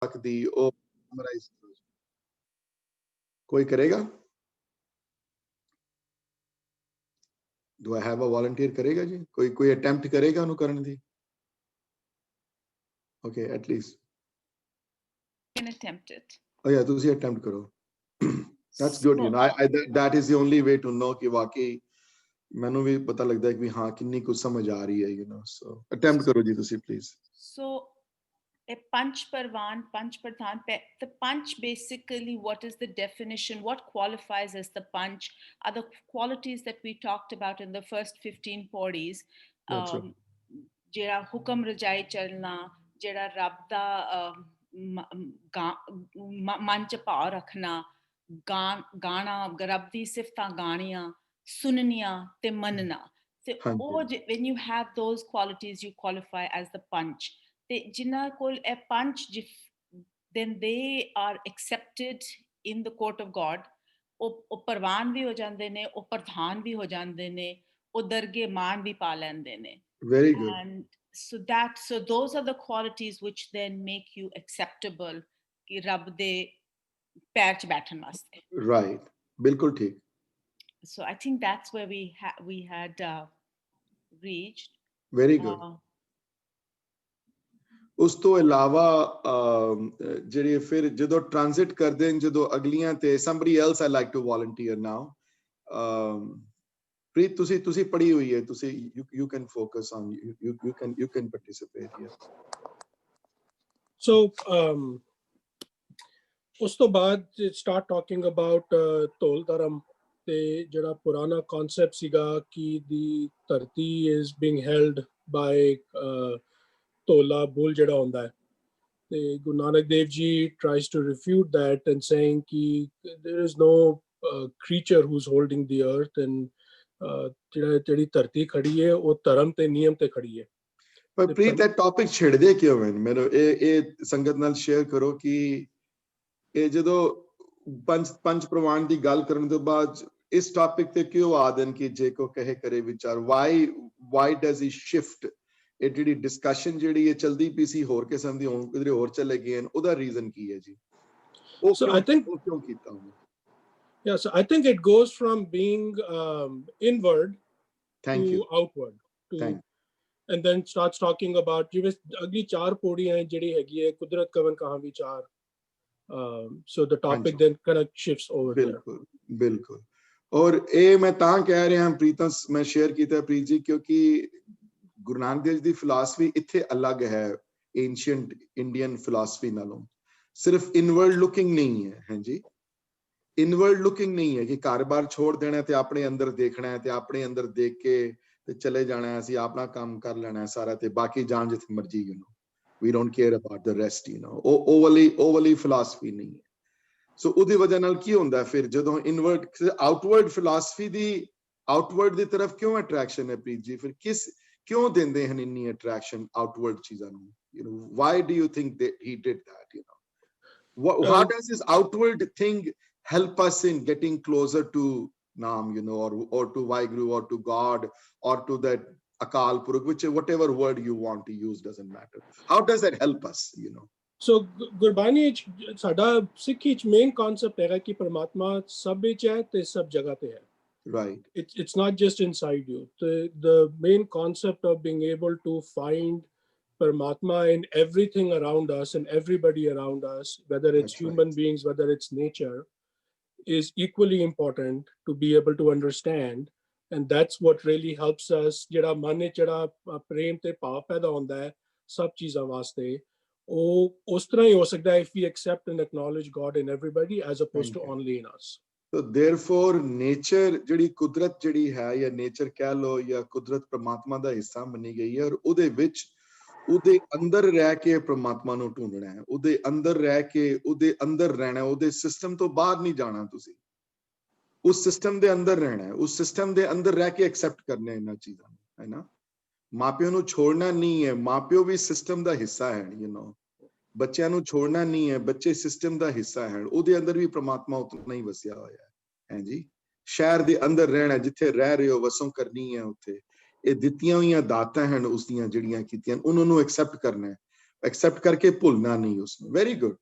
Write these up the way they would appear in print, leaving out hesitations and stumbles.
सकती ओ समराइज कोई करेगा? Do I have a volunteer करेगा जी? कोई attempt करेगा उन्हें करने दी? Okay, at least. Can attempt it. Oh yeah, तुसी attempt करो. That's good, you know. That is the only way to know कि वाकई मैंने भी पता लगता है कि हाँ किन्नी कुछ समझ आ रही है, you know. So attempt करो जी तुसी please. So a Panch Parvan, Panch Pradhan, the Panch basically, what is the definition? What qualifies as the Panch are the qualities that we talked about in the first 15 paudis. Jera Hukam Rajai Chalna, Jera Rabda Manch Pa Rakhna, Gana, Garabdi Sifta Ganiya, Sunaniya, Te Manna. So when you have those qualities, you qualify as the Panch. A punch, then they are accepted in the court of God. O parvan bhi ho jande ne, o pradhan bhi ho jande ne, o darge maan bhi pa lende ne. Very good. And so those are the qualities which then make you acceptable ki rab de pair ch baithan waste. Right. Bilkul theek. So I think that's where we had reached. Very good. ਉਸ ਤੋਂ ਇਲਾਵਾ ਜਿਹੜੇ ਫਿਰ ਜਦੋਂ transit ਕਰਦੇ ਨੇ ਜਦੋਂ ਅਗਲੀਆਂ ਤੇ somebody else I like to volunteer now. ਪ੍ਰੀਤ ਤੁਸੀਂ ਪੜ੍ਹੀ ਹੋਈ ਹੈ, ਤੁਸੀਂ you can focus on you can participate here. So ਉਸ ਤੋਂ ਬਾਅਦ start talking about ਧੌਲ ਧਰਮ ਤੇ ਜਿਹੜਾ ਪੁਰਾਣਾ concept ਸੀਗਾ ਕਿ ਦੀ ਧਰਤੀ is being held by Tola Bull jada honda hai. Guru Nanak Dev Ji tries to refute that and saying ki there is no creature who's holding the earth and jehdi dharti khadi hai wo dharam te niyam te khadi hai. But Preet, that topic ਛੇੜਦੇ ਕਿਉਂ ਹਨ? ਮੈਨੂੰ ਇਹ ਸੰਗਤ ਨਾਲ share ਕਰੋ ਕਿ ਇਹ ਜਦੋਂ ਪੰਜ ਪ੍ਰਮਾਣ ਦੀ ਗੱਲ ਕਰਨ ਤੋਂ ਬਾਅਦ ਇਸ ਟੌਪਿਕ ਤੇ ਕਿਉਂ ਆਦਨ ਕਿ ਜੇ ਕੋ ਕਹੇ ਕਰੇ ਵਿਚਾਰ why does he shift? ਇਹ ਜਿਹੜੀ ਡਿਸਕਸ਼ਨ ਜਿਹੜੀ ਇਹ ਚਲਦੀ ਪਈ ਸੀ ਹੋਰ ਕਿਸਮ ਦੀ ਹੁਣ ਕਿਧਰੇ ਹੋਰ ਚਲੇ ਗਏ ਹਨ, ਉਹਦਾ ਰੀਜ਼ਨ ਕੀ ਹੈ ਜੀ? So I think ਕਿਉਂ ਕੀਤਾ ਉਹਨੇ? Yeah, so I think it goes from being inward to outward and then starts talking about ਜਿਵੇਂ ਅਗਲੀ ਚਾਰ ਪੌੜੀਆਂ ਜਿਹੜੀ ਹੈਗੀ ਹੈ ਕੁਦਰਤ ਕਵਨ ਕਹਾਂ ਵਿਚਾਰ. So the topic then kind of shifts over there. ਬਿਲਕੁਲ ਔਰ ਇਹ ਮੈਂ ਤਾਂ ਕਹਿ ਰਿਹਾ ਪ੍ਰੀਤਮ ਮੈਂ ਸ਼ੇਅਰ ਕੀਤਾ ਪ੍ਰੀਤ ਜੀ ਕਿਉਂਕਿ ਗੁਰੂ ਨਾਨਕ ਦੇਵ ਦੀ ਫਿਲਾਸਫੀ ਇੱਥੇ ਅਲੱਗ ਹੈ ਐਂਸ਼ੀਅੰਟ ਇੰਡੀਅਨ ਫਿਲਾਸਫੀ ਨਾਲੋਂ. ਸਿਰਫ ਇਨਵਰਡ ਲੁਕਿੰਗ ਨਹੀਂ ਹੈ, ਹਾਂਜੀ ਇਨਵਰਡ ਲੁਕਿੰਗ ਨਹੀਂ ਹੈ ਕਿ ਘਰ-ਬਾਰ ਛੋੜ ਦੇਣਾ ਤੇ ਆਪਣੇ ਅੰਦਰ ਦੇਖਣਾ ਹੈ ਤੇ ਆਪਣੇ ਅੰਦਰ ਦੇਖ ਕੇ ਤੇ ਚਲੇ ਜਾਣਾ ਹੈ, ਅਸੀਂ ਆਪਣਾ ਕੰਮ ਕਰ ਲੈਣਾ ਹੈ ਸਾਰਾ ਤੇ ਬਾਕੀ ਜਾਣ ਜਿੱਥੇ ਮਰਜੀ, you know we don't care about the rest, you know ਉਹ ਵਾਲੀ ਫਿਲਾਸਫੀ ਨਹੀਂ ਹੈ. ਸੋ ਉਹਦੀ ਵਜ੍ਹਾ ਨਾਲ ਕੀ ਹੁੰਦਾ ਫਿਰ ਜਦੋਂ ਇਨਵਰਡ ਆਊਟਵਰਡ ਫਿਲਾਸਫੀ ਦੀ ਆਊਟਵਰਡ ਦੀ ਤਰਫ ਕਿਉਂ ਅਟਰੈਕਸ਼ਨ ਹੈ ਪ੍ਰੀਤ ਜੀ? ਫਿਰ ਕਿਉਂ ਦਿੰਦੇ ਹਨ ਇੰਨੀ ਅਟਰੈਕਸ਼ਨ ਆਊਟਵਰਡ ਚੀਜ਼ਾਂ ਨੂੰ? You know, why do you think that he did that? You know, how does this outward thing help us in getting closer to Naam, you know, or to Vaheguru, or to God, or to that Akal Purukh, whatever word you want to use, doesn't matter. How does that help us? You know. So Gurbani sada Sikh ch main concept hai ki Paramatma sab vich hai te sab jagah te hai. Right. It's not just inside you. The main concept of being able to find Paramatma in everything around us and everybody around us, whether it's human beings, whether it's nature, is equally important to be able to understand. And that's what really helps us. Jada man vich jada prem te bhav paida honda hai sab cheezan vaste, oh us tarah hi ho sakda hai if we accept and acknowledge God in everybody as opposed to only in us. So therefore nature ਜਿਹੜੀ ਕੁਦਰਤ ਜਿਹੜੀ ਹੈ ਜਾਂ nature ਕਹਿ ਲੋ ਜਾਂ ਕੁਦਰਤ ਪ੍ਰਮਾਤਮਾ ਦਾ ਹਿੱਸਾ ਬਣੀ ਗਈ ਹੈ ਔਰ ਉਹਦੇ ਵਿੱਚ ਉਹਦੇ ਅੰਦਰ ਰਹਿ ਕੇ ਪ੍ਰਮਾਤਮਾ ਨੂੰ ਢੂੰਡਣਾ ਹੈ, ਉਹਦੇ ਅੰਦਰ ਰਹਿ ਕੇ ਉਹਦੇ ਅੰਦਰ ਰਹਿਣਾ, ਉਹਦੇ ਸਿਸਟਮ ਤੋਂ ਬਾਹਰ ਨਹੀਂ ਜਾਣਾ, ਤੁਸੀਂ ਉਸ ਸਿਸਟਮ ਦੇ ਅੰਦਰ ਰਹਿਣਾ ਹੈ, ਉਸ ਸਿਸਟਮ ਦੇ ਅੰਦਰ ਰਹਿ ਕੇ ਐਕਸੈਪਟ ਕਰਨਾ ਇਹਨਾਂ ਚੀਜ਼ਾਂ ਨੂੰ, ਹੈ ਨਾ? ਮਾਪਿਓ ਨੂੰ ਛੋੜਨਾ ਨਹੀਂ ਹੈ, ਮਾਪਿਓ ਵੀ ਸਿਸਟਮ ਦਾ ਹਿੱਸਾ ਹੈ, ਯੂ ਨੋ ਬੱਚਿਆਂ ਨੂੰ ਛੋੜਨਾ ਨਹੀਂ ਹੈ, ਬੱਚੇ ਸਿਸਟਮ ਦਾ ਹਿੱਸਾ ਹਨ, ਉਹਦੇ ਅੰਦਰ ਵੀ ਪ੍ਰਮਾਤਮਾ ਉਤਨਾ ਹੀ ਵਸਿਆ ਹੋਇਆ ਹੈ ਜੀ। ਸ਼ਹਿਰ ਦੇ ਅੰਦਰ ਰਹਿਣਾ, ਜਿੱਥੇ ਰਹਿ ਰਹੇ ਹੋ ਵਸੋਂ ਕਰਨੀ ਹੈ ਉੱਥੇ, ਇਹ ਦਿੱਤੀਆਂ ਹੋਈਆਂ ਦਾਤਾਂ ਹਨ ਉਸਦੀਆਂ ਜਿਹੜੀਆਂ ਕੀਤੀਆਂ ਉਹਨਾਂ ਨੂੰ ਐਕਸੈਪਟ ਕਰਨਾ ਹੈ। एक्सेप्ट करके भूलना नहीं उसमें. Very good.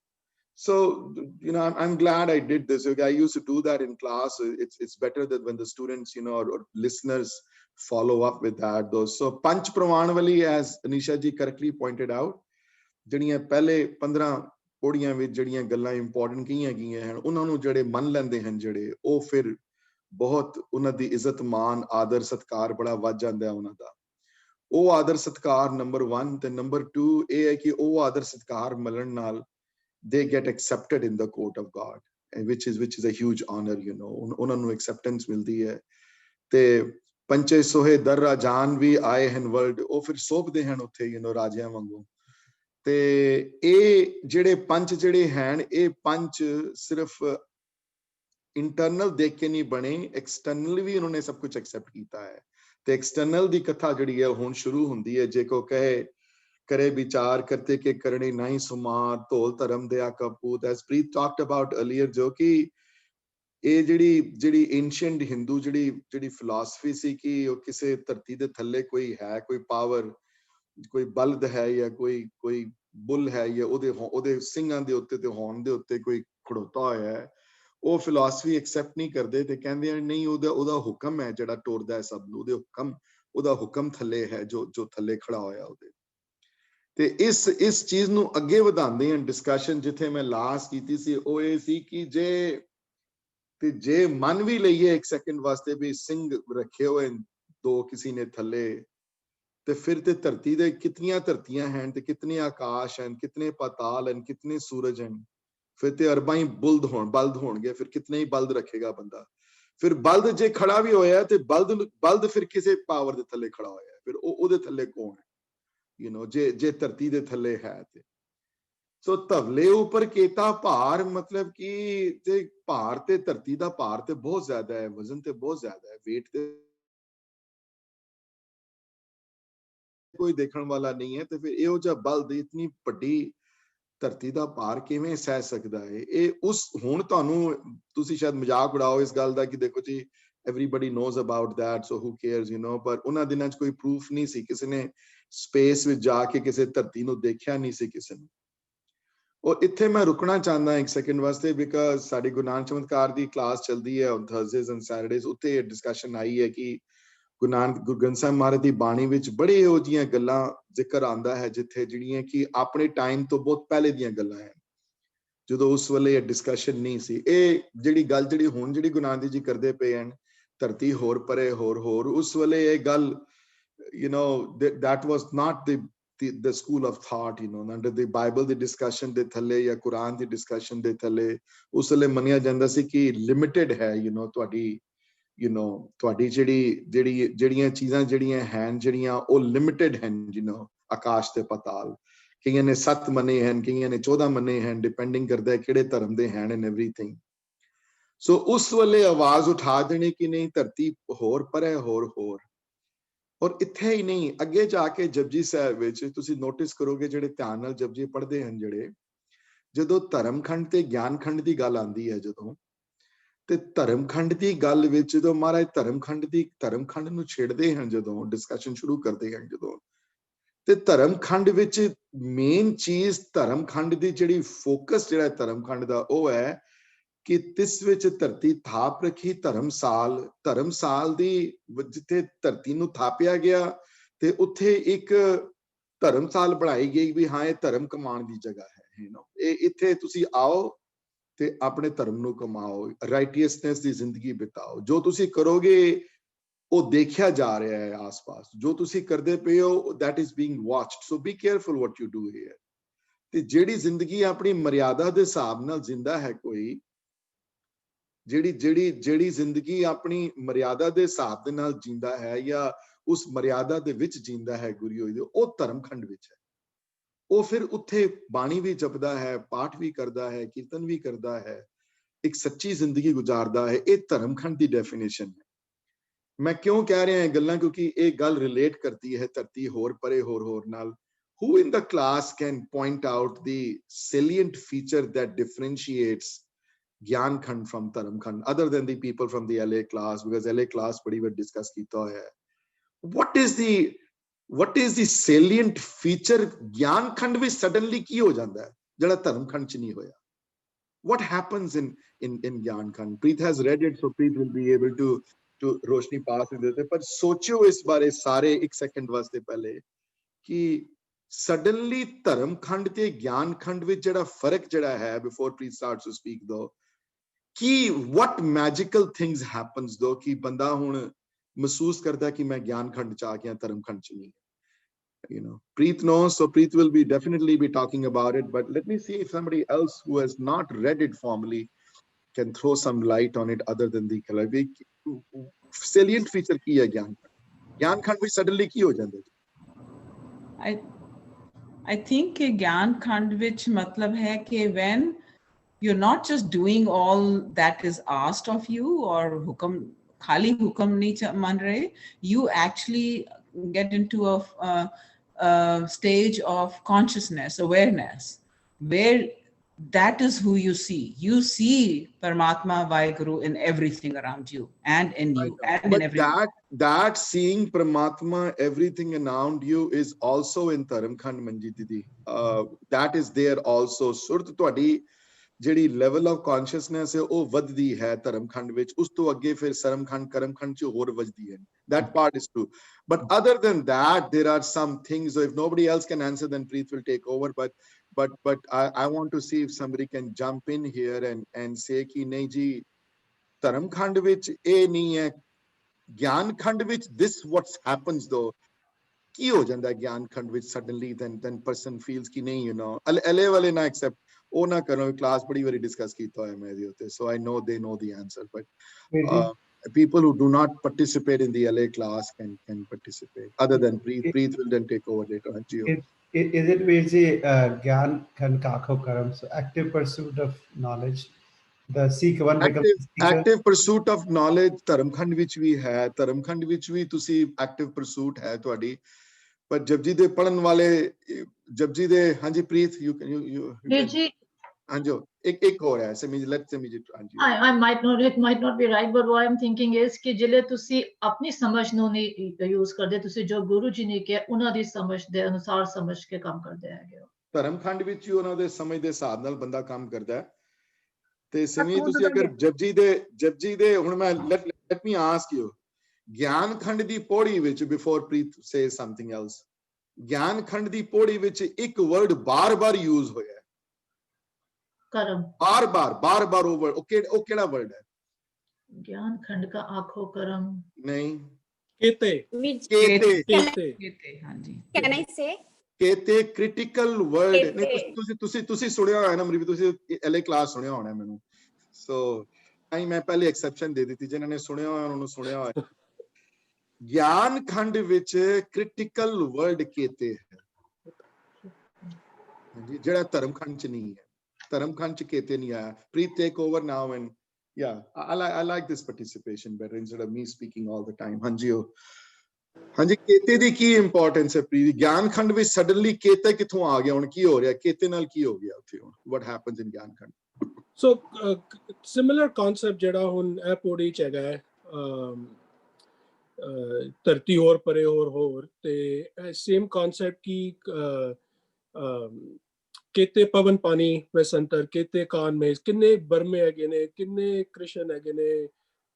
So, you know, I'm glad I did this. I used to do that in class. It's better that when the students, you know, or listeners follow up with that. Those. So, Panch Pramanavali, as Anisha ji correctly pointed out, ਜਿਹੜੀਆਂ ਪਹਿਲੇ 15 ਪੌੜੀਆਂ ਵਿੱਚ ਜਿਹੜੀਆਂ ਗੱਲਾਂ important ਕਹੀਆਂ ਗਈਆਂ ਹਨ, ਉਹਨਾਂ ਨੂੰ ਜਿਹੜੇ ਮੰਨ ਲੈਂਦੇ ਹਨ, ਜਿਹੜੇ ਉਹ ਫਿਰ ਬਹੁਤ ਉਹਨਾਂ ਦੀ ਇੱਜ਼ਤ ਮਾਨ ਆਦਰ ਸਤਕਾਰ ਬੜਾ ਵੱਧ ਜਾਂਦਾ ਉਹਨਾਂ ਦਾ. ਉਹ ਆਦਰ ਸਤਕਾਰ ਨੰਬਰ 1 ਤੇ ਨੰਬਰ 2 ਇਹ ਹੈ ਕਿ ਉਹ ਆਦਰ ਸਤਕਾਰ ਮਿਲਣ ਨਾਲ they get accepted in the court of God, which is a huge honor, you know. ਉਹਨਾਂ ਨੂੰ acceptance ਮਿਲਦੀ ਹੈ. ਤੇ ਪੰਚੇ ਸੋਹੇ ਦਰ ਰਾਜਾਨ ਵੀ ਆਏ ਹਨ ਵਰਲਡ, ਉਹ ਫਿਰ ਸੋਭਦੇ ਹਨ ਉੱਥੇ, you know, ਰਾਜਿਆਂ ਵਾਂਗੂ. ਤੇ ਇਹ ਜਿਹੜੇ ਪੰਚ ਜਿਹੜੇ ਹਨ, ਇਹ ਪੰਚ ਸਿਰਫ ਇੰਟਰਨਲ ਦੇਖ ਕੇ ਨਹੀਂ ਬਣੇ, ਐਕਸਟਰਨਲ ਵੀ ਉਹਨਾਂ ਨੇ ਸਭ ਕੁਝ ਐਕਸੈਪਟ ਕੀਤਾ ਹੈ. ਤੇ ਐਕਸਟਰਨਲ ਦੀ ਕਥਾ ਜਿਹੜੀ ਹੈ ਹੁਣ ਸ਼ੁਰੂ ਹੁੰਦੀ ਹੈ. ਜੇ ਕੋ ਕਹੇ करे विचार करते के करने नहीं सुमार धोल धर्म दया कपूत, as Preet talked about earlier, जो कि ਇਹ ਜਿਹੜੀ एंशिएंट हिंदू ਜਿਹੜੀ फिलॉसफी ਸੀ कि ਉਹ ਕਿਸੇ ਧਰਤੀ ਦੇ ਥੱਲੇ ਕੋਈ ਹੈ, ਕੋਈ ਪਾਵਰ, ਕੋਈ ਬਲਦ ਹੈ ਜਾਂ ਕੋਈ ਬੁੱਲ ਹੈ ਜਾਂ ਉਹਦੇ ਸਿੰਘਾਂ ਦੇ ਉੱਤੇ ਤੇ ਹੌਣ ਦੇ ਉੱਤੇ ਕੋਈ ਖੜੋਤਾ ਹੋਇਆ ਹੈ, ਉਹ ਫਿਲਾਸਫੀ ਐਕਸੈਪਟ ਨਹੀਂ ਕਰਦੇ ਤੇ ਕਹਿੰਦੇ ਆ ਨਹੀਂ, ਉਹਦਾ ਹੁਕਮ ਹੈ ਜਿਹੜਾ ਟੋਰਦਾ ਹੈ ਸਭ ਨੂੰ, ਉਹਦਾ ਹੁਕਮ ਥੱਲੇ ਹੈ ਜੋ ਥੱਲੇ ਖੜਾ ਹੋਇਆ ਉਹਦੇ. ਤੇ ਇਸ ਚੀਜ਼ ਨੂੰ ਅੱਗੇ ਵਧਾਉਂਦੇ ਹਾਂ ਡਿਸਕਸ਼ਨ, ਜਿੱਥੇ ਮੈਂ ਲਾਸਟ ਕੀਤੀ ਸੀ ਉਹ ਇਹ ਸੀ ਕਿ ਜੇ ਮੰਨ ਵੀ ਲਈਏ ਇੱਕ ਸੈਕਿੰਡ ਵਾਸਤੇ ਵੀ ਸਿੰਘ ਰੱਖੇ ਹੋਏ ਦੋ ਕਿਸੇ ਨੇ ਥੱਲੇ, ਤੇ ਫਿਰ ਤੇ ਧਰਤੀ ਦੇ ਕਿਤਨੀਆਂ ਧਰਤੀਆਂ ਹਨ ਤੇ ਕਿਤਨੇ ਆਕਾਸ਼ ਹਨ, ਕਿਤਨੇ ਪਾਤਾਲ ਹਨ, ਕਿਤਨੇ ਸੂਰਜ ਹਨ, ਫਿਰ ਤੇ ਅਰਬਾਂ ਹੀ ਬਲਦ ਹੋਣਗੇ, ਫਿਰ ਕਿਤਨੇ ਹੀ ਬਲਦ ਰੱਖੇਗਾ ਬੰਦਾ. ਫਿਰ ਬਲਦ ਜੇ ਖੜਾ ਵੀ ਹੋਇਆ ਤੇ ਬਲਦ ਫਿਰ ਕਿਸੇ ਪਾਵਰ ਦੇ ਥੱਲੇ ਖੜਾ ਹੋਇਆ, ਫਿਰ ਉਹਦੇ ਥੱਲੇ ਕੌਣ ਹੈ, you know, ਜੇ ਧਰਤੀ ਦੇ ਥੱਲੇ ਹੈ ਤੇ. ਸੋ ਧਵਲੇ ਉੱਪਰ ਕੀਤਾ ਭਾਰ, ਮਤਲਬ ਕਿ ਤੇ ਭਾਰ ਤੇ ਧਰਤੀ ਦਾ ਭਾਰ ਤੇ ਬਹੁਤ ਜ਼ਿਆਦਾ ਹੈ, ਵਜ਼ਨ ਤੇ ਬਹੁਤ ਜ਼ਿਆਦਾ ਹੈ, weight ਤੇ ਕੋਈ ਦੇਖਣ ਵਾਲਾ ਨਹੀਂ ਹੈ. ਤੇ ਫਿਰ ਇਹੋ ਜਿਹਾ ਬਲਦ ਇਤਨੀ ਵੱਡੀ ਧਰਤੀ ਦਾ ਭਾਰ ਕਿਵੇਂ ਸਹਿ ਸਕਦਾ ਹੈ? ਇਹ ਹੁਣ ਤੁਸੀਂ ਸ਼ਾਇਦ ਮਜ਼ਾਕ ਉਡਾਓ ਇਸ ਗੱਲ ਦਾ ਕਿ ਦੇਖੋ ਜੀ everybody knows about that, so who cares, you know, ਪਰ ਉਹਨਾਂ ਦਿਨਾਂ 'ਚ ਕੋਈ ਪ੍ਰੂਫ ਨਹੀਂ ਸੀ, ਕਿਸੇ ਨੇ ਸਪੇਸ ਵਿੱਚ ਜਾ ਕੇ ਕਿਸੇ ਧਰਤੀ ਨੂੰ ਦੇਖਿਆ ਨਹੀਂ ਸੀ ਕਿਸੇ ਨੇ. ਔਰ ਇੱਥੇ ਮੈਂ ਰੁਕਣਾ ਚਾਹੁੰਦਾ ਇੱਕ ਸੈਕਿੰਡ ਵਾਸਤੇ, ਬਿਕਾਜ਼ ਸਾਡੀ ਗੁਰੂ ਨਾਨਕ ਚਮਤਕਾਰ ਦੀ ਕਲਾਸ ਚੱਲਦੀ ਹੈ ਔਨ ਥਰਸਡੇਜ਼ ਐਂਡ ਸੈਟਰਡੇਜ਼. ਉੱਥੇ ਡਿਸਕਸ਼ਨ ਆਈ ਹੈ ਕਿ ਗੁਰੂ ਗ੍ਰੰਥ ਸਾਹਿਬ ਮਹਾਰਾਜ ਦੀ ਬਾਣੀ ਵਿੱਚ ਬੜੇ ਇਹੋ ਜਿਹੀਆਂ ਗੱਲਾਂ ਜ਼ਿਕਰ ਆਉਂਦਾ ਹੈ ਜਿੱਥੇ ਜਿਹੜੀਆਂ ਕਿ ਆਪਣੇ ਟਾਈਮ ਤੋਂ ਬਹੁਤ ਪਹਿਲੇ ਦੀਆਂ ਗੱਲਾਂ ਹੈ, ਜਦੋਂ ਉਸ ਵੇਲੇ ਇਹ ਡਿਸਕਸ਼ਨ ਨਹੀਂ ਸੀ. ਇਹ ਜਿਹੜੀ ਗੱਲ ਹੁਣ ਗੁਰੂ ਨਾਨਕ ਜੀ ਕਰਦੇ ਪਏ ਹਨ, ਧਰਤੀ ਹੋਰ ਪਰੇ ਹੋਰ, ਉਸ ਵੇਲੇ ਇਹ ਗੱਲ, you know, that was not the school of thought, you know, under the Bible the discussion ਦੇ ਥੱਲੇ ਜਾਂ ਕੁਰਾਨ ਦੀ ਡਿਸਕਸ਼ਨ ਦੇ ਥੱਲੇ ਉਸ ਵੇਲੇ ਮੰਨਿਆ ਜਾਂਦਾ ਸੀ ਕਿ ਲਿਮਿਟਡ ਹੈ, you know, ਤੁਹਾਡੀ ਜਿਹੜੀਆਂ ਚੀਜ਼ਾਂ ਜਿਹੜੀਆਂ ਹਨ, ਜਿਹੜੀਆਂ ਉਹ ਲਿਮਿਟਡ ਹਨ, you know, ਆਕਾਸ਼ ਤੇ ਪਾਤਾਲ. ਕਈਆਂ ਨੇ 7 ਮੰਨੇ ਹਨ, ਕਈਆਂ ਨੇ 14 ਮੰਨੇ ਹਨ, ਡਿਪੈਂਡਿੰਗ ਕਰਦਾ ਹੈ ਕਿਹੜੇ ਧਰਮ ਦੇ ਹਨ ਐਂਡ ਐਵਰੀਥਿੰਗ. ਸੋ ਉਸ ਵੇਲੇ ਆਵਾਜ਼ ਉਠਾ ਦੇਣੀ ਕਿ ਨਹੀਂ, ਧਰਤੀ ਹੋਰ ਪਰੇ ਹੋਰ. ਔਰ ਇੱਥੇ ਹੀ ਨਹੀਂ, ਅੱਗੇ ਜਾ ਕੇ ਜਪਜੀ ਸਾਹਿਬ ਵਿੱਚ ਤੁਸੀਂ ਨੋਟਿਸ ਕਰੋਗੇ, ਜਿਹੜੇ ਧਿਆਨ ਨਾਲ ਜਪਜੀ ਪੜ੍ਹਦੇ ਹਨ, ਜਦੋਂ ਧਰਮਖੰਡ ਤੇ ਗਿਆਨਖੰਡ ਦੀ ਗੱਲ ਆਉਂਦੀ ਹੈ, ਤੇ ਧਰਮਖੰਡ ਦੀ ਗੱਲ ਵਿੱਚ ਜਦੋਂ ਮਹਾਰਾਜ ਧਰਮਖੰਡ ਨੂੰ ਛੇੜਦੇ ਹਨ, ਜਦੋਂ ਡਿਸਕਸ਼ਨ ਸ਼ੁਰੂ ਕਰਦੇ ਹਨ, ਤੇ ਧਰਮਖੰਡ ਵਿੱਚ ਮੇਨ ਚੀਜ਼, ਧਰਮਖੰਡ ਦੀ ਜਿਹੜੀ ਫੋਕਸ ਜਿਹੜਾ ਧਰਮਖੰਡ ਦਾ ਉਹ ਹੈ ਕਿ ਤਿਸ ਵਿੱਚ ਧਰਤੀ ਥਾਪ ਰੱਖੀ ਧਰਮਸਾਲ ਦੀ, ਜਿੱਥੇ ਧਰਤੀ ਨੂੰ ਥਾਪਿਆ ਗਿਆ ਤੇ ਉੱਥੇ ਇੱਕ ਧਰਮਸਾਲ ਬਣਾਈ ਗਈ ਵੀ ਹਾਂ ਇਹ ਧਰਮ ਕਮਾਉਣ ਦੀ ਜਗ੍ਹਾ ਹੈ, ਇਹ ਇੱਥੇ ਤੁਸੀਂ ਆਓ ਤੇ ਆਪਣੇ ਧਰਮ ਨੂੰ ਕਮਾਓ, ਰਾਈਟੀਅਸਨੈਸ ਦੀ ਜ਼ਿੰਦਗੀ ਬਿਤਾਓ. ਜੋ ਤੁਸੀਂ ਕਰੋਗੇ ਉਹ ਦੇਖਿਆ ਜਾ ਰਿਹਾ ਹੈ ਆਸ-ਪਾਸ, ਜੋ ਤੁਸੀਂ ਕਰਦੇ ਪਏ ਹੋ that is being watched, so be careful what you do here. ਤੇ ਜਿਹੜੀ ਜ਼ਿੰਦਗੀ ਆਪਣੀ ਮਰਿਆਦਾ ਦੇ ਹਿਸਾਬ ਨਾਲ ਜਿੰਦਾ ਹੈ, ਕੋਈ ਜਿਹੜੀ ਜ਼ਿੰਦਗੀ ਆਪਣੀ ਮਰਿਆਦਾ ਦੇ ਹਿਸਾਬ ਦੇ ਨਾਲ ਜਿੰਦਾ ਹੈ ਜਾਂ ਉਸ ਮਰਿਆਦਾ ਦੇ ਵਿੱਚ ਜਿੰਦਾ ਹੈ ਗੁਰੀ ਹੋਈ ਦੇ, ਉਹ ਧਰਮਖੰਡ ਵਿੱਚ ਹੈ. ਉਹ ਫਿਰ ਉੱਥੇ ਬਾਣੀ ਵੀ ਜਪਦਾ ਹੈ, ਪਾਠ ਵੀ ਕਰਦਾ ਹੈ, ਕੀਰਤਨ ਵੀ ਕਰਦਾ ਹੈ, ਇੱਕ ਸੱਚੀ ਜ਼ਿੰਦਗੀ ਗੁਜ਼ਾਰਦਾ ਹੈ. ਇਹ ਧਰਮਖੰਡ ਦੀ ਡੈਫੀਨੇਸ਼ਨ ਹੈ. ਮੈਂ ਕਿਉਂ ਕਹਿ ਰਿਹਾ ਇਹ ਗੱਲਾਂ, ਕਿਉਂਕਿ ਇਹ ਗੱਲ ਰਿਲੇਟ ਕਰਦੀ ਹੈ ਧਰਤੀ ਹੋਰ ਪਰੇ ਹੋਰ ਨਾਲ. Who in the class can point out the salient feature that differentiates Gyankhand from Dharamkhand, other than the people from the LA class, because LA class badi baर discuss ਕੀਤਾ ਹੋਇਆ ਹੈ. What is the what is the salient feature ਗਿਆਨ ਖੰਡ ਵਿੱਚ suddenly ਕੀ ਹੋ ਜਾਂਦਾ ਹੈ ਜਿਹੜਾ ਧਰਮ ਖੰਡ ਚ ਨਹੀਂ ਹੋਇਆ? What happens in ਗਿਆਨ ਖੰਡ? Preet has read it, so Preet will be able to ਰੋਸ਼ਨੀ ਪਾਸ ਦੇ ਦੇ, ਪਰ ਸੋਚਿਓ ਇਸ ਬਾਰੇ ਸਾਰੇ ਇੱਕ ਸੈਕਿੰਡ ਵਾਸਤੇ ਪਹਿਲੇ ਕਿ suddenly ਧਰਮ ਖੰਡ ਤੇ ਗਿਆਨ ਖੰਡ ਵਿੱਚ ਜਿਹੜਾ ਫਰਕ ਜਿਹੜਾ ਹੈ, before Preet starts to speak though, ਕਿ what magical things happens though ਕਿ ਬੰਦਾ ਹੁਣ ਮਹਿਸੂਸ ਕਰਦਾ ਕਿ ਮੈਂ ਗਿਆਨ ਖੰਡ ਚ ਆ ਗਿਆ, ਧਰਮ ਖੰਡ ਚ ਨਹੀਂ। You know, Preet knows, so Preet will be definitely be talking about it, but let me see if somebody else who has not read it formally can throw some light on it other than the color. Salient feature ki hai gyan khand vich suddenly ki ho janda hai? I think gyan khand vich matlab hai ki when you're not just doing all that is asked of you or hukam khali hukam nahi man rahe, you actually get into a stage of consciousness, awareness, where that is who you see. You see Paramatma, Vaheguru in everything around you and in you and but in everything. That seeing Paramatma, everything around you is also in Dharam Khand, Manjeet Didi. That is there also. Surat ਤੁਹਾਡੀ ਜਿਹੜੀ level of consciousness ਹੈ ਉਹ ਵੱਧਦੀ ਹੈ ਧਰਮ ਖੰਡ ਵਿੱਚ, ਉਸ ਤੋਂ ਅੱਗੇ ਫਿਰ ਸਰਮ ਖੰਡ ਕਰਮ ਖੰਡ ਚ ਹੋਰ ਵੱਧਦੀ ਹੈ. That part is true, but other than that there are some things, so if nobody else can answer then Preet will take over, but I want to see if somebody can jump in here and say ki nahi ji ਧਰਮ ਖੰਡ ਵਿੱਚ ਇਹ ਨਹੀਂ ਹੈ, ਗਿਆਨ ਖੰਡ ਵਿੱਚ this what happens though, ਕੀ ਹੋ ਜਾਂਦਾ ਹੈ ਗਿਆਨ ਖੰਡ ਵਿੱਚ suddenly then person feels ki nahi, you know, ਅਲੇ ਵਾਲੇ ਨਾ accept ਉਹ ਨਾ ਕਰੋ, ਕਲਾਸ ਬੜੀ ਵਾਰੀ ਡਿਸਕਸ ਕੀਤਾ ਹੋਇਆ ਮੈਂ ਇਹਦੇ ਉੱਤੇ, so I know they know the answer, but people who do not participate in the LA class can participate other than Preet will then take over later. Is it basically gyan khan kakho karam, so active pursuit of knowledge, the seek one becomes active pursuit of knowledge ਧਰਮ ਖੰਡ ਵਿੱਚ ਵੀ ਹੈ, ਧਰਮ ਖੰਡ ਵਿੱਚ ਵੀ ਤੁਸੀਂ active pursuit ਹੈ ਤੁਹਾਡੀ, ਪਰ ਜਪਜੀ ਦੇ ਪੜਨ ਵਾਲੇ ਜਪਜੀ ਦੇ, ਹਾਂਜੀ ਪ੍ਰੀਤ you ਜੀ ਹਾਂਜੀ ਇੱਕ ਹੋਰ ਹੈ let me I might not be right, but what I'm thinking is ਕਿ ਜਿਹੜੇ ਤੁਸੀਂ ਆਪਣੀ ਸਮਝ ਨੂੰ ਨਹੀਂ ਯੂਜ਼ ਕਰਦੇ, ਤੁਸੀਂ ਜੋ ਗੁਰੂ ਜੀ ਨੇ ਕਿਹਾ ਉਹਨਾਂ ਦੀ ਸਮਝ ਦੇ ਅਨੁਸਾਰ ਸਮਝ ਕੇ ਕੰਮ ਕਰਦੇ ਹੈਗੇ ਹੋ। ਧਰਮ ਖੰਡ ਵਿੱਚ ਹੀ ਉਹਨਾਂ ਦੇ ਸਮਝ ਦੇ ਹਿਸਾਬ ਨਾਲ ਬੰਦਾ ਕੰਮ ਕਰਦਾ ਹੈ, ਤੇ ਸਮੇਂ ਤੁਸੀਂ ਅਗਰ ਜਪਜੀ ਦੇ ਹੁਣ ਮੈਂ let me ask you, ਗਿਆਨ ਖੰਡ ਦੀ ਪੌੜੀ ਵਿੱਚ before Preet says something else, ਗਿਆਨ ਖੰਡ ਦੀ ਪੌੜੀ ਵਿੱਚ ਇੱਕ ਵਰਡ ਬਾਰ-ਬਾਰ ਯੂਜ਼ ਹੋਇਆ ਹੈ, ਕਰਮ, ਬਾਰ-ਬਾਰ ਉਹ ਕਿਹੜਾ ਵਰਡ ਹੈ? ਗਿਆਨ ਖੰਡ का आखो करम ਨਹੀਂ, केते ਹਾਂਜੀ। Can I say? ਕੇਤੇ ਕ੍ਰਿਟੀਕਲ ਵਰਡ ਨਹੀਂ, ਤੁਸੀਂ ਸੁਣਿਆ ਹੋਣਾ ਨਾ ਮਰੀ, ਤੁਸੀਂ ਐਲਏ ਕਲਾਸ ਸੁਣਿਆ ਹੋਣਾ ਮੈਨੂੰ, ਸੋ ਆਈ ਮੈਂ ਪਹਿਲੇ ਐਕਸੈਪਸ਼ਨ ਦੇ ਦਿੱਤੀ, ਜਿਨ੍ਹਾਂ ਨੇ ਸੁਣਿਆ ਹੋਇਆ ਉਹਨਾਂ ਨੂੰ ਸੁਣਿਆ ਹੋਇਆ। ਗਿਆਨ ਖੰਡ ਵਿੱਚ ਕ੍ਰਿਟੀਕਲ ਵਰਡ ਕੇਤੇ ਹੈ, ਜਿਹੜਾ ਧਰਮ ਖੰਡ ਚ ਨਹੀਂ ਹੈ, ਧਰਮ ਖੰਡ ਚ ਕੇਤੇ ਨਹੀਂ ਆਇਆ। Preet, take over now and yeah, I like this participation better instead of me speaking all the time. ਹਾਂਜੀ ਕੇਤੇ ਦੀ ਕੀ ਇੰਪੋਰਟੈਂਸ ਹੈ ਪ੍ਰੀਤ? ਗਿਆਨ ਖੰਡ ਵਿੱਚ ਸਡਨਲੀ ਕੇਤੇ ਕਿੱਥੋਂ ਆ ਗਿਆ, ਹੁਣ ਕੀ ਹੋ ਰਿਹਾ, ਕੇਤੇ ਨਾਲ ਕੀ ਹੋ ਗਿਆ ਉੱਥੇ, ਹੁਣ what happens in ਗਿਆਨ ਖੰਡ? ਸੋ ਸਿਮਿਲਰ ਕਨਸੈਪਟ ਜਿਹੜਾ ਹੁਣ ਇਹ ਪੌੜੀ ਚ ਹੈਗਾ ਹੈ, ਧਰਤੀ ਹੋਰ ਪਰੇ ਹੋਰ ਤੇ ਸੇਮ ਕਨਸੈਪਟ ਕੀ केते पवन पानी में संतर, केते कान में, किन्ने बर्मे हैगे ने, किन्ने कृष्ण हैगे ने,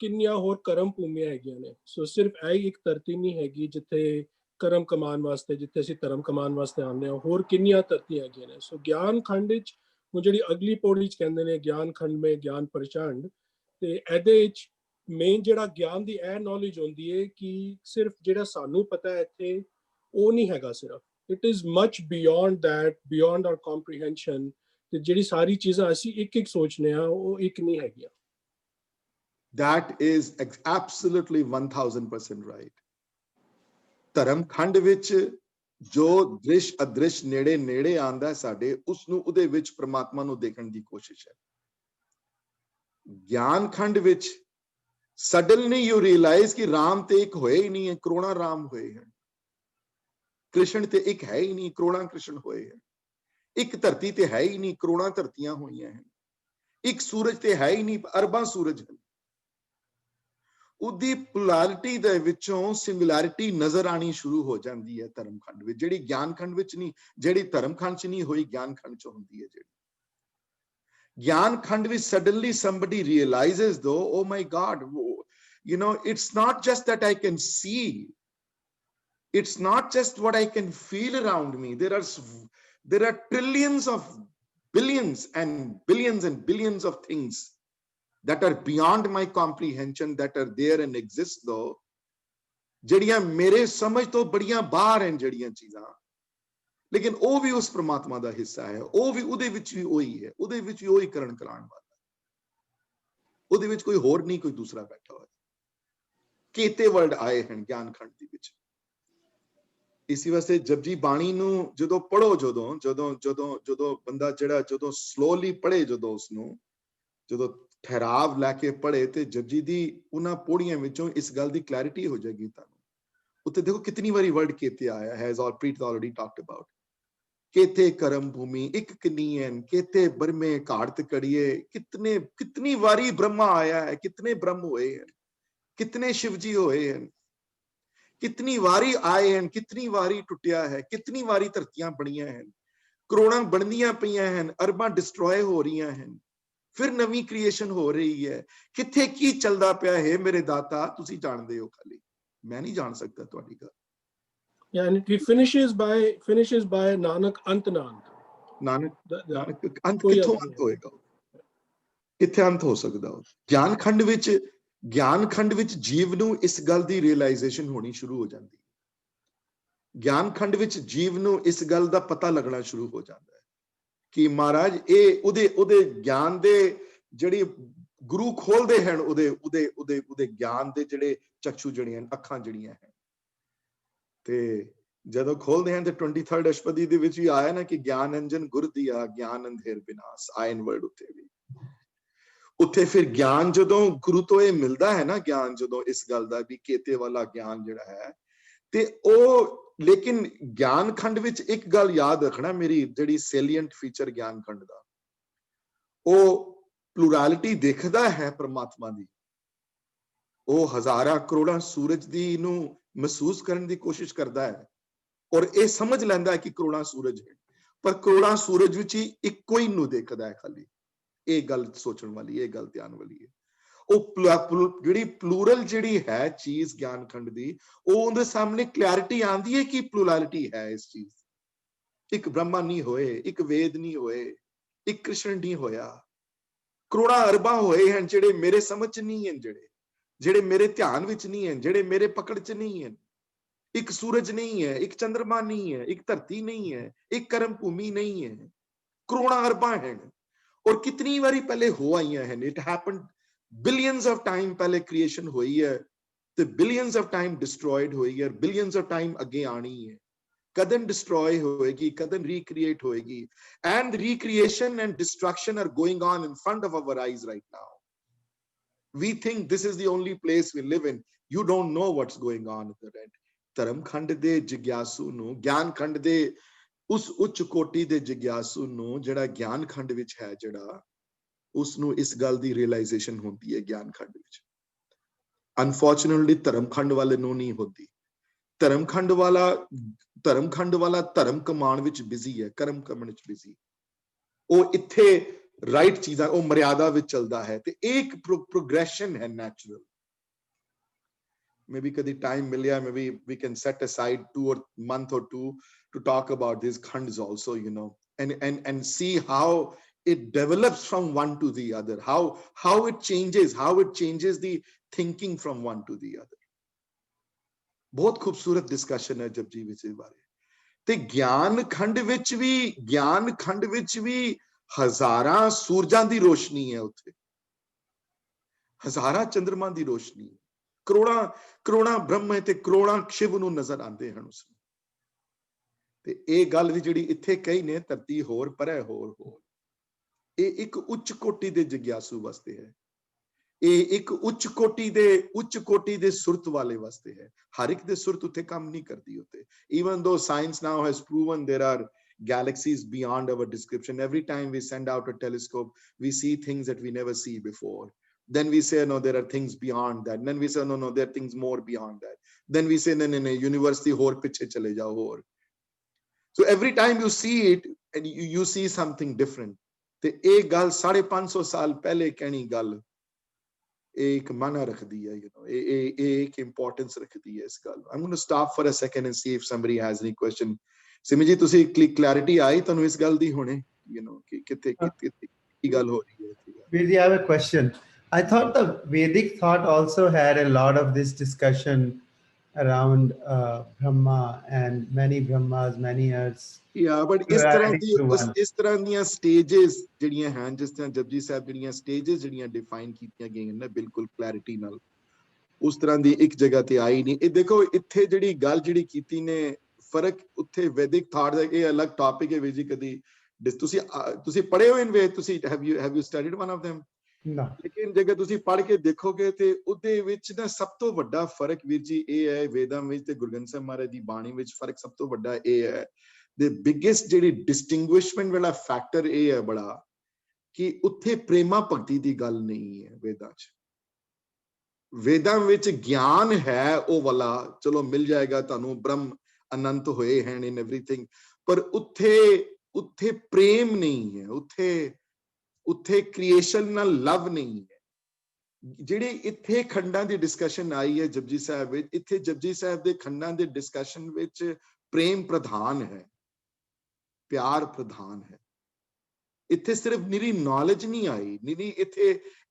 किन्नियां होर कर्म भूमियां हैगियां ने। सो सिर्फ ऐ एक धरती नहीं हैगी जिथे कर्म कमान वास्ते, जिथे असीं धर्म कमान वास्ते आने, होर किन्नियां धरतियां हैगियां ने। सो ज्ञान खंड विच हुण जिहड़ी अगली पौड़ी च कहंदे ने ज्ञान खंड में ज्ञान प्रचंड, ते एहदे विच मेन जिहड़ा ज्ञान दी ए नॉलेज होंदी है कि सिर्फ जिहड़ा सानू पता है इत्थे ਉਹ नहीं हैगा सिर्फ, it is much beyond that, beyond our comprehension, ਤੇ ਜਿਹੜੀ ਸਾਰੀ ਚੀਜ਼ਾਂ ਅਸੀਂ ਇੱਕ ਸੋਚਨੇ ਆ ਉਹ ਇੱਕ ਨਹੀਂ ਹੈਗੀਆਂ। That is absolutely 1000% right. ਧਰਮ ਖੰਡ ਵਿੱਚ ਜੋ ਦ੍ਰਿਸ਼ ਅਦ੍ਰਿਸ਼ ਨੇੜੇ ਆਂਦਾ ਸਾਡੇ, ਉਸ ਨੂੰ ਉਹਦੇ ਵਿੱਚ ਪ੍ਰਮਾਤਮਾ ਨੂੰ ਦੇਖਣ ਦੀ ਕੋਸ਼ਿਸ਼ ਹੈ। ਗਿਆਨ ਖੰਡ ਵਿੱਚ suddenly you realize ਕਿ ਰਾਮ ਤੇ ਇੱਕ ਹੋਏ ਹੀ ਨਹੀਂ ਹੈ, ਕਰੋੜਾਂ ਰਾਮ ਹੋਏ ਹਨ। कृष्ण ते एक है ही नहीं, करोड़ां कृष्ण होए हैं। एक धरती ते है ही नहीं, करोड़ां धरतियां हुई हैं। एक सूरज ते है ही नहीं, अरबां सूरज हैं। ਉਹਦੀ ਪੋਲੈਰਿਟੀ ਦੇ ਵਿੱਚੋਂ ਸਿੰਗੂਲੈਰਿਟੀ ਨਜ਼ਰ ਆਣੀ ਸ਼ੁਰੂ ਹੋ ਜਾਂਦੀ ਹੈ ਧਰਮਖੰਡ ਵਿੱਚ, ਜਿਹੜੀ ਗਿਆਨਖੰਡ ਵਿੱਚ ਨਹੀਂ, ਜਿਹੜੀ ਧਰਮਖੰਡ ਚ ਨਹੀਂ ਹੋਈ, ਗਿਆਨਖੰਡ ਚ ਹੁੰਦੀ ਹੈ। ਜਿਹੜੀ ਗਿਆਨਖੰਡ ਵਿੱਚ suddenly somebody realizes though, oh my God, you know, it's not just that I can see, it's not just what I can feel around me. There are trillions of billions and billions and billions of things that are beyond my comprehension, that are there and exist though, ਜਿਹੜੀਆਂ ਮੇਰੇ ਸਮਝ ਤੋਂ ਬੜੀਆਂ ਬਾਹਰ ਹਨ ਜਿਹੜੀਆਂ ਚੀਜ਼ਾਂ, ਲੇਕਿਨ ਉਹ ਵੀ ਉਸ ਪ੍ਰਮਾਤਮਾ ਦਾ ਹਿੱਸਾ ਹੈ, ਉਹ ਵੀ ਉਹਦੇ ਵਿੱਚ ਵੀ ਉਹੀ ਹੈ, ਉਹਦੇ ਵਿੱਚ ਵੀ ਉਹੀ ਕਰਨ ਕਰਾਉਣ ਵਾਲਾ, ਉਹਦੇ ਵਿੱਚ ਕੋਈ ਹੋਰ ਨਹੀਂ, ਕੋਈ ਦੂਸਰਾ ਬੈਠਾ ਹੋਇਆ। ਕੇਤੇ ਵਰਡ ਆਏ ਹਨ ਗਿਆਨਖੰਡ ਦੇ ਵਿੱਚ। ਇਸੇ ਵਾਸਤੇ ਜਪਜੀ ਬਾਣੀ ਨੂੰ ਜਦੋਂ ਪੜੋ, ਜਦੋਂ ਬੰਦਾ ਜਿਹੜਾ ਜਦੋਂ ਸਲੋਲੀ ਪੜੇ, ਜਦੋਂ ਉਸਨੂੰ ਜਦੋਂ ਠਹਿਰਾਵ ਲੈ ਕੇ ਪੜੇ, ਤੇ ਜਪਜੀ ਦੀ ਉਹਨਾਂ ਪੌੜੀਆਂ ਵਿੱਚੋਂ ਇਸ ਗੱਲ ਦੀ ਕਲੈਰਿਟੀ ਹੋ ਜਾਏਗੀ ਤੁਹਾਨੂੰ। ਉੱਤੇ ਦੇਖੋ ਕਿਤਨੀ ਵਾਰੀ ਵਰਡ ਕੇਤੇ ਆਇਆ ਹੈ, as Preet already talked about। केते करम भूमि एक कनीयन, केते बरमे काड़त कड़िए, कितनी वारी ब्रह्मा आया है, कितने ब्रह्म हुए हैं, कितने शिवजी हुए हैं, कितनी वारी आए हैं, कितनी वारी टुटिया है, कितनी वारी धरतियां बनिया हैं, करोड़ां बनदियां पईयां हैं, अरबां डिस्ट्रॉय हो रही हैं, फिर नवी क्रिएशन हो रही है। किथे की चलदा पिया है मेरे दाता, तुसी जानदे हो, खाली मैं नहीं जान सकता तुहाडी गल। Yeah, and he finishes by Nanak ant naant. Nanak अंत किथों अंत होएगा, किथे अंत हो सकदा। ਗਿਆਨਖੰਡ ਵਿੱਚ ਜੀਵ ਨੂੰ ਇਸ ਗੱਲ ਦੀ ਰਿਅਲਾਈਜੇਸ਼ਨ ਹੋਣੀ ਸ਼ੁਰੂ ਹੋ ਜਾਂਦੀ ਹੈ। ਗਿਆਨਖੰਡ ਵਿੱਚ ਜੀਵ ਨੂੰ ਇਸ ਗੱਲ ਦਾ ਪਤਾ ਲੱਗਣਾ ਸ਼ੁਰੂ ਹੋ ਜਾਂਦਾ ਹੈ ਕਿ ਮਹਾਰਾਜ ਇਹ ਉਹਦੇ ਗਿਆਨ ਦੇ ਜਿਹੜੀ ਗੁਰੂ ਖੋਲਦੇ ਹਨ, ਉਹਦੇ ਗਿਆਨ ਦੇ ਜਿਹੜੇ ਚਕਸ਼ੂ ਜਿਹੜੀਆਂ ਅੱਖਾਂ ਜਿਹੜੀਆਂ ਹਨ, ਤੇ ਜਦੋਂ ਖੋਲਦੇ ਹਨ ਤੇ 23rd ਅਸ਼ਪਦੀ ਦੇ ਵਿੱਚ ਵੀ ਆਇਆ ਨਾ ਕਿ ਗਿਆਨ ਅੰਜਨ ਗੁਰ ਦੀਆ, ਗਿਆਨ ਅੰਧੇਰ ਵਿਨਾਸ਼, ਆਇਨ ਵਰਡ ਉੱਤੇ ਵੀ। ਉੱਥੇ ਫਿਰ ਗਿਆਨ ਜਦੋਂ ਗੁਰੂ ਤੋਂ ਇਹ ਮਿਲਦਾ ਹੈ ਨਾ, ਗਿਆਨ ਜਦੋਂ ਇਸ ਗੱਲ ਦਾ ਵੀ ਕੇਤੇ ਵਾਲਾ ਗਿਆਨ ਜਿਹੜਾ ਹੈ, ਤੇ ਉਹ ਲੇਕਿਨ ਗਿਆਨਖੰਡ ਵਿੱਚ ਇੱਕ ਗੱਲ ਯਾਦ ਰੱਖਣਾ, ਮੇਰੀ ਜਿਹੜੀ ਸੈਲੀਐਂਟ ਫੀਚਰ ਗਿਆਨਖੰਡ ਦਾ, ਉਹ ਪਲੂਰੈਲਿਟੀ ਦੇਖਦਾ ਹੈ ਪਰਮਾਤਮਾ ਦੀ, ਉਹ ਹਜ਼ਾਰਾਂ ਕਰੋੜਾਂ ਸੂਰਜ ਦੀ ਨੂੰ ਮਹਿਸੂਸ ਕਰਨ ਦੀ ਕੋਸ਼ਿਸ਼ ਕਰਦਾ ਹੈ, ਔਰ ਇਹ ਸਮਝ ਲੈਂਦਾ ਹੈ ਕਿ ਕਰੋੜਾਂ ਸੂਰਜ ਹੈ, ਪਰ ਕਰੋੜਾਂ ਸੂਰਜ ਵਿੱਚ ਹੀ ਇੱਕੋ ਹੀ ਨੂੰ ਦੇਖਦਾ ਹੈ ਖਾਲੀ। ਇਹ ਗੱਲ ਸੋਚਣ ਵਾਲੀ, ਇਹ ਗੱਲ ਧਿਆਨ ਵਾਲੀ ਹੈ। ਉਹ ਜਿਹੜੀ ਪਲੂਰਲ ਜਿਹੜੀ ਹੈ ਚੀਜ਼ ਗਿਆਨਖੰਡ ਦੀ, ਉਹ ਉਹਦੇ ਸਾਹਮਣੇ ਕਲੈਰਿਟੀ ਆਉਂਦੀ ਹੈ ਕਿ ਪਲੂਰੈਲਿਟੀ ਹੈ ਇਸ ਚੀਜ਼। ਇੱਕ ਬ੍ਰਹਮਾ ਨਹੀਂ ਹੋਏ, ਇੱਕ ਵੇਦ ਨਹੀਂ ਹੋਏ, ਇੱਕ ਕ੍ਰਿਸ਼ਨ ਨਹੀਂ ਹੋਇਆ, ਕਰੋੜਾਂ ਅਰਬਾਂ ਹੋਏ ਹਨ ਜਿਹੜੇ ਮੇਰੇ ਸਮਝ ਚ ਨਹੀਂ ਹਨ, ਜਿਹੜੇ ਮੇਰੇ ਧਿਆਨ ਵਿੱਚ ਨਹੀਂ ਹਨ, ਜਿਹੜੇ ਮੇਰੇ ਪਕੜ ਚ ਨਹੀਂ ਹਨ। ਇੱਕ ਸੂਰਜ ਨਹੀਂ ਹੈ, ਇੱਕ ਚੰਦਰਮਾ ਨਹੀਂ ਹੈ, ਇੱਕ ਧਰਤੀ ਨਹੀਂ ਹੈ, ਇੱਕ ਕਰਮ ਭੂਮੀ ਨਹੀਂ ਹੈ, ਕਰੋੜਾਂ ਅਰਬਾਂ ਹਨ। और कितनी बारी पहले हो आई हैं, it happened billions of time पहले creation हुई है, तो billions of time destroyed हुई है, billions of time आगे आनी है, कदन destroy होएगी, कदन recreate होएगी, and recreation and destruction are going on in front of our eyes right now. We think this is the only place we live in. You don't know what's going on in the end. Dharam Khand ਦੇ ਜਿਗਿਆਸੂ ਨੂੰ, ਗਿਆਨਖੰਡ ਦੇ ਉਸ ਉੱਚ ਕੋਟੀ ਦੇ ਜਿਗਿਆਸੂ ਨੂੰ, ਜਿਹੜਾ ਗਿਆਨਖੰਡ ਵਿੱਚ ਹੈ, ਜਿਹੜਾ ਉਸ ਨੂੰ ਇਸ ਗੱਲ ਦੀ ਰਿਅਲਾਈਜੇਸ਼ਨ ਹੁੰਦੀ ਹੈ ਗਿਆਨਖੰਡ ਵਿੱਚ। ਅਨਫੋਰਚੂਨੇਟਲੀ ਧਰਮਖੰਡ ਵਾਲੇ ਨੂੰ ਨਹੀਂ ਹੁੰਦੀ। ਧਰਮਖੰਡ ਵਾਲਾ ਧਰਮ ਕਮਾਉਣ ਵਿੱਚ ਬਿਜ਼ੀ ਹੈ, ਕਰਮ ਕਰਨ ਵਿੱਚ ਬਿਜ਼ੀ। ਉਹ ਇੱਥੇ ਰਾਈਟ ਚੀਜ਼ਾਂ, ਉਹ ਮਰਿਆਦਾ ਵਿੱਚ ਚੱਲਦਾ ਹੈ, ਤੇ ਇੱਕ ਪ੍ਰੋਗਰੈਸ਼ਨ ਹੈ natural. Maybe kadi time milya, maybe we can set aside month or two to talk about these khands also, you know, and see how it develops from one to the other, how it changes the thinking from one to the other. बहुत खूबसूरत discussion है जपजी विच इस बारे। ते ज्ञानखंड विच भी हजारां सूरजां दी रोशनी है उत्थे, हजारां चंद्रमा दी रोशनी, ਕਰੋੜਾਂ ਬ੍ਰਹਮ ਹੈ ਤੇ ਕਰੋੜਾਂ ਸ਼ਿਵ ਨੂੰ ਨਜ਼ਰ ਆਉਂਦੇ ਹਨ ਉਸ ਨੂੰ। ਤੇ ਇਹ ਗੱਲ ਵੀ ਜਿਹੜੀ ਇੱਥੇ ਕਹੀ ਨੇ, ਧਰਤੀ ਹੋਰ ਪਰੇ ਹੋਰ, ਇਹ ਇੱਕ ਉੱਚ ਕੋਟੀ ਦੇ ਜਿਗਿਆਸੂ ਵਾਸਤੇ ਹੈ, ਇਹ ਇੱਕ ਉੱਚ ਕੋਟੀ ਦੇ ਸੁਰਤ ਵਾਲੇ ਵਾਸਤੇ ਹੈ। ਹਰ ਇੱਕ ਦੇ ਸੁਰਤ ਉੱਥੇ ਕੰਮ ਨਹੀਂ ਕਰਦੀ ਉੱਤੇ। even though science now has proven there are galaxies beyond our description, every time we send out a telescope we see things that we never see before, then we say no, there are things beyond that, then we say no, there are things more beyond that, then we say no, university hor piche chale jao hor. So every time you see it and you see something different, te ek gal 550 saal pehle kehni gal ek mana rakhdi hai, you know, ek importance rakhdi hai is gal. I'm going to stop for a second and see if somebody has any question. Simi ji, tusi clarity aayi tanu is gal di hone, you know, ki kithe ki gal ho rahi hai. Veer, I have a question. I thought the Vedic thought also had a lot of this discussion around Brahma and many Brahmas, many earths. Yeah, but is tarah diyan stages jehdiyan hain, jis tarah Japji Sahib jehdiyan stages jehdiyan define ਕੀਤੀਆਂ ਗਈਆਂ ਨੇ ਬਿਲਕੁਲ clarity ਨਾਲ, ਉਸ ਤਰ੍ਹਾਂ ਦੀ ਇੱਕ ਜਗ੍ਹਾ ਤੇ ਆਈ ਨਹੀਂ. ਇਹ ਦੇਖੋ ਇੱਥੇ ਜਿਹੜੀ ਗੱਲ ਜਿਹੜੀ ਕੀਤੀ ਨੇ ਫਰਕ ਉੱਥੇ ਵੈਦਿਕ ਥਾਟ ਦਾ, ਇਹ ਅਲੱਗ ਟਾਪਿਕ ਹੈ ਵੀਰ ਜੀ. ਕਦੀ ਤੁਸੀਂ ਪੜ੍ਹੇ ਹੋ ਇਨ ਵੇ, ਤੁਸੀਂ have you studied one of them? No. ਲੇਕਿਨ ਜੇਕਰ ਤੁਸੀਂ ਪੜ੍ਹ ਕੇ ਦੇਖੋਗੇ ਤੇ ਉਹਦੇ ਵਿੱਚ ਨਾ ਸਭ ਤੋਂ ਵੱਡਾ ਫਰਕ ਵੀਰ ਜੀ ਇਹ ਹੈ, ਵੇਦਾਂ ਵਿੱਚ ਤੇ ਗੁਰੂ ਗ੍ਰੰਥ ਸਾਹਿਬ ਮਹਾਰਾਜ ਦੀ ਬਾਣੀ ਵਿੱਚ ਫਰਕ ਸਭ ਤੋਂ ਵੱਡਾ ਇਹ ਹੈ, the biggest ਜਿਹੜੀ distinguishment ਵਾਲਾ ਫੈਕਟਰ ਇਹ ਹੈ ਬੜਾ, ਕਿ ਉੱਥੇ ਪ੍ਰੇਮਾ ਭਗਤੀ ਦੀ ਗੱਲ ਨਹੀਂ ਹੈ ਵੇਦਾਂ 'ਚ. ਵੇਦਾਂ ਵਿੱਚ ਗਿਆਨ ਹੈ ਉਹ ਵਾਲਾ, ਚਲੋ ਮਿਲ ਜਾਏਗਾ ਤੁਹਾਨੂੰ, ਬ੍ਰਹਮ ਅਨੰਤ ਹੋਏ ਹਨ in everything, ਪਰ ਉੱਥੇ ਪ੍ਰੇਮ ਨਹੀਂ ਹੈ, ਉੱਥੇ ਕ੍ਰੀਏਸ਼ਨ ਨਾਲ ਲਵ ਨਹੀਂ ਹੈ. ਜਿਹੜੇ ਇੱਥੇ ਖੰਡਾਂ ਦੀ ਡਿਸਕਸ਼ਨ ਆਈ ਹੈ ਜਪਜੀ ਸਾਹਿਬ ਵਿੱਚ, ਇੱਥੇ ਜਪਜੀ ਸਾਹਿਬ ਦੇ ਖੰਡਾਂ ਦੇ ਡਿਸਕਸ਼ਨ ਵਿੱਚ ਪ੍ਰੇਮ ਪ੍ਰਧਾਨ ਹੈ, ਪਿਆਰ ਪ੍ਰਧਾਨ ਹੈ. ਇੱਥੇ ਸਿਰਫ ਨਿਰੀ ਨੌਲੇਜ ਨਹੀਂ ਆਈ, ਨਿਰੀ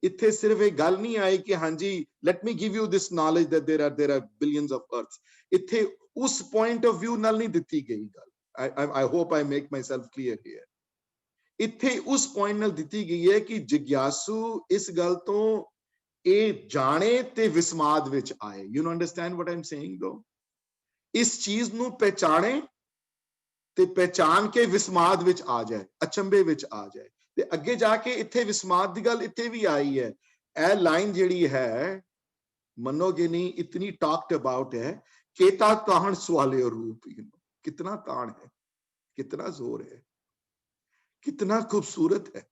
ਇੱਥੇ ਸਿਰਫ ਇਹ ਗੱਲ ਨਹੀਂ ਆਈ ਕਿ ਹਾਂਜੀ let me give you this knowledge that there are billions of earths. ਇੱਥੇ ਉਸ ਪੁਆਇੰਟ ਆਫ ਵਿਊ ਨਾਲ ਨਹੀਂ ਦਿੱਤੀ ਗਈ ਗੱਲ. I hope I make myself clear here. ਇੱਥੇ ਉਸ ਪੁਆਇੰਟ ਨਾਲ ਦਿੱਤੀ ਗਈ ਹੈ ਕਿ ਜਿਗਿਆਸੂ ਇਸ ਗੱਲ ਤੋਂ ਇਹ ਜਾਣੇ ਤੇ ਵਿਸਮਾਦ ਵਿੱਚ ਆਏ. You know, understand what I'm saying though? ਇਸ ਚੀਜ਼ ਨੂੰ ਪਹਿਚਾਣੇ ਤੇ ਪਹਿਚਾਨ ਕੇ ਵਿਸਮਾਦ ਵਿੱਚ ਆ ਜਾਏ, ਅਚੰਬੇ ਵਿੱਚ ਆ ਜਾਏ. ਤੇ ਅੱਗੇ ਜਾ ਕੇ ਇੱਥੇ ਵਿਸਮਾਦ ਦੀ ਗੱਲ ਇੱਥੇ ਵੀ ਆਈ ਹੈ. ਇਹ ਲਾਈਨ ਜਿਹੜੀ ਹੈ ਮੰਨੋਗੇ ਨਹੀਂ, ਇਤਨੀ ਟਾਕਡ ਅਬਾਊਟ ਹੈ, ਕੇਤਾ ਤਾਹਣ ਸਵਾਲਿਓ ਰੂਪ. कितना तान है, कितना जोर है, कितना खूबसूरत है,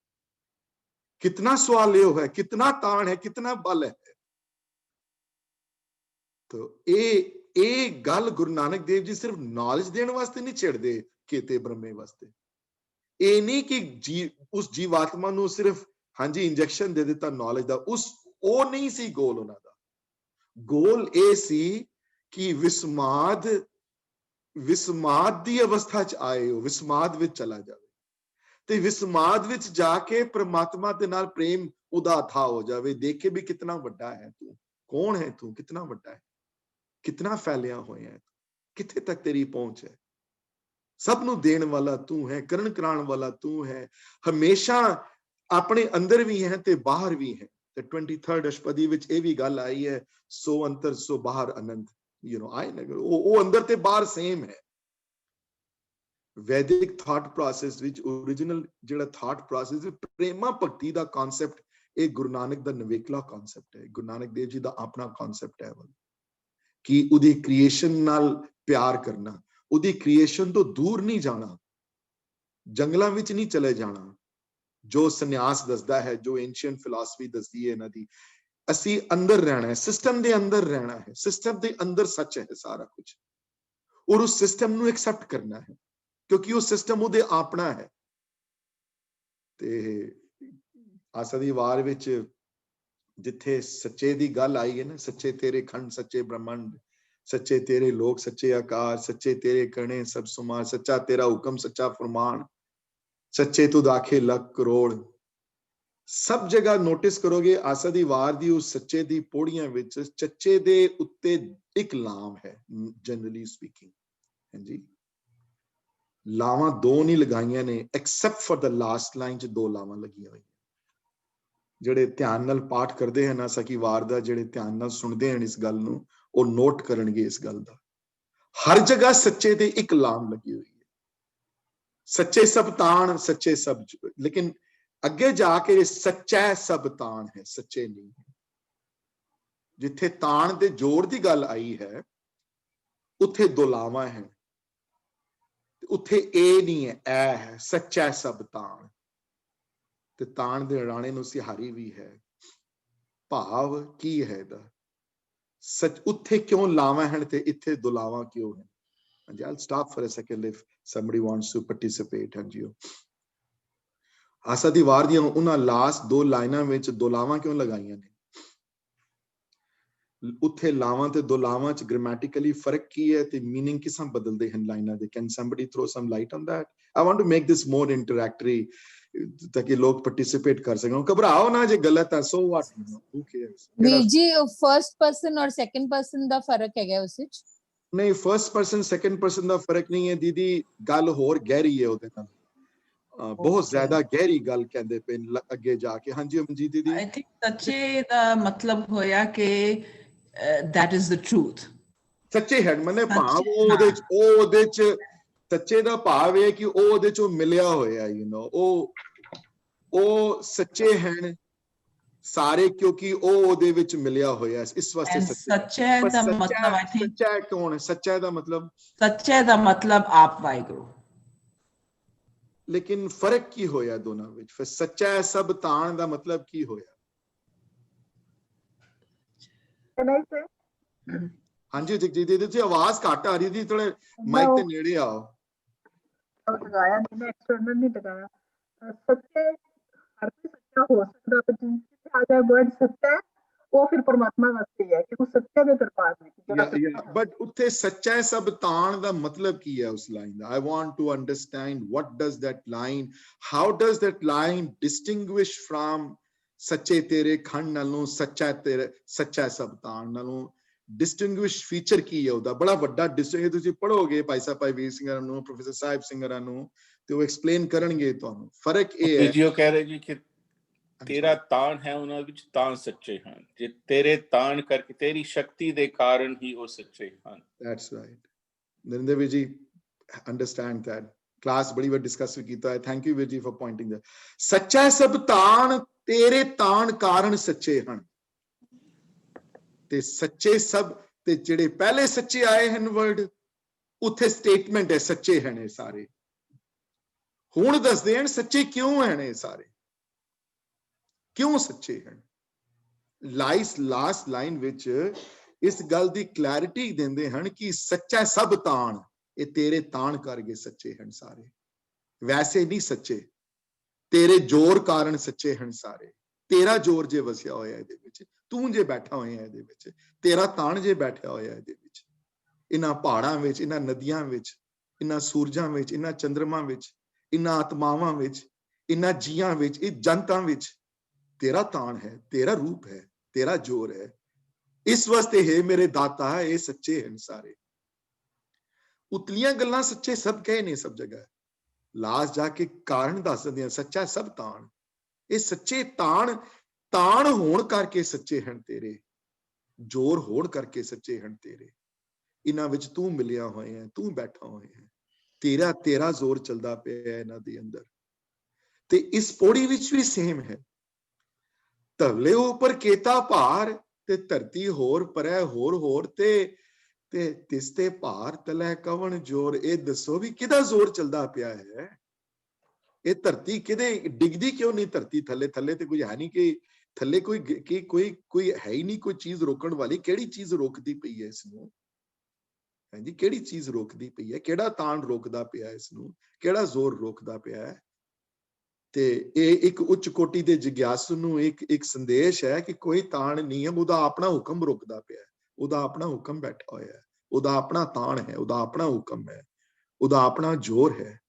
कितना स्वालेयो है, कितना तान है, कितना बल है. तो ये गल गुरु नानक देव जी सिर्फ नॉलेज देने वास्ते नहीं छेड़ते केते ब्रह्मे वास्ते. ये नहीं कि उस जीवात्मा ਨੂੰ सिर्फ ਹਾਂਜੀ ਇੰਜੈਕਸ਼ਨ ਦੇ ਦਿੱਤਾ ਨੌਲੇਜ ਦਾ, ਉਹ ਨਹੀਂ ਸੀ ਗੋਲ. ਉਹਨਾਂ ਦਾ ਗੋਲ ਇਹ ਸੀ ਕਿ ਵਿਸਮਾਦ ਦੀ ਅਵਸਥਾ ਚ ਆਏ ਹੋ, ਵਿਸਮਾਦ ਵਿੱਚ ਚਲਾ ਜਾਵੇ ਤੇ ਵਿਸਮਾਦ ਵਿੱਚ ਜਾ ਕੇ ਪ੍ਰਮਾਤਮਾ ਦੇ ਨਾਲ ਪ੍ਰੇਮ ਉਹਦਾ ਅਥਾ ਹੋ ਜਾਵੇ. ਦੇਖੇ ਵੀ ਕਿਤਨਾ ਵੱਡਾ ਹੈ ਤੂੰ, ਕੌਣ ਹੈ ਤੂੰ, ਕਿਤਨਾ ਵੱਡਾ ਹੈ, ਕਿਤਨਾ ਫੈਲਿਆ ਹੋਇਆ ਹੈ, ਕਿੱਥੇ ਤੱਕ ਤੇਰੀ ਪਹੁੰਚ ਹੈ, ਸਭ ਨੂੰ ਦੇਣ ਵਾਲਾ ਤੂੰ ਹੈ, ਕਰਨ ਕਰਾਉਣ ਵਾਲਾ ਤੂੰ ਹੈ, ਹਮੇਸ਼ਾ ਆਪਣੇ ਅੰਦਰ ਵੀ ਹੈ ਤੇ ਬਾਹਰ ਵੀ ਹੈ. ਤੇ 23rd ਅਸ਼ਪਦੀ ਵਿੱਚ ਇਹ ਵੀ ਗੱਲ ਆਈ ਹੈ, ਸੋ ਅੰਤਰ ਸੋ ਬਾਹਰ ਅਨੰਤ. You know, ਉਹ ਅੰਦਰ ਤੇ ਬਾਹਰ ਸੇਮ ਹੈ. ਵੈਦਿਕ ਥਾਟ ਪ੍ਰੋਸੈਸ ਵਿੱਚ ਓਰੀਜਨਲ ਜਿਹੜਾ ਥਾਟ ਪ੍ਰੋਸੈਸ ਪ੍ਰੇਮਾ ਭਗਤੀ ਦਾ ਕਨਸੈਪਟ, ਇਹ ਗੁਰੂ ਨਾਨਕ ਦਾ ਨਵੇਕਲਾ ਕਨਸੈਪਟ ਹੈ, ਗੁਰੂ ਨਾਨਕ ਦੇਵ ਜੀ ਦਾ ਆਪਣਾ ਕਨਸੈਪਟ ਹੈ ਕਿ ਉਹਦੀ ਕ੍ਰੀਏਸ਼ਨ ਨਾਲ ਪਿਆਰ ਕਰਨਾ, ਉਹਦੀ ਕ੍ਰੀਏਸ਼ਨ ਤੋਂ ਦੂਰ ਨਹੀਂ ਜਾਣਾ, ਜੰਗਲਾਂ ਵਿੱਚ ਨਹੀਂ ਚਲੇ ਜਾਣਾ, ਜੋ ਸੰਨਿਆਸ ਦੱਸਦਾ ਹੈ, ਜੋ ਐਂਸ਼ੀਅੰਟ ਫਿਲਾਸਫੀ ਦੱਸਦੀ ਹੈ ਇਹਨਾਂ ਦੀ. ਅਸੀਂ ਅੰਦਰ ਰਹਿਣਾ ਹੈ, ਸਿਸਟਮ ਦੇ ਅੰਦਰ ਰਹਿਣਾ ਹੈ, ਸਿਸਟਮ ਦੇ ਅੰਦਰ ਸੱਚ ਹੈ ਸਾਰਾ ਕੁਝ, ਔਰ ਉਸ ਸਿਸਟਮ ਨੂੰ ਐਕਸੈਪਟ ਕਰਨਾ ਹੈ ਕਿਉਂਕਿ ਉਹ ਸਿਸਟਮ ਉਹਦੇ ਆਪਣਾ ਹੈ. ਤੇ ਆਸਾ ਦੀ ਵਾਰ ਵਿੱਚ ਜਿੱਥੇ ਸੱਚੇ ਦੀ ਗੱਲ ਆਈ ਹੈ ਨਾ, ਸੱਚੇ ਤੇਰੇ ਖੰਡ, ਸੱਚੇ ਬ੍ਰਹਮੰਡ, ਸੱਚੇ ਤੇਰੇ ਲੋਕ, ਸੱਚੇ ਆਕਾਸ਼, ਸੱਚੇ ਤੇਰੇ ਕਰਨੇ ਸਭ ਸੁਮਾਰ, ਸੱਚਾ ਤੇਰਾ ਹੁਕਮ, ਸੱਚਾ ਫਰਮਾਨ, ਸੱਚੇ ਤੁਧ ਆਖੇ ਲੱਖ ਕਰੋੜ. ਸਭ ਜਗ੍ਹਾ ਨੋਟਿਸ ਕਰੋਗੇ ਆਸਾ ਦੀ ਵਾਰ ਦੀ ਉਸ ਸੱਚੇ ਦੀ ਪੌੜੀਆਂ ਵਿੱਚ ਚੱਚੇ ਦੇ ਉੱਤੇ ਇੱਕ ਲਾਮ ਹੈ, ਜਨਰਲੀ ਸਪੀਕਿੰਗ. ਹਾਂਜੀ, ਲਾਵਾਂ ਦੋ ਨਹੀਂ ਲਗਾਈਆਂ ਨੇ, accept for the last line ਚ 2 ਲਾਵਾਂ ਲੱਗੀਆਂ ਹੋਈਆਂ. ਜਿਹੜੇ ਧਿਆਨ ਨਾਲ ਪਾਠ ਕਰਦੇ ਹਨ ਆਸਾ ਕੀ ਵਾਰ ਦਾ, ਜਿਹੜੇ ਧਿਆਨ ਨਾਲ ਸੁਣਦੇ ਹਨ ਇਸ ਗੱਲ ਨੂੰ, ਉਹ ਨੋਟ ਕਰਨਗੇ ਇਸ ਗੱਲ ਦਾ. ਹਰ ਜਗ੍ਹਾ ਸੱਚੇ ਤੇ ਇੱਕ ਲਾਮ ਲੱਗੀ ਹੋਈ ਹੈ. ਸੱਚੇ ਸਭ ਤਾਣ, ਸੱਚੇ ਸਭ, ਲੇਕਿਨ ਅੱਗੇ ਜਾ ਕੇ ਸੱਚਾ ਸਭ ਤਾਣ ਹੈ, ਸੱਚੇ ਨਹੀਂ ਹੈ. ਜਿੱਥੇ ਤਾਣ ਤੇ ਜੋੜ ਦੀ ਗੱਲ ਆਈ ਹੈ ਉੱਥੇ ਦੁਲਾਵਾਂ ਹੈ, ਉੱਥੇ ਇਹ ਨਹੀਂ ਹੈ, ਐ ਹੈ ਸੱਚਾ ਸਭ ਤਾਣ. ਤੇ ਤਾਣ ਦੇ ਰਾਣੇ ਨੂੰ ਸਿਹਾਰੀ ਵੀ ਹੈ. ਭਾਵ ਕੀ ਹੈ ਇਹਦਾ, ਸੱਚ ਉੱਥੇ ਕਿਉਂ ਲਾਵਾਂ ਹਨ ਤੇ ਇੱਥੇ ਦੁਲਾਵਾਂ ਕਿਉਂ ਹਨ? ਹਾਂਜੀ, I'll stop for a second if somebody wants to participate. ਹਾਂਜੀ, ਆਸਾ ਦੀ ਵਾਰ ਦੀਆਂ ਉਹਨਾਂ ਲਾਸਟ 2 ਲਾਈਨਾਂ ਵਿੱਚ ਦੁਲਾਵਾਂ ਕਿਉਂ ਲਗਾਈਆਂ ਨੇ? ਉੱਥੇ ਲਾਵਾਂ ਤੇ ਦੁਲਾਵਾਂ ਚ ਗ੍ਰਾਮੈਟਿਕਲੀ ਫਰਕ ਕੀ ਹੈ ਤੇ ਮੀਨਿੰਗ ਕਿਸ ਤਰ੍ਹਾਂ ਬਦਲਦੇ ਹਨ ਲਾਈਨਾਂ ਦੇ? Can somebody throw some light on that? I want to make this more interactive ਤਾਂ ਕਿ ਲੋਕ ਪਾਰਟਿਸਿਪੇਟ ਕਰ ਸਕਣ। ਘਬਰਾਓ ਨਾ ਜੇ ਗਲਤ ਹੈ, so what, who cares? ਵੀਰ ਜੀ ਫਰਸਟ ਪਰਸਨ ਔਰ ਸੈਕੰਡ ਪਰਸਨ ਦਾ ਫਰਕ ਹੈਗਾ ਉਸ ਵਿੱਚ? ਨਹੀਂ, ਫਰਸਟ ਪਰਸਨ ਸੈਕੰਡ ਪਰਸਨ ਦਾ ਫਰਕ ਨਹੀਂ ਹੈ ਦੀਦੀ, ਗੱਲ ਹੋਰ ਗਹਿਰੀ ਹੈ ਉਹਦੇ ਨਾਲ, ਬਹੁਤ ਜ਼ਿਆਦਾ ਗਹਿਰੀ ਗੱਲ ਕਹਿੰਦੇ ਪਏ ਅੱਗੇ ਜਾ ਕੇ। ਹਾਂਜੀ ਅਮਨਜੀਤ ਦੀਦੀ। I think ਸੱਚੇ ਦਾ ਮਤਲਬ ਹੋਇਆ ਕਿ that is the truth. ਸੱਚੇ ਹੈ ਮਨੇ ਭਾਵ ਉਹਦੇ ਚ ਸੱਚੇ ਦਾ ਭਾਵ ਹੈ ਕਿ ਉਹ ਉਹਦੇ ਚੋਂ ਮਿਲਿਆ ਹੋਇਆ, ਉਹ ਸੱਚੇ ਹਨ ਸਾਰੇ ਕਿਉਂਕਿ ਉਹ ਉਹਦੇ ਵਿੱਚ ਮਿਲਿਆ ਹੋਇਆ, ਇਸ ਵਾਸਤੇ ਸੱਚੇ ਦਾ ਮਤਲਬ I think ਸੱਚਾ ਕੌਣ ਹੈ? ਸੱਚਾ ਦਾ ਮਤਲਬ, ਸੱਚੇ ਦਾ ਮਤਲਬ ਆਪ ਵਾਹਿਗੁਰੂ। ਲੇਕਿਨ ਫਰਕ ਕੀ ਹੋਇਆ ਦੋਨਾਂ ਵਿੱਚ? ਫਿਰ ਸੱਚਾ ਸਭ ਤਾਣ ਦਾ ਮਤਲਬ ਕੀ ਹੋਇਆ? ਹਾਂਜੀ ਜਗਜੀਤ ਜੀ, ਤੁਸੀਂ ਆਵਾਜ਼ ਘੱਟ ਆ ਰਹੀ ਸੀ, ਥੋੜੇ ਮਾਈਕ ਦੇ ਨੇੜੇ ਆਓ। ਲਗਾਇਆ ਨਹੀਂ, ਐਕਸਟਰਨਲ ਨਹੀਂ ਲਗਾਇਆ। ਸੱਚੇ ਹਰ ਕੋਈ ਸੱਚਾ ਹੋ ਸਕਦਾ, ਪਰ ਜਿੱਥੇ ਆ ਜਾਏ ਵਰਡ ਸੱਚਾ, ਉਹ ਫਿਰ ਪਰਮਾਤਮਾ ਵਾਸਤੇ ਹੈ ਕਿ ਉਹ ਸੱਚੇ ਦੇ ਦਰਬਾਰ ਵਿੱਚ। ਬਟ ਉੱਥੇ ਸੱਚਾ ਸਭ ਤਾਣ ਦਾ ਮਤਲਬ ਕੀ ਹੈ ਉਸ line the? I want to understand what does that line, how does that line distinguish from ਸੱਚੇ ਤੇਰੇ ਖੰਡ ਨਾਲੋਂ, ਸੱਚਾ ਤੇਰੇ ਸੱਚਾ ਸਭ ਤਾਣ ਨਾਲੋਂ ਡਿਸਟਿੰਗੁਇਸ਼ ਫੀਚਰ ਕੀ ਹੈ ਉਹਦਾ? ਬੜਾ ਵੱਡਾ ਡਿਸਟਿੰਗ, ਤੁਸੀਂ ਪੜੋਗੇ ਭਾਈ ਸਾਹਿਬ ਭਾਈ ਵੀਰ ਸਿੰਘਾਂ ਨੂੰ, ਪ੍ਰੋਫੈਸਰ ਸਾਹਿਬ ਸਿੰਘਾਂ ਨੂੰ, ਤੇ ਉਹ ਐਕਸਪਲੇਨ ਕਰਨਗੇ ਤੁਹਾਨੂੰ। ਫਰਕ ਇਹ ਹੈ ਜੀ, ਉਹ ਕਹਿ ਰਹੇ ਜੀ ਕਿ ਤੇਰਾ ਤਾਣ ਹੈ, ਉਹਨਾਂ ਵਿੱਚ ਤਾਣ ਸੱਚੇ ਹਨ, ਜੇ ਤੇਰੇ ਤਾਣ ਕਰਕੇ ਤੇਰੀ ਸ਼ਕਤੀ ਦੇ ਕਾਰਨ ਹੀ ਉਹ ਸੱਚੇ ਹਨ। That's right. ਨਰਿੰਦਰ ਵੀਰ ਜੀ, understand that. ਕਲਾਸ ਬੜੀ ਵਾਰ ਡਿਸਕਸ ਵੀ ਕੀਤਾ ਹੈ। ਥੈਂਕ ਯੂ ਵੀਰ ਜੀ ਫॉर ਪੋਇੰਟਿੰਗ that. ਸੱਚਾ ਸਭ ਤਾਣ ਤੇਰੇ ਤਾਣ ਕਾਰਨ ਸੱਚੇ ਹਨ, ਤੇ ਸੱਚੇ ਸਭ ਤੇ ਜਿਹੜੇ ਪਹਿਲੇ ਸੱਚੇ ਆਏ ਹਨ ਵਰਡ, ਉੱਥੇ ਸਟੇਟਮੈਂਟ ਹੈ ਸੱਚੇ ਹਨ ਇਹ ਸਾਰੇ। ਹੁਣ ਦੱਸਦੇ ਹਨ ਸੱਚੇ ਕਿਉਂ ਹਨ ਇਹ ਸਾਰੇ, ਕਿਉਂ ਸੱਚੇ ਹਨ। ਲਾਸਟ ਲਾਈਨ ਵਿੱਚ ਇਸ ਗੱਲ ਦੀ ਕਲੈਰਿਟੀ ਦਿੰਦੇ ਹਨ ਕਿ ਸੱਚਾ ਸਭ ਤਾਣ, ਇਹ ਤੇਰੇ ਤਾਣ ਕਰਕੇ ਸੱਚੇ ਹਨ ਸਾਰੇ, ਵੈਸੇ ਨਹੀਂ ਸੱਚੇ, ਤੇਰੇ ਜ਼ੋਰ ਕਾਰਨ ਸੱਚੇ ਹਨ ਸਾਰੇ। ਤੇਰਾ ਜ਼ੋਰ ਜੇ ਵਸਿਆ ਹੋਇਆ ਇਹਦੇ ਵਿੱਚ, ਤੂੰ ਜੇ ਬੈਠਾ ਹੋਇਆ ਇਹਦੇ ਵਿੱਚ, ਤੇਰਾ ਤਾਣ ਜੇ ਬੈਠਿਆ ਹੋਇਆ ਇਹਦੇ ਵਿੱਚ, ਇਹਨਾਂ ਪਹਾੜਾਂ ਵਿੱਚ, ਇਹਨਾਂ ਨਦੀਆਂ ਵਿੱਚ, ਇਹਨਾਂ ਸੂਰਜਾਂ ਵਿੱਚ, ਇਹਨਾਂ ਚੰਦਰਮਾ ਵਿੱਚ, ਇਹਨਾਂ ਆਤਮਾਵਾਂ ਵਿੱਚ, ਇਹਨਾਂ ਜੀਆਂ ਵਿੱਚ, ਇਹ ਜਨਤਾਂ ਵਿੱਚ ਤੇਰਾ ਤਾਣ ਹੈ, ਤੇਰਾ ਰੂਪ ਹੈ, ਤੇਰਾ ਜ਼ੋਰ ਹੈ। ਇਸ ਵਾਸਤੇ ਹੈ ਮੇਰੇ ਦਾਤਾ, ਇਹ ਸੱਚੇ ਹਨ ਸਾਰੇ। ਉਤਲੀਆਂ ਗੱਲਾਂ ਸੱਚੇ ਸਭ ਕਹੇ ਨੇ ਸਭ ਜਗ੍ਹਾ, ਲਾਸਟ ਜਾ ਕੇ ਕਾਰਨ ਦੱਸ ਦਿੰਦੇ ਆ ਸੱਚਾ ਸਭ ਤਾਣ। ਇਹ ਸੱਚੇ ਤਾਣ ਹੋਣ ਕਰਕੇ ਸੱਚੇ ਹਨ ਤੇਰੇ, ਜ਼ੋਰ ਹੋਣ ਕਰਕੇ ਸੱਚੇ ਹਨ ਤੇਰੇ। ਇਹਨਾਂ ਵਿੱਚ ਤੂੰ ਮਿਲਿਆ ਹੋਇਆ ਹੈ, ਤੂੰ ਬੈਠਾ ਹੋਇਆ ਹੈ, ਤੇਰਾ ਜ਼ੋਰ ਚੱਲਦਾ ਪਿਆ ਇਹਨਾਂ ਦੇ ਅੰਦਰ। ਤੇ ਇਸ ਪੌੜੀ ਵਿੱਚ ਵੀ ਸੇਮ ਹੈ, ਧਰਲੇ ਉੱਪਰ ਕੇਤਾ ਭਾਰ ਤੇ ਧਰਤੀ ਹੋਰ ਪਰੈ ਹੋਰ ਤੇ ਤਿਸਤੇ ਭਾਰ ਤਲੇ ਕਵਣ ਜ਼ੋਰ। ਇਹ ਦੱਸੋ ਵੀ ਕਿਹਦਾ ਜ਼ੋਰ ਚੱਲਦਾ ਪਿਆ ਹੈ? ਇਹ ਧਰਤੀ ਕਿਹਦੇ ਡਿੱਗਦੀ ਕਿਉਂ ਨਹੀਂ? ਧਰਤੀ ਥੱਲੇ ਤੇ ਕੋਈ ਹੈ ਨਹੀਂ, ਕਿ ਥੱਲੇ ਕੋਈ ਹੈ ਹੀ ਨਹੀਂ, ਕੋਈ ਚੀਜ਼ ਰੋਕਣ ਵਾਲੀ। ਕਿਹੜੀ ਚੀਜ਼ ਰੋਕਦੀ ਪਈ ਹੈ ਇਸ ਨੂੰ? ਹਾਂਜੀ, ਕਿਹੜੀ ਚੀਜ਼ ਰੋਕਦੀ ਪਈ ਹੈ? ਕਿਹੜਾ ਤਾਣ ਰੋਕਦਾ ਪਿਆ ਇਸ ਨੂੰ? ਕਿਹੜਾ ਜ਼ੋਰ ਰੋਕਦਾ ਪਿਆ ਹੈ? ਤੇ ਇਹ ਇੱਕ ਉੱਚ ਕੋਟੀ ਦੇ ਜਿਗਿਆਸੂ ਨੂੰ ਇੱਕ ਸੰਦੇਸ਼ ਹੈ ਕਿ ਕੋਈ ਤਾਣ ਨਹੀਂ ਹੈ, ਉਹਦਾ ਆਪਣਾ ਹੁਕਮ ਰੋਕਦਾ ਪਿਆ, ਉਹਦਾ ਆਪਣਾ ਹੁਕਮ ਬੈਠਾ ਹੋਇਆ ਹੈ, ਉਹਦਾ ਆਪਣਾ ਤਾਣ ਹੈ, ਉਹਦਾ ਆਪਣਾ ਹੁਕਮ ਹੈ, ਉਹਦਾ ਆਪਣਾ ਜ਼ੋਰ ਹੈ।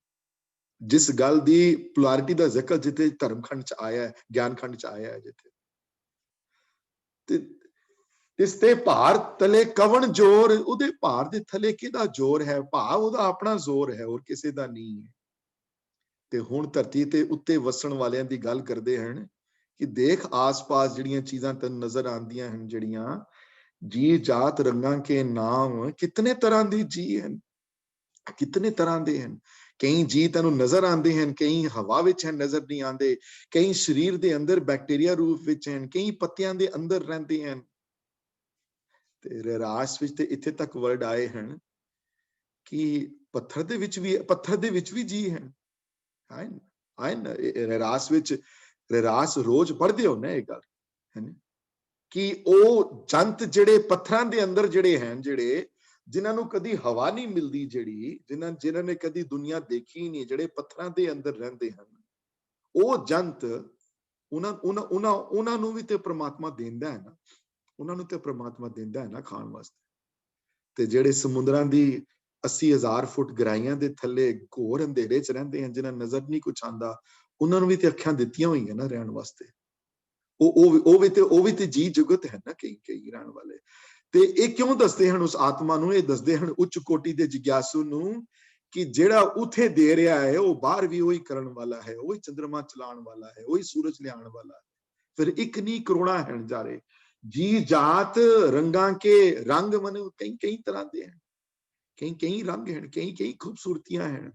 ਜਿਸ ਗੱਲ ਦੀ ਪੋਲੈਰਿਟੀ ਦਾ ਜ਼ਿਕਰ ਜਿੱਥੇ ਧਰਮ ਖੰਡ ਚ ਆਇਆ ਹੈ, ਗਿਆਨ ਖੰਡ ਚ ਆਇਆ ਹੈ, ਜਿੱਥੇ ਇਸ ਤੇ ਭਾਰ ਤਲੇ ਕਵਣ ਜ਼ੋਰ, ਉਹਦੇ ਭਾਰ ਦੇ ਥੱਲੇ ਕਿਹਦਾ ਜ਼ੋਰ ਹੈ? ਭਾਵ ਉਹਦਾ ਆਪਣਾ ਜ਼ੋਰ ਹੈ, ਹੋਰ ਕਿਸੇ ਦਾ ਨਹੀਂ ਹੈ। ਤੇ ਹੁਣ ਧਰਤੀ ਤੇ ਉੱਤੇ ਵਸਣ ਵਾਲਿਆਂ ਦੀ ਗੱਲ ਕਰਦੇ ਹਨ ਕਿ ਦੇਖ ਆਸ-ਪਾਸ ਜਿਹੜੀਆਂ ਚੀਜ਼ਾਂ ਤੈਨੂੰ ਨਜ਼ਰ ਆਉਂਦੀਆਂ ਹਨ, ਜਿਹੜੀਆਂ ਜੀ ਜਾਤ ਰੰਗਾਂ ਕੇ ਨਾਮ, ਕਿਤਨੇ ਤਰ੍ਹਾਂ ਦੀ ਜੀ ਹਨ, ਕਿਤਨੇ ਤਰ੍ਹਾਂ ਦੇ ਹਨ। ਕਈ ਜੀ ਤੈਨੂੰ ਨਜ਼ਰ ਆਉਂਦੇ ਹਨ, ਕਈ ਹਵਾ ਵਿੱਚ ਹਨ, ਨਜ਼ਰ ਨਹੀਂ ਆਉਂਦੇ, ਕਈ ਸਰੀਰ ਦੇ ਅੰਦਰ ਬੈਕਟੀਰੀਆ ਰੂਪ ਵਿੱਚ ਹਨ, ਕਈ ਪੱਤਿਆਂ ਦੇ ਅੰਦਰ ਰਹਿੰਦੇ ਹਨ। ਤੇ ਰਹਿਰਾਸ ਵਿੱਚ ਤੇ ਇੱਥੇ ਤੱਕ ਵਰਡ ਆਏ ਹਨ ਕਿ ਪੱਥਰ ਦੇ ਵਿੱਚ ਵੀ ਜੀ ਹਨ। ਰਹਿਰਾਸ ਵਿੱਚ, ਰਹਿਰਾਸ ਰੋਜ਼ ਪੜ੍ਹਦੇ ਹੋ ਨਾ ਇਹ ਗੱਲ, ਹੈ ਨਾ? ਕਿ ਉਹ ਜੰਤ ਜਿਹੜੇ ਪੱਥਰਾਂ ਦੇ ਅੰਦਰ ਜਿਹੜੇ ਹਨ, ਜਿਹੜੇ ਜਿਨ੍ਹਾਂ ਨੂੰ ਕਦੀ ਹਵਾ ਨਹੀਂ ਮਿਲਦੀ, ਜਿਹੜੀ ਜਿਨ੍ਹਾਂ ਨੇ ਕਦੀ ਦੁਨੀਆ ਦੇਖੀ ਨਹੀਂ, ਜਿਹੜੇ ਪੱਥਰਾਂ ਦੇ ਅੰਦਰ ਰਹਿੰਦੇ ਹਨ, ਉਹ ਜੰਤ ਉਹਨਾਂ ਨੂੰ ਵੀ ਤੇ ਪ੍ਰਮਾਤਮਾ ਦਿੰਦਾ ਹੈ ਨਾ, ਉਹਨਾਂ ਨੂੰ ਤੇ ਪ੍ਰਮਾਤਮਾ ਦਿੰਦਾ ਹੈ ਨਾ ਖਾਣ ਵਾਸਤੇ। ਤੇ ਜਿਹੜੇ ਸਮੁੰਦਰਾਂ ਦੀ 80,000 ਫੁੱਟ ਗਹਿਰਾਈਆਂ ਦੇ ਥੱਲੇ ਘੋਰ ਅੰਧੇਰੇ 'ਚ ਰਹਿੰਦੇ ਹਨ, ਜਿਨ੍ਹਾਂ ਨਜ਼ਰ ਨਹੀਂ ਕੁਛ ਆਉਂਦਾ, ਉਹਨਾਂ ਨੂੰ ਵੀ ਤੇ ਅੱਖਾਂ ਦਿੱਤੀਆਂ ਹੋਈਆਂ ਨਾ ਰਹਿਣ ਵਾਸਤੇ। ਉਹ ਵੀ ਤੇ ਜੀ ਜੁਗਤ ਹੈ ਨਾ ਕਈ ਰਹਿਣ ਵਾਲੇ। ਤੇ ਇਹ ਕਿਉਂ ਦੱਸਦੇ ਹਨ ਉਸ ਆਤਮਾ ਨੂੰ? ਇਹ ਦੱਸਦੇ ਹਨ ਉੱਚ ਕੋਟੀ ਦੇ ਜਿਗਿਆਸੂ ਨੂੰ ਕਿ ਜਿਹੜਾ ਉਥੇ ਦੇ ਰਿਹਾ ਹੈ ਉਹ ਬਾਹਰ ਵੀ ਉਹੀ ਕਰਨ ਵਾਲਾ ਹੈ, ਉਹੀ ਚੰਦਰਮਾ ਚਲਾਉਣ ਵਾਲਾ ਹੈ, ਉਹੀ ਸੂਰਜ ਲਿਆਉਣ ਵਾਲਾ ਹੈ। ਫਿਰ ਇੱਕ ਨਹੀਂ ਕਰੋੜਾਂ ਹਨ ਜਾਰੇ ਜੀ ਜਾਤ ਰੰਗਾਂ ਕੇ ਰੰਗ ਮਨ ਕਈ ਤਰ੍ਹਾਂ ਦੇ ਹਨ, ਕਈ ਰੰਗ ਹਨ, ਕਈ ਖੂਬਸੂਰਤੀਆਂ ਹਨ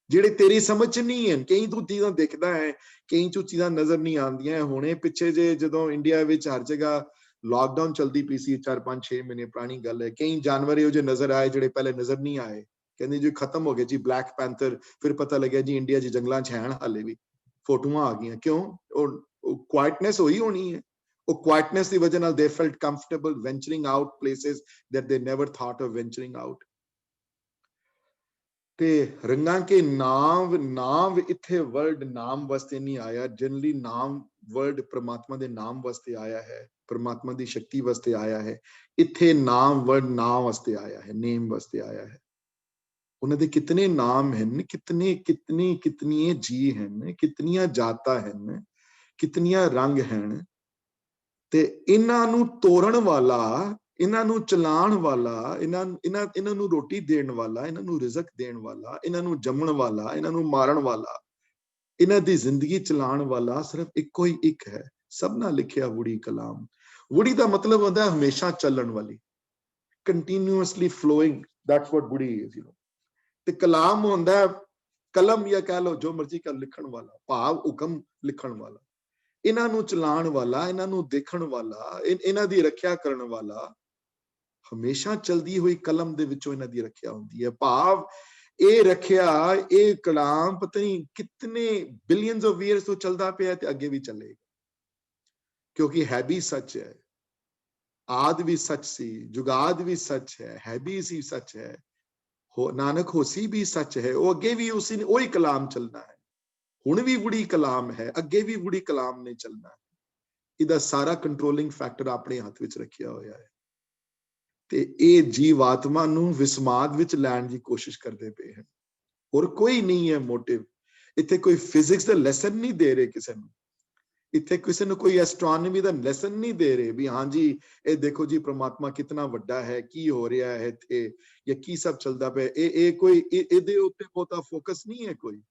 ਜਿਹੜੇ ਤੇਰੀ ਸਮਝ ਚ ਨਹੀਂ ਹਨ। ਕਈ ਤੂੰ ਚੀਜ਼ਾਂ ਦੇਖਦਾ ਹੈ, ਕਈ ਤੂੰ ਚੀਜ਼ਾਂ ਨਜ਼ਰ ਨਹੀਂ ਆਉਂਦੀਆਂ। ਹੁਣੇ ਪਿੱਛੇ ਜੇ ਜਦੋਂ ਇੰਡੀਆ ਵਿੱਚ ਹਰ ਜਗ੍ਹਾ ਲਾਕਡਾਊਨ ਚਲਦੀ ਪਈ ਸੀ, 4-5-6 ਮਹੀਨੇ ਪੁਰਾਣੀ ਗੱਲ ਹੈ, ਕਈ ਜਾਨਵਰ ਇਹੋ ਜਿਹੇ ਨਜ਼ਰ ਆਏ ਜਿਹੜੇ ਪਹਿਲੇ ਨਜ਼ਰ ਨਹੀਂ ਆਏ। ਕਹਿੰਦੇ ਜੀ ਖਤਮ ਹੋ ਗਏ ਜੀ ਬਲੈਕ ਪੈਂਥਰ। ਫਿਰ ਪਤਾ ਲੱਗਿਆ ਜੀ ਇੰਡੀਆ 'ਚ ਜੰਗਲਾਂ 'ਚ ਹਨ, ਹਾਲੇ ਵੀ ਫੋਟੋਆਂ ਆ ਗਈਆਂ। ਕਿਉਂ? ਉਹ ਕੁਆਇਟਨੈਸ ਹੋਈ ਹੋਣੀ ਹੈ। ਉਹ ਕੁਆਇਟਨੈਸ ਦੀ ਵਜ੍ਹਾ ਨਾਲ they felt comfortable venturing out places that they never thought of venturing out। ਤੇ ਰੰਗਾਂ ਕੇ ਨਾਮ ਇੱਥੇ ਵਰਡ ਨਾਮ ਵਾਸਤੇ ਨਹੀਂ ਆਇਆ। ਜਨਰਲੀ ਨਾਮ ਵਰਡ ਪ੍ਰਮਾਤਮਾ ਦੇ ਨਾਮ ਵਾਸਤੇ ਆਇਆ ਹੈ, ਪ੍ਰਮਾਤਮਾ ਦੀ ਸ਼ਕਤੀ ਵਾਸਤੇ ਆਇਆ ਹੈ। ਇੱਥੇ ਨਾਮ ਵਰਡ ਨਾਮ ਵਾਸਤੇ ਆਇਆ ਹੈ, ਨੇਮ ਵਾਸਤੇ ਆਇਆ ਹੈ। ਉਹਨਾਂ ਦੇ ਕਿਤਨੇ ਨਾਮ ਹਨ, ਕਿਤਨੀਆਂ ਜੀ ਹਨ, ਕਿਤਨੀਆਂ ਜਾਤਾਂ ਹਨ, ਕਿਤਨੀਆਂ ਰੰਗ ਹਨ। ਤੇ ਇਹਨਾਂ ਨੂੰ ਤੋੜਨ ਵਾਲਾ, ਇਹਨਾਂ ਨੂੰ ਚਲਾਉਣ ਵਾਲਾ, ਇਹਨਾਂ ਨੂੰ ਰੋਟੀ ਦੇਣ ਵਾਲਾ, ਇਹਨਾਂ ਨੂੰ ਰਿਜ਼ਕ ਦੇਣ ਵਾਲਾ, ਇਹਨਾਂ ਨੂੰ ਜੰਮਣ ਵਾਲਾ, ਇਹਨਾਂ ਨੂੰ ਮਾਰਨ ਵਾਲਾ, ਇਹਨਾਂ ਦੀ ਜ਼ਿੰਦਗੀ ਚਲਾਉਣ ਵਾਲਾ ਸਿਰਫ ਇੱਕੋ ਹੀ ਇੱਕ ਹੈ। ਸਭ ਨਾਲ ਲਿਖਿਆ ਵੁੜੀ ਕਲਾਮ। ਵੁੜੀ ਦਾ ਮਤਲਬ ਹੁੰਦਾ ਹਮੇਸ਼ਾ ਚੱਲਣ ਵਾਲੀ, ਕੰਟੀਨਿਊਅਸਲੀ ਫਲੋਇੰਗ, ਦੈਟਸ ਵਾਟ ਵੁੜੀ ਇਜ਼, ਯੂ ਨੋ। ਤੇ ਕਲਾਮ ਹੁੰਦਾ ਕਲਮ ਜਾਂ ਕਹਿ ਲਓ ਜੋ ਮਰਜ਼ੀ ਕਰ, ਲਿਖਣ ਵਾਲਾ, ਭਾਵ ਹੁਕਮ ਲਿਖਣ ਵਾਲਾ, ਇਹਨਾਂ ਨੂੰ ਚਲਾਉਣ ਵਾਲਾ, ਇਹਨਾਂ ਨੂੰ ਦੇਖਣ ਵਾਲਾ, ਇਹਨਾਂ ਦੀ ਰੱਖਿਆ ਕਰਨ ਵਾਲਾ। ਹਮੇਸ਼ਾ ਚਲਦੀ ਹੋਈ ਕਲਮ ਦੇ ਵਿੱਚੋਂ ਇਹਨਾਂ ਦੀ ਰੱਖਿਆ ਹੁੰਦੀ ਹੈ। ਭਾਵ ਇਹ ਰੱਖਿਆ, ਇਹ ਕਲਾਮ ਪਤਾ ਨਹੀਂ ਕਿਤਨੇ ਬਿਲੀਅਨਸ ਆਫ ਈਅਰਸ ਤੋਂ ਚੱਲਦਾ ਪਿਆ ਤੇ ਅੱਗੇ ਵੀ ਚੱਲੇਗਾ, ਕਿਉਂਕਿ ਹੈ ਵੀ ਸੱਚ ਹੈ। ਆਦ ਵੀ ਸੱਚ ਸੀ, ਜੁਗਾਦ ਵੀ ਸੱਚ ਹੈ ਵੀ ਸੀ ਸੱਚ ਹੈ, ਨਾਨਕ ਹੋਸੀ ਵੀ ਸੱਚ ਹੈ। ਉਹ ਅੱਗੇ ਵੀ ਉਸੇ ਨੇ ਉਹੀ ਕਲਾਮ ਚੱਲਣਾ ਹੈ। ਹੁਣ ਵੀ ਵੁੜੀ ਕਲਾਮ ਹੈ, ਅੱਗੇ ਵੀ ਵੁੜੀ ਕਲਾਮ ਨੇ ਚੱਲਣਾ ਹੈ। ਇਹਦਾ ਸਾਰਾ ਕੰਟਰੋਲਿੰਗ ਫੈਕਟਰ ਆਪਣੇ ਹੱਥ ਵਿੱਚ ਰੱਖਿਆ ਹੋਇਆ ਹੈ। ਤੇ ਇਹ ਜੀਵ ਆਤਮਾ ਨੂੰ ਵਿਸਮਾਦ ਵਿੱਚ ਲੈਣ ਦੀ ਕੋਸ਼ਿਸ਼ ਕਰਦੇ ਪਏ ਹਨ। ਹੋਰ ਕੋਈ ਨਹੀਂ ਹੈ ਮੋਟਿਵ। ਇੱਥੇ ਕੋਈ ਫਿਜ਼ਿਕਸ ਦਾ ਲੈਸਨ ਨਹੀਂ ਦੇ ਰਹੇ ਕਿਸੇ ਨੂੰ, ਇੱਥੇ ਕਿਸੇ ਨੂੰ ਕੋਈ ਐਸਟ੍ਰੋਨੋਮੀ ਦਾ ਲੈਸਨ ਨਹੀਂ ਦੇ ਰਹੇ ਵੀ ਹਾਂਜੀ ਇਹ ਦੇਖੋ ਜੀ ਪ੍ਰਮਾਤਮਾ ਕਿਤਨਾ ਵੱਡਾ ਹੈ, ਕੀ ਹੋ ਰਿਹਾ ਹੈ ਇੱਥੇ, ਜਾਂ ਕੀ ਸਭ ਚੱਲਦਾ ਪਿਆ। ਇਹ ਕੋਈ ਇਹਦੇ ਉੱਤੇ ਬਹੁਤਾ ਫੋਕਸ ਨਹੀਂ ਹੈ, ਕੋਈ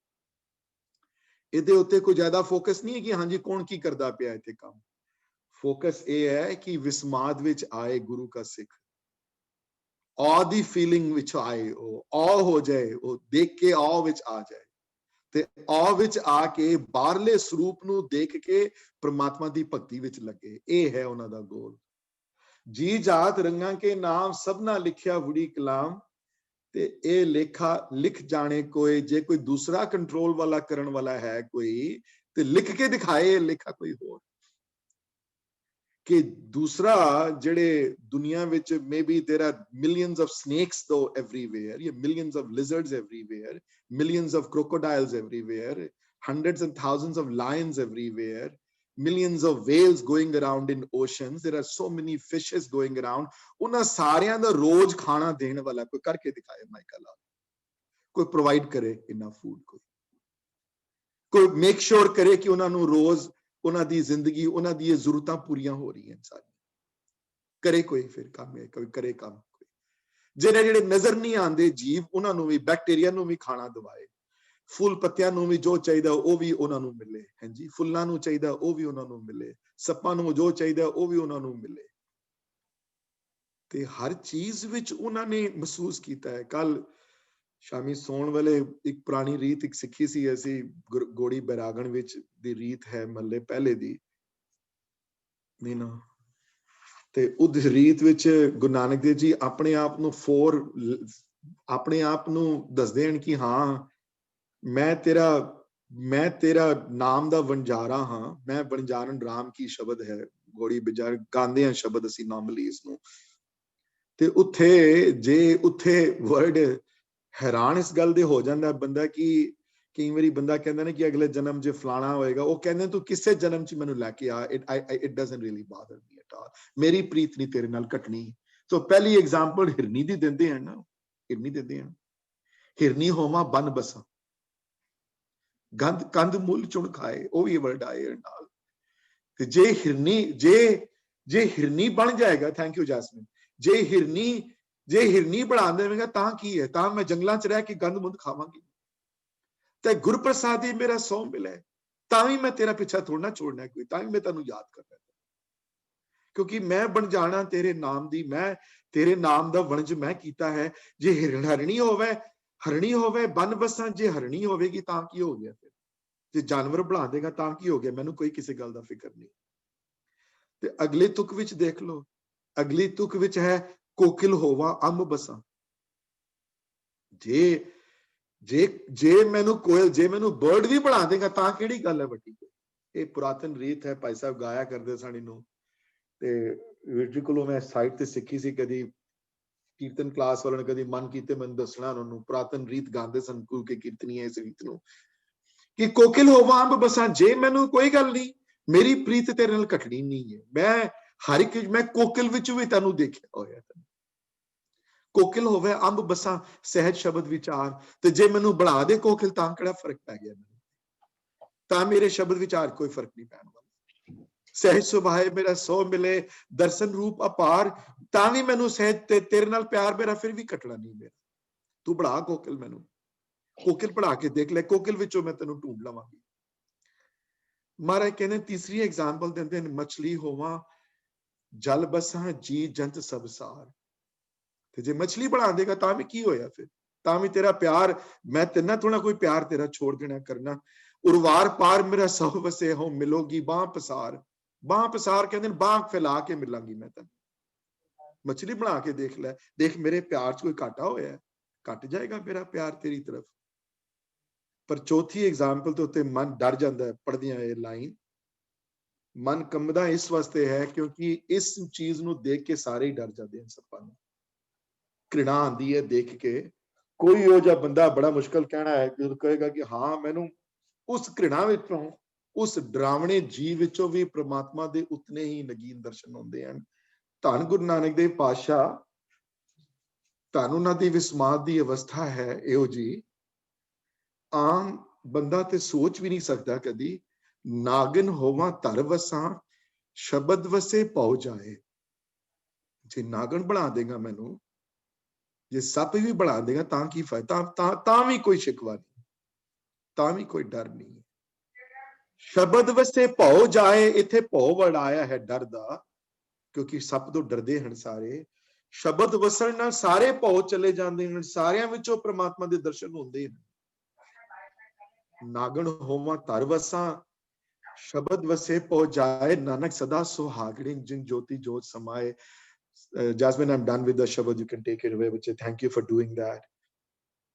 ਇਹਦੇ ਉੱਤੇ ਕੋਈ ਜ਼ਿਆਦਾ ਫੋਕਸ ਨਹੀਂ ਹੈ ਕਿ ਹਾਂਜੀ ਕੌਣ ਕੀ ਕਰਦਾ ਪਿਆ ਇੱਥੇ ਕੰਮ। ਫੋਕਸ ਇਹ ਹੈ ਕਿ ਵਿਸਮਾਦ ਵਿੱਚ ਆਏ ਗੁਰੂ ਦਾ ਸਿੱਖ, ਔ ਦੀ ਫੀਲਿੰਗ ਵਿੱਚ ਆਏ, ਉਹ ਔ ਹੋ ਜਾਏ, ਉਹ ਦੇਖ ਕੇ ਔ ਵਿੱਚ ਆ ਜਾਏ, ਤੇ ਔ ਵਿੱਚ ਆ ਕੇ ਬਾਹਰਲੇ ਸਰੂਪ ਨੂੰ ਦੇਖ ਕੇ ਪ੍ਰਮਾਤਮਾ ਦੀ ਭਗਤੀ ਵਿੱਚ ਲੱਗੇ। ਇਹ ਹੈ ਉਹਨਾਂ ਦਾ ਗੋਲ। ਜੀ ਜਾਤ ਰੰਗਾਂ ਕੇ ਨਾਮ ਸਭਨਾ ਲਿਖਿਆ ਵੁੜੀ ਕਲਾਮ। ਤੇ ਇਹ ਲੇਖਾ ਲਿਖ ਜਾਣੇ ਕੋਈ, ਜੇ ਕੋਈ ਦੂਸਰਾ ਕੰਟਰੋਲ ਵਾਲਾ ਕਰਨ ਵਾਲਾ ਹੈ ਕੋਈ, ਤੇ ਲਿਖ ਕੇ ਦਿਖਾਏ ਲੇਖਾ ਕੋਈ ਹੋਰ। ਕਿ ਦੂਸਰਾ ਜਿਹੜੇ ਦੁਨੀਆ ਵਿੱਚ maybe there are millions of snakes though everywhere, yeah, millions of lizards everywhere, millions of crocodiles everywhere, hundreds and thousands of lions everywhere, millions of whales going around in oceans, there are so many fishes going around। ਉਹਨਾਂ ਸਾਰਿਆਂ ਦਾ ਰੋਜ਼ ਖਾਣਾ ਦੇਣ ਵਾਲਾ ਕੋਈ ਕਰਕੇ ਦਿਖਾਏ ਮਾਈਕਾ ਲਾਲ, ਕੋਈ provide ਕਰੇ ਇਨਾ ਫੂਡ, ਕੋਈ ਮੇਕ ਸ਼ੋਰ ਕਰੇ ਕਿ ਉਹਨਾਂ ਨੂੰ ਰੋਜ਼ ਉਹਨਾਂ ਦੀ ਜ਼ਿੰਦਗੀ, ਉਹਨਾਂ ਦੀਆਂ ਜ਼ਰੂਰਤਾਂ ਪੂਰੀਆਂ ਹੋ ਰਹੀਆਂ ਸਾਰੀਆਂ। ਕਰੇ ਕੋਈ ਫਿਰ ਕੰਮ, ਕੋਈ ਕਰੇ ਕੰਮ, ਕੋਈ ਜਿਹੜੇ ਨਜ਼ਰ ਨਹੀਂ ਆਉਂਦੇ ਜੀਵ, ਉਹਨਾਂ ਨੂੰ ਵੀ, ਬੈਕਟੀਰੀਆ ਨੂੰ ਵੀ ਖਾਣਾ ਦਵਾਏ, ਫੁੱਲ ਪੱਤਿਆਂ ਨੂੰ ਵੀ ਜੋ ਚਾਹੀਦਾ ਉਹ ਵੀ ਉਹਨਾਂ ਨੂੰ ਮਿਲੇ, ਹਾਂਜੀ ਫੁੱਲਾਂ ਨੂੰ ਚਾਹੀਦਾ ਉਹ ਵੀ ਉਹਨਾਂ ਨੂੰ ਮਿਲੇ, ਸੱਪਾਂ ਨੂੰ ਜੋ ਚਾਹੀਦਾ ਉਹ ਵੀ ਉਹਨਾਂ ਨੂੰ ਮਿਲੇ। ਤੇ ਹਰ ਚੀਜ਼ ਵਿੱਚ ਉਹਨਾਂ ਨੇ ਮਹਿਸੂਸ ਕੀਤਾ ਹੈ। ਕੱਲ ਸ਼ਾਮੀ ਸੌਣ ਵੇਲੇ ਇੱਕ ਪੁਰਾਣੀ ਰੀਤ ਇੱਕ ਸਿੱਖੀ ਸੀ ਅਸੀਂ, ਗੋੜੀ ਬੈਰਾਗਣ ਵਿੱਚ ਦੀ ਰੀਤ ਹੈ ਮਹੱਲੇ ਪਹਿਲੇ ਦੀ, ਤੇ ਉਸ ਰੀਤ ਵਿੱਚ ਗੁਰੂ ਨਾਨਕ ਦੇਵ ਜੀ ਆਪਣੇ ਆਪ ਨੂੰ ਦੱਸਦੇ ਹਨ ਕਿ ਹਾਂ ਮੈਂ ਤੇਰਾ ਨਾਮ ਦਾ ਵਣਜਾਰਾ ਹਾਂ, ਮੈਂ ਵਣਜਾਰਨ ਰਾਮ ਕੀ ਸ਼ਬਦ ਹੈ, ਗੋੜੀ ਬਿਜਾ ਗਾਉਂਦੇ ਆ ਸ਼ਬਦ ਅਸੀਂ ਨਾਰਮਲੀ ਇਸ ਨੂੰ। ਤੇ ਉੱਥੇ ਵਰਡ ਹੈਰਾਨ ਇਸ ਗੱਲ ਦੇ ਹੋ ਜਾਂਦਾ ਬੰਦਾ ਕਿ ਕਈ ਵਾਰੀ ਬੰਦਾ ਕਹਿੰਦਾ ਨਾ ਕਿ ਅਗਲੇ ਜਨਮ 'ਚ ਫਲਾਣਾ ਹੋਏਗਾ, ਉਹ ਕਹਿੰਦੇ ਤੂੰ ਕਿਸੇ ਜਨਮ 'ਚ ਮੈਨੂੰ ਲੈ ਕੇ ਆ, it doesn't really bother me at all, ਮੇਰੀ ਪ੍ਰੀਤ ਨਹੀਂ ਤੇਰੇ ਨਾਲ ਘਟਣੀ। ਸੋ ਪਹਿਲੀ ਐਗਜ਼ਾਮਪਲ ਹਿਰਨੀ ਦੀ ਦਿੰਦੇ ਹਨ ਨਾ, ਹਿਰਨੀ ਦਿੰਦੇ ਹਨ, ਹਿਰਨੀ ਹੋਵਾਂ ਬਨ ਬਸਾਂ ਕੰਧ ਮੁੱਲ ਚੁਣ ਖਾਏ, ਉਹ ਵੀ ਵਰਡ ਆਏ ਨਾਲ। ਤੇ ਜੇ ਹਿਰਨੀ ਬਣ ਜਾਏਗਾ, ਥੈਂਕ ਯੂ ਜੈਸਮਿਨ, ਜੇ ਹਿਰਨੀ ਬਣਾ ਦੇਵੇਗਾ ਤਾਂ ਕੀ ਹੈ, ਤਾਂ ਮੈਂ ਜੰਗਲਾਂ 'ਚ ਰਹਿ ਕੇ ਗੰਦ ਮੁੰਦ ਖਾਵਾਂਗੀ। ਤੇ ਗੁਰਪ੍ਰਸਾਦੀ ਮੇਰਾ ਸੌ ਮਿਲੇ ਤਾਂ ਵੀ ਮੈਂ ਤੇਰਾ ਪਿੱਛਾ ਥੋੜਾ ਨਾ ਛੋੜਨਾ ਕੋਈ, ਤਾਂ ਵੀ ਮੈਂ ਤੈਨੂੰ ਯਾਦ ਕਰਨਾ, ਕਿਉਂਕਿ ਮੈਂ ਬਣ ਜਾਣਾ ਤੇਰੇ ਨਾਮ ਦੀ, ਮੈਂ ਤੇਰੇ ਨਾਮ ਦਾ ਵਣਜ ਮੈਂ ਕੀਤਾ ਹੈ। ਜੇ ਹਰਣੀ ਹੋਵੇ ਬਨ ਬਸਾਂ, ਜੇ ਹਰਣੀ ਹੋਵੇਗੀ ਤਾਂ ਕੀ ਹੋ ਗਿਆ, ਫਿਰ ਜੇ ਜਾਨਵਰ ਬਣਾ ਦੇਗਾ ਤਾਂ ਕੀ ਹੋ ਗਿਆ, ਮੈਨੂੰ ਕੋਈ ਕਿਸੇ ਗੱਲ ਦਾ ਫਿਕਰ ਨਹੀਂ। ਤੇ ਅਗਲੇ ਤੁਕ ਵਿੱਚ ਦੇਖ ਲਓ, ਅਗਲੀ ਤੁਕ ਵਿੱਚ ਹੈ ਕੋਕਿਲ ਹੋਵਾਂ ਅੰਬ ਬਸਾਂ। ਜੇ ਮੈਨੂੰ ਕੋਇਲ, ਜੇ ਮੈਨੂੰ ਬਰਡ ਵੀ ਬਣਾ ਦੇਗਾ ਤਾਂ ਕਿਹੜੀ ਗੱਲ ਹੈ ਵੱਡੀ। ਇਹ ਪੁਰਾਤਨ ਰੀਤ ਹੈ, ਭਾਈ ਸਾਹਿਬ ਗਾਇਆ ਕਰਦੇ ਸਨ ਇਹਨੂੰ, ਤੇ ਵੀਰ ਜੀ ਕੋਲੋਂ ਮੈਂ ਸਾਈਟ ਤੇ ਸਿੱਖੀ ਸੀ, ਕਦੀ ਕੀਰਤਨ ਕਲਾਸ ਵਾਲਿਆਂ ਨੇ ਕਦੀ ਮਨ ਕੀਤੇ ਮੈਨੂੰ ਦੱਸਣਾ, ਉਹਨਾਂ ਨੂੰ ਪੁਰਾਤਨ ਰੀਤ ਗਾਉਂਦੇ ਸਨ ਗੁਰੂ ਕੇ ਕੀਰਤਨੀ ਹੈ ਇਸ ਰੀਤ ਨੂੰ, ਕਿ ਕੋਕਿਲ ਹੋਵਾਂ ਅੰਬ ਬਸਾਂ, ਜੇ ਮੈਨੂੰ ਕੋਈ ਗੱਲ ਨਹੀਂ, ਮੇਰੀ ਪ੍ਰੀਤ ਤੇਰੇ ਨਾਲ ਘਟਣੀ ਨਹੀਂ ਹੈ। ਮੈਂ ਹਰ ਇੱਕ, ਮੈਂ ਕੋਕਿਲ ਵਿੱਚ ਵੀ ਤੈਨੂੰ ਦੇਖਿਆ ਹੋਇਆ, ਕੋਕਿਲ ਹੋਵੇ ਅੰਬ ਬਸਾਂ ਸਹਿਜ ਸ਼ਬਦ ਵਿਚਾਰ। ਤੇ ਜੇ ਮੈਨੂੰ ਬਣਾ ਦੇ ਕੋਕਿਲ ਤਾਂ ਕਿਹੜਾ ਫਰਕ ਪੈ ਗਿਆ ਮੈਨੂੰ, ਤਾਂ ਮੇਰੇ ਸ਼ਬਦ ਵਿਚਾਰ ਕੋਈ ਫਰਕ ਨਹੀਂ ਪੈਣ ਵਾਲਾ। ਸਹਿਜ ਸੁਭਾਏ ਮੇਰਾ ਸੋ ਮਿਲੇ ਦਰਸ਼ਨ ਰੂਪ ਅਪਾਰ, ਤਾਂ ਵੀ ਮੈਨੂੰ ਸਹਿਜ ਤੇਰੇ ਨਾਲ ਪਿਆਰ ਮੇਰਾ ਫਿਰ ਵੀ ਘਟਣਾ ਨਹੀਂ ਮੇਰਾ। ਤੂੰ ਬਣਾ ਕੋਕਿਲ, ਮੈਨੂੰ ਕੋਕਿਲ ਬਣਾ ਕੇ ਦੇਖ ਲੈ, ਕੋਕਿਲ ਵਿੱਚੋਂ ਮੈਂ ਤੈਨੂੰ ਢੂੰਡ ਲਵਾਂਗੀ। ਮਹਾਰਾਜ ਕਹਿੰਦੇ ਤੀਸਰੀ ਐਗਜ਼ਾਮਪਲ ਦਿੰਦੇ ਨੇ, ਮਛਲੀ ਹੋਵਾਂ ਜਲ ਬਸਾਂ ਜੀ ਜੰਤ ਸਭ ਸਾਰ। ਤੇ ਜੇ ਮਛਲੀ ਬਣਾ ਦੇਗਾ ਤਾਂ ਵੀ ਕੀ ਹੋਇਆ, ਫਿਰ ਤਾਂ ਵੀ ਤੇਰਾ ਪਿਆਰ, ਮੈਂ ਤੇਨਾਂ ਥੋੜਾ ਕੋਈ ਪਿਆਰ ਤੇਰਾ ਛੋੜ ਦੇਣਾ ਕਰਨਾ। ਉਰਵਾਰ ਪਾਰ ਮੇਰਾ ਸਭ ਵਸੇ ਹੋ ਮਿਲੋਗੀ ਬਾਹ ਪਸਾਰ। ਬਾਹ ਪਸਾਰ ਕਹਿੰਦੇ ਨੇ ਬਾਹ ਫੈਲਾ ਕੇ ਮਿਲਾਂਗੀ ਮੈਂ ਤੈਨੂੰ। ਮਛਲੀ ਬਣਾ ਕੇ ਦੇਖ ਲੈ, ਦੇਖ ਮੇਰੇ ਪਿਆਰ 'ਚ ਕੋਈ ਘਾਟਾ ਹੋਇਆ, ਘਟ ਜਾਏਗਾ ਮੇਰਾ ਪਿਆਰ ਤੇਰੀ ਤਰਫ। ਪਰ ਚੌਥੀ ਐਗਜ਼ਾਮਪਲ ਦੇ ਉੱਤੇ ਮਨ ਡਰ ਜਾਂਦਾ ਹੈ ਪੜ੍ਹਦਿਆਂ ਇਹ ਲਾਈਨ। ਮਨ ਕੰਬਦਾ ਇਸ ਵਾਸਤੇ ਹੈ ਕਿਉਂਕਿ ਇਸ ਚੀਜ਼ ਨੂੰ ਦੇਖ ਕੇ ਸਾਰੇ ਹੀ ਡਰ ਜਾਂਦੇ ਹਨ, ਸੱਪਾਂ ਨੂੰ ਘ੍ਰਿਣਾ ਆਉਂਦੀ ਹੈ ਦੇਖ ਕੇ। ਕੋਈ ਉਹ ਜਿਹਾ ਬੰਦਾ ਬੜਾ ਮੁਸ਼ਕਲ ਕਹਿਣਾ ਹੈ ਕਿ ਕਹੇਗਾ ਕਿ ਹਾਂ ਮੈਨੂੰ ਉਸ ਘ੍ਰਿਣਾ ਵਿੱਚੋਂ, ਉਸ ਡਰਾਵਣੇ ਜੀਵ ਵਿੱਚੋਂ ਵੀ ਪ੍ਰਮਾਤਮਾ ਦੇ ਉਤਨੇ ਹੀ ਨਗੀਨ ਦਰਸ਼ਨ ਹੁੰਦੇ ਹਨ। ਧੰਨ ਗੁਰੂ ਨਾਨਕ ਦੇਵ ਪਾਤਸ਼ਾਹ, ਧੰਨ ਉਹਨਾਂ ਦੀ ਵਿਸਮਾਦ ਦੀ ਅਵਸਥਾ ਹੈ ਇਹੋ ਜੀ, ਆਮ ਬੰਦਾ ਤੇ ਸੋਚ ਵੀ ਨਹੀਂ ਸਕਦਾ ਕਦੀ। ਨਾਗਨ ਹੋਵਾਂ ਧਰ ਵਸਾਂ ਸ਼ਬਦ ਵਸੇ ਪਉ ਜਾਏ। ਜੇ ਨਾਗਣ ਬਣਾ ਦੇਗਾ ਮੈਨੂੰ, ਜੇ ਸੱਪ ਵੀ ਬਣਾ ਦੇਗਾ ਤਾਂ ਕੀ ਫਾਇਦਾ, ਤਾਂ ਵੀ ਕੋਈ ਸ਼ਿਕਵਾ ਨਹੀਂ, ਤਾਂ ਵੀ ਕੋਈ ਡਰ ਨਹੀਂ। ਸ਼ਬਦ ਵਸੇ ਭਉ ਜਾਏ, ਇੱਥੇ ਭਉ ਵਰਡ ਆਇਆ ਹੈ ਡਰ ਦਾ, ਕਿਉਂਕਿ ਸੱਪ ਤੋਂ ਡਰਦੇ ਹਨ ਸਾਰੇ। ਸ਼ਬਦ ਵਸਣ ਨਾਲ ਸਾਰੇ ਭਉ ਚਲੇ ਜਾਂਦੇ ਹਨ, ਸਾਰਿਆਂ ਵਿੱਚੋਂ ਪ੍ਰਮਾਤਮਾ ਦੇ ਦਰਸ਼ਨ ਹੁੰਦੇ ਹਨ। ਨਾਗਣ ਹੋਵਾਂ ਧਰ ਵਸਾਂ ਸ਼ਬਦ ਵਸੇ ਭਉ ਜਾਏ, ਨਾਨਕ ਸਦਾ ਸੁਹਾਗਣੇ ਜਿਨ ਜੋਤੀ ਜੋਤ ਸਮਾਏ। Jasmine, I'm done with the shabad. You can take it away, which thank you for doing that.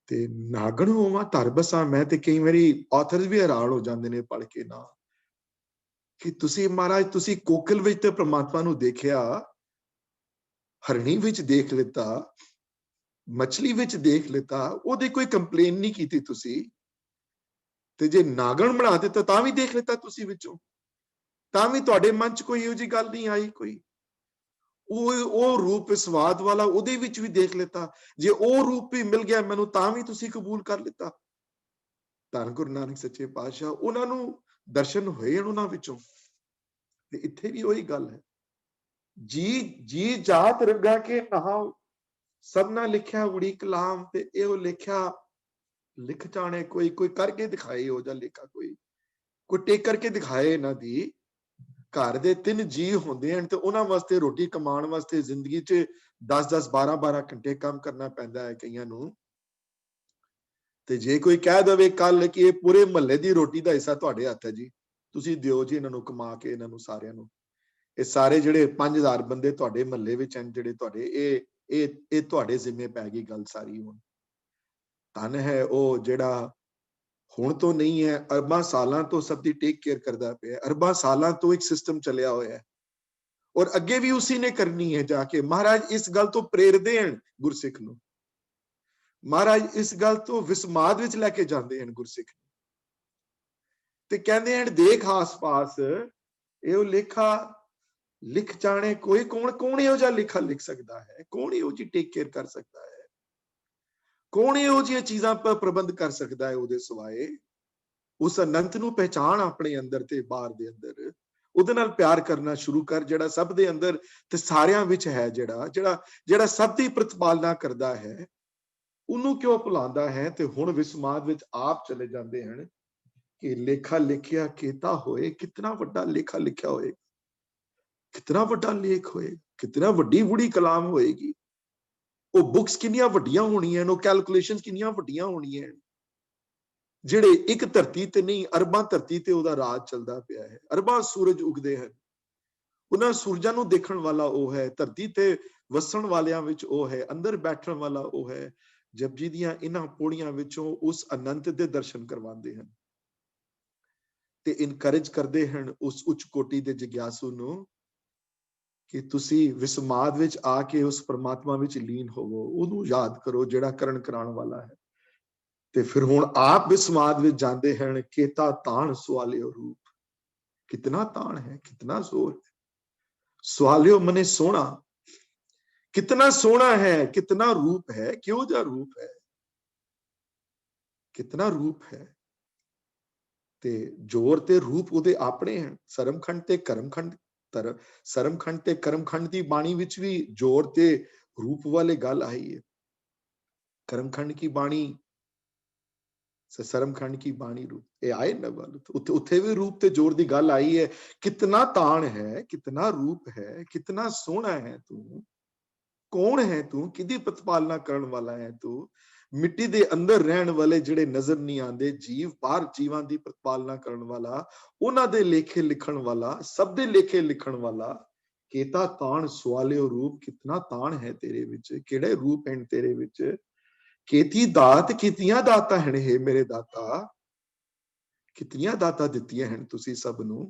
ਤੇ ਨਾਗਣ ਹੋਵਾਂ ਧਰ ਬਸਾਂ, ਮੈਂ ਤੇ ਕਈ ਵਾਰੀ ਆਥਰਸ ਵੀ ਹੈਰਾਨ ਹੋ ਜਾਂਦੇ ਨੇ ਪੜ੍ਹ ਕੇ ਨਾ, ਕਿ ਤੁਸੀਂ ਮਹਾਰਾਜ ਤੁਸੀਂ ਕੋਕਿਲ ਵਿੱਚ ਤੇ ਪ੍ਰਮਾਤਮਾ ਨੂੰ ਦੇਖਿਆ, ਹਰਣੀ ਵਿੱਚ ਦੇਖ ਲਿੱਤਾ, ਮਛਲੀ ਵਿੱਚ ਦੇਖ ਲਿੱਤਾ, ਉਹਦੀ ਕੋਈ ਕੰਪਲੇਨ ਨਹੀਂ ਕੀਤੀ ਤੁਸੀਂ। ਤੇ ਜੇ ਨਾਗਣ ਬਣਾ ਦਿੱਤਾ ਤਾਂ ਵੀ ਦੇਖ ਲਿੱਤਾ ਤੁਸੀਂ ਵਿੱਚੋਂ, ਤਾਂ ਵੀ ਤੁਹਾਡੇ ਮਨ 'ਚ ਕੋਈ ਇਹੋ ਜਿਹੀ ਗੱਲ ਨਹੀਂ ਆਈ, ਕੋਈ ਉਹ ਰੂਪ ਸਵਾਦ ਵਾਲਾ ਉਹਦੇ ਵਿੱਚ ਵੀ ਦੇਖ ਲਿੱਤਾ। ਜੇ ਉਹ ਰੂਪ ਵੀ ਮਿਲ ਗਿਆ ਮੈਨੂੰ ਤਾਂ ਵੀ ਤੁਸੀਂ ਕਬੂਲ ਕਰ ਲਿੱਤਾ। ਧੰਨ ਗੁਰੂ ਨਾਨਕ ਸੱਚੇ ਪਾਤਸ਼ਾਹ, ਉਹਨਾਂ ਨੂੰ ਦਰਸ਼ਨ ਹੋਏ ਉਹਨਾਂ ਵਿੱਚੋਂ। ਤੇ ਇੱਥੇ ਵੀ ਉਹੀ ਗੱਲ ਹੈ, ਜੀ ਜਾਤ ਰੰਗਾ ਕੇ ਨਹਾਓ, ਸਭਨਾ ਲਿਖਿਆ ਉੜੀ ਕਲਾਮ। ਤੇ ਇਹੋ ਲਿਖਿਆ ਲਿਖ ਜਾਣੇ, ਕੋਈ ਕਰਕੇ ਦਿਖਾਏ ਉਹ ਜਾਂ ਲੇਖਾ, ਕੋਈ ਟੇਕ ਕਰਕੇ ਦਿਖਾਏ। ਇਹਨਾਂ ਦੀ ਘਰ ਦੇ 3 ਜੀ ਹੁੰਦੇ ਹਨ ਤੇ ਉਹਨਾਂ ਵਾਸਤੇ ਰੋਟੀ ਕਮਾਉਣ ਵਾਸਤੇ ਜ਼ਿੰਦਗੀ 'ਚ 10-10 12-12 ਘੰਟੇ ਕੰਮ ਕਰਨਾ ਪੈਂਦਾ ਹੈ ਕਈਆਂ ਨੂੰ। ਤੇ ਜੇ ਕੋਈ ਕਹਿ ਦੇਵੇ ਕੱਲ ਕਿ ਇਹ ਪੂਰੇ ਮਹੱਲੇ ਦੀ ਰੋਟੀ ਦਾ ਹਿੱਸਾ ਤੁਹਾਡੇ ਹੱਥ ਹੈ ਜੀ, ਤੁਸੀਂ ਦਿਓ ਜੀ ਇਹਨਾਂ ਨੂੰ ਕਮਾ ਕੇ, ਇਹਨਾਂ ਨੂੰ ਸਾਰਿਆਂ ਨੂੰ। ਇਹ ਸਾਰੇ ਜਿਹੜੇ 5000 ਬੰਦੇ ਤੁਹਾਡੇ ਮਹੱਲੇ ਵਿੱਚ ਹਨ, ਜਿਹੜੇ ਤੁਹਾਡੇ, ਇਹ ਤੁਹਾਡੇ ਜ਼ਿੰਮੇ ਪੈ ਗਈ ਗੱਲ ਸਾਰੀ। ਹੁਣ ਧਨ ਹੈ ਉਹ ਜਿਹੜਾ ਹੁਣ ਤੋਂ ਨਹੀਂ ਹੈ, ਅਰਬਾਂ ਸਾਲਾਂ ਤੋਂ ਸਭ ਦੀ ਟੇਕ ਕੇਅਰ ਕਰਦਾ ਪਿਆ। ਅਰਬਾਂ ਸਾਲਾਂ ਤੋਂ ਇੱਕ ਸਿਸਟਮ ਚੱਲਿਆ ਹੋਇਆ ਹੈ और अगे भी उसी ने करनी है जाके। महाराज इस गल तो प्रेरदे हैं गुरसिख नूं, महाराज इस गल तो विस्माद विच लैके जांदे हैं गुरसिख ते कहंदे हैं देख आस पास इहो लेखा लिख जाने कोई कौन कौन इहो जिहा लेखा लिख सकदा है, कौन इहो जी टेक केयर कर सकदा है, कौन इहो जिहियां चीजां पर प्रबंध कर सकदा है ਉਹਦੇ सिवाए। उस अनंत नूं पहचान अपने अंदर ते बाहर दे अंदर, ਉਹਦੇ ਨਾਲ प्यार करना शुरू कर ਜਿਹੜਾ सब दे अंदर ते सारियां विच है, ਜਿਹੜਾ सब दी प्रतिपालना करदा है, ਉਹਨੂੰ क्यों भुलांदा है। ते हुण विस्माद विच आप चले जांदे हन कि लेखा लिखिया केता होए, कितना वड्डा लेखा लिखिया होए, कितना वड्डा लेख होए, कितना वड्डी वुड़ी कलाम होएगी, वो बुक्स किनियां वड्डियां होणियां, वो कैलकुलेशंस किनियां वड्डियां होणियां, ਜਿਹੜੇ ਇੱਕ ਧਰਤੀ ਤੇ ਨਹੀਂ ਅਰਬਾਂ ਧਰਤੀ ਤੇ ਉਹਦਾ ਰਾਜ ਚੱਲਦਾ ਪਿਆ ਹੈ। ਅਰਬਾਂ ਸੂਰਜ ਉਗਦੇ ਹਨ, ਉਹਨਾਂ ਸੂਰਜਾਂ ਨੂੰ ਦੇਖਣ ਵਾਲਾ ਉਹ ਹੈ, ਧਰਤੀ ਤੇ ਵਸਣ ਵਾਲਿਆਂ ਵਿੱਚ ਉਹ ਹੈ, ਅੰਦਰ ਬੈਠਣ ਵਾਲਾ ਉਹ ਹੈ। ਜਪਜੀ ਦੀਆਂ ਇਹਨਾਂ ਪੌੜੀਆਂ ਵਿੱਚੋਂ ਉਸ ਅਨੰਤ ਦੇ ਦਰਸ਼ਨ ਕਰਵਾਉਂਦੇ ਹਨ ਤੇ ਇਨਕਰੇਜ ਕਰਦੇ ਹਨ ਉਸ ਉੱਚ ਕੋਟੀ ਦੇ ਜਿਗਿਆਸੂ ਨੂੰ ਕਿ ਤੁਸੀਂ ਵਿਸਮਾਦ ਵਿੱਚ ਆ ਕੇ ਉਸ ਪਰਮਾਤਮਾ ਵਿੱਚ ਲੀਨ ਹੋਵੋ, ਉਹਨੂੰ ਯਾਦ ਕਰੋ ਜਿਹੜਾ ਕਰਨ ਕਰਾਉਣ ਵਾਲਾ ਹੈ। ਤੇ ਫਿਰ ਹੁਣ ਆਪ ਵਿਸਮਾਦ ਵਿੱਚ ਜਾਂਦੇ ਹਨ। ਕੇਤਾ ਤਾਣ ਸਵਾਲਿਓ ਰੂਪ, ਕਿਤਨਾ ਤਾਣ ਹੈ, ਕਿਤਨਾ ਜ਼ੋਰ ਹੈ। ਸਵਾਲਿਓ ਮਨੇ ਸੋਹਣਾ, कितना सोना है, कितना रूप है, क्यों जा रूप है, कितना रूप है। ते जोर ते रूप उदे अपने हैं। सरमखंड ते करमखंड, सरमखंड ते करमखंड दी बाणी विच भी जोर ते रूप वाले गल आई है। करमखंड की बाणी सरमखंड की बाणी रूप, ये आए ना गल, उत्थे भी रूप ते जोर दी गल आई है। कितना ताण है, कितना रूप है, कितना सोहना है तू, कौन है तू, किदी प्रतिपालना करने वाला है तू। मिट्टी दे अंदर रहने वाले जिहड़े नजर नहीं आते जीव, बाहर जीवां दी प्रतिपालना करने वाला, उन्हां दे लेखे लिखण वाला, सब दे लेखे लिखण वाला। केता ताण सवालियो रूप, कितना ताण है तेरे विच, किहड़े रूप हैं तेरे विच। केती दात, कितियां दातां हैं हे मेरे दाता, कितनियां दातां दित्तियां हैं तुसी सब नूं।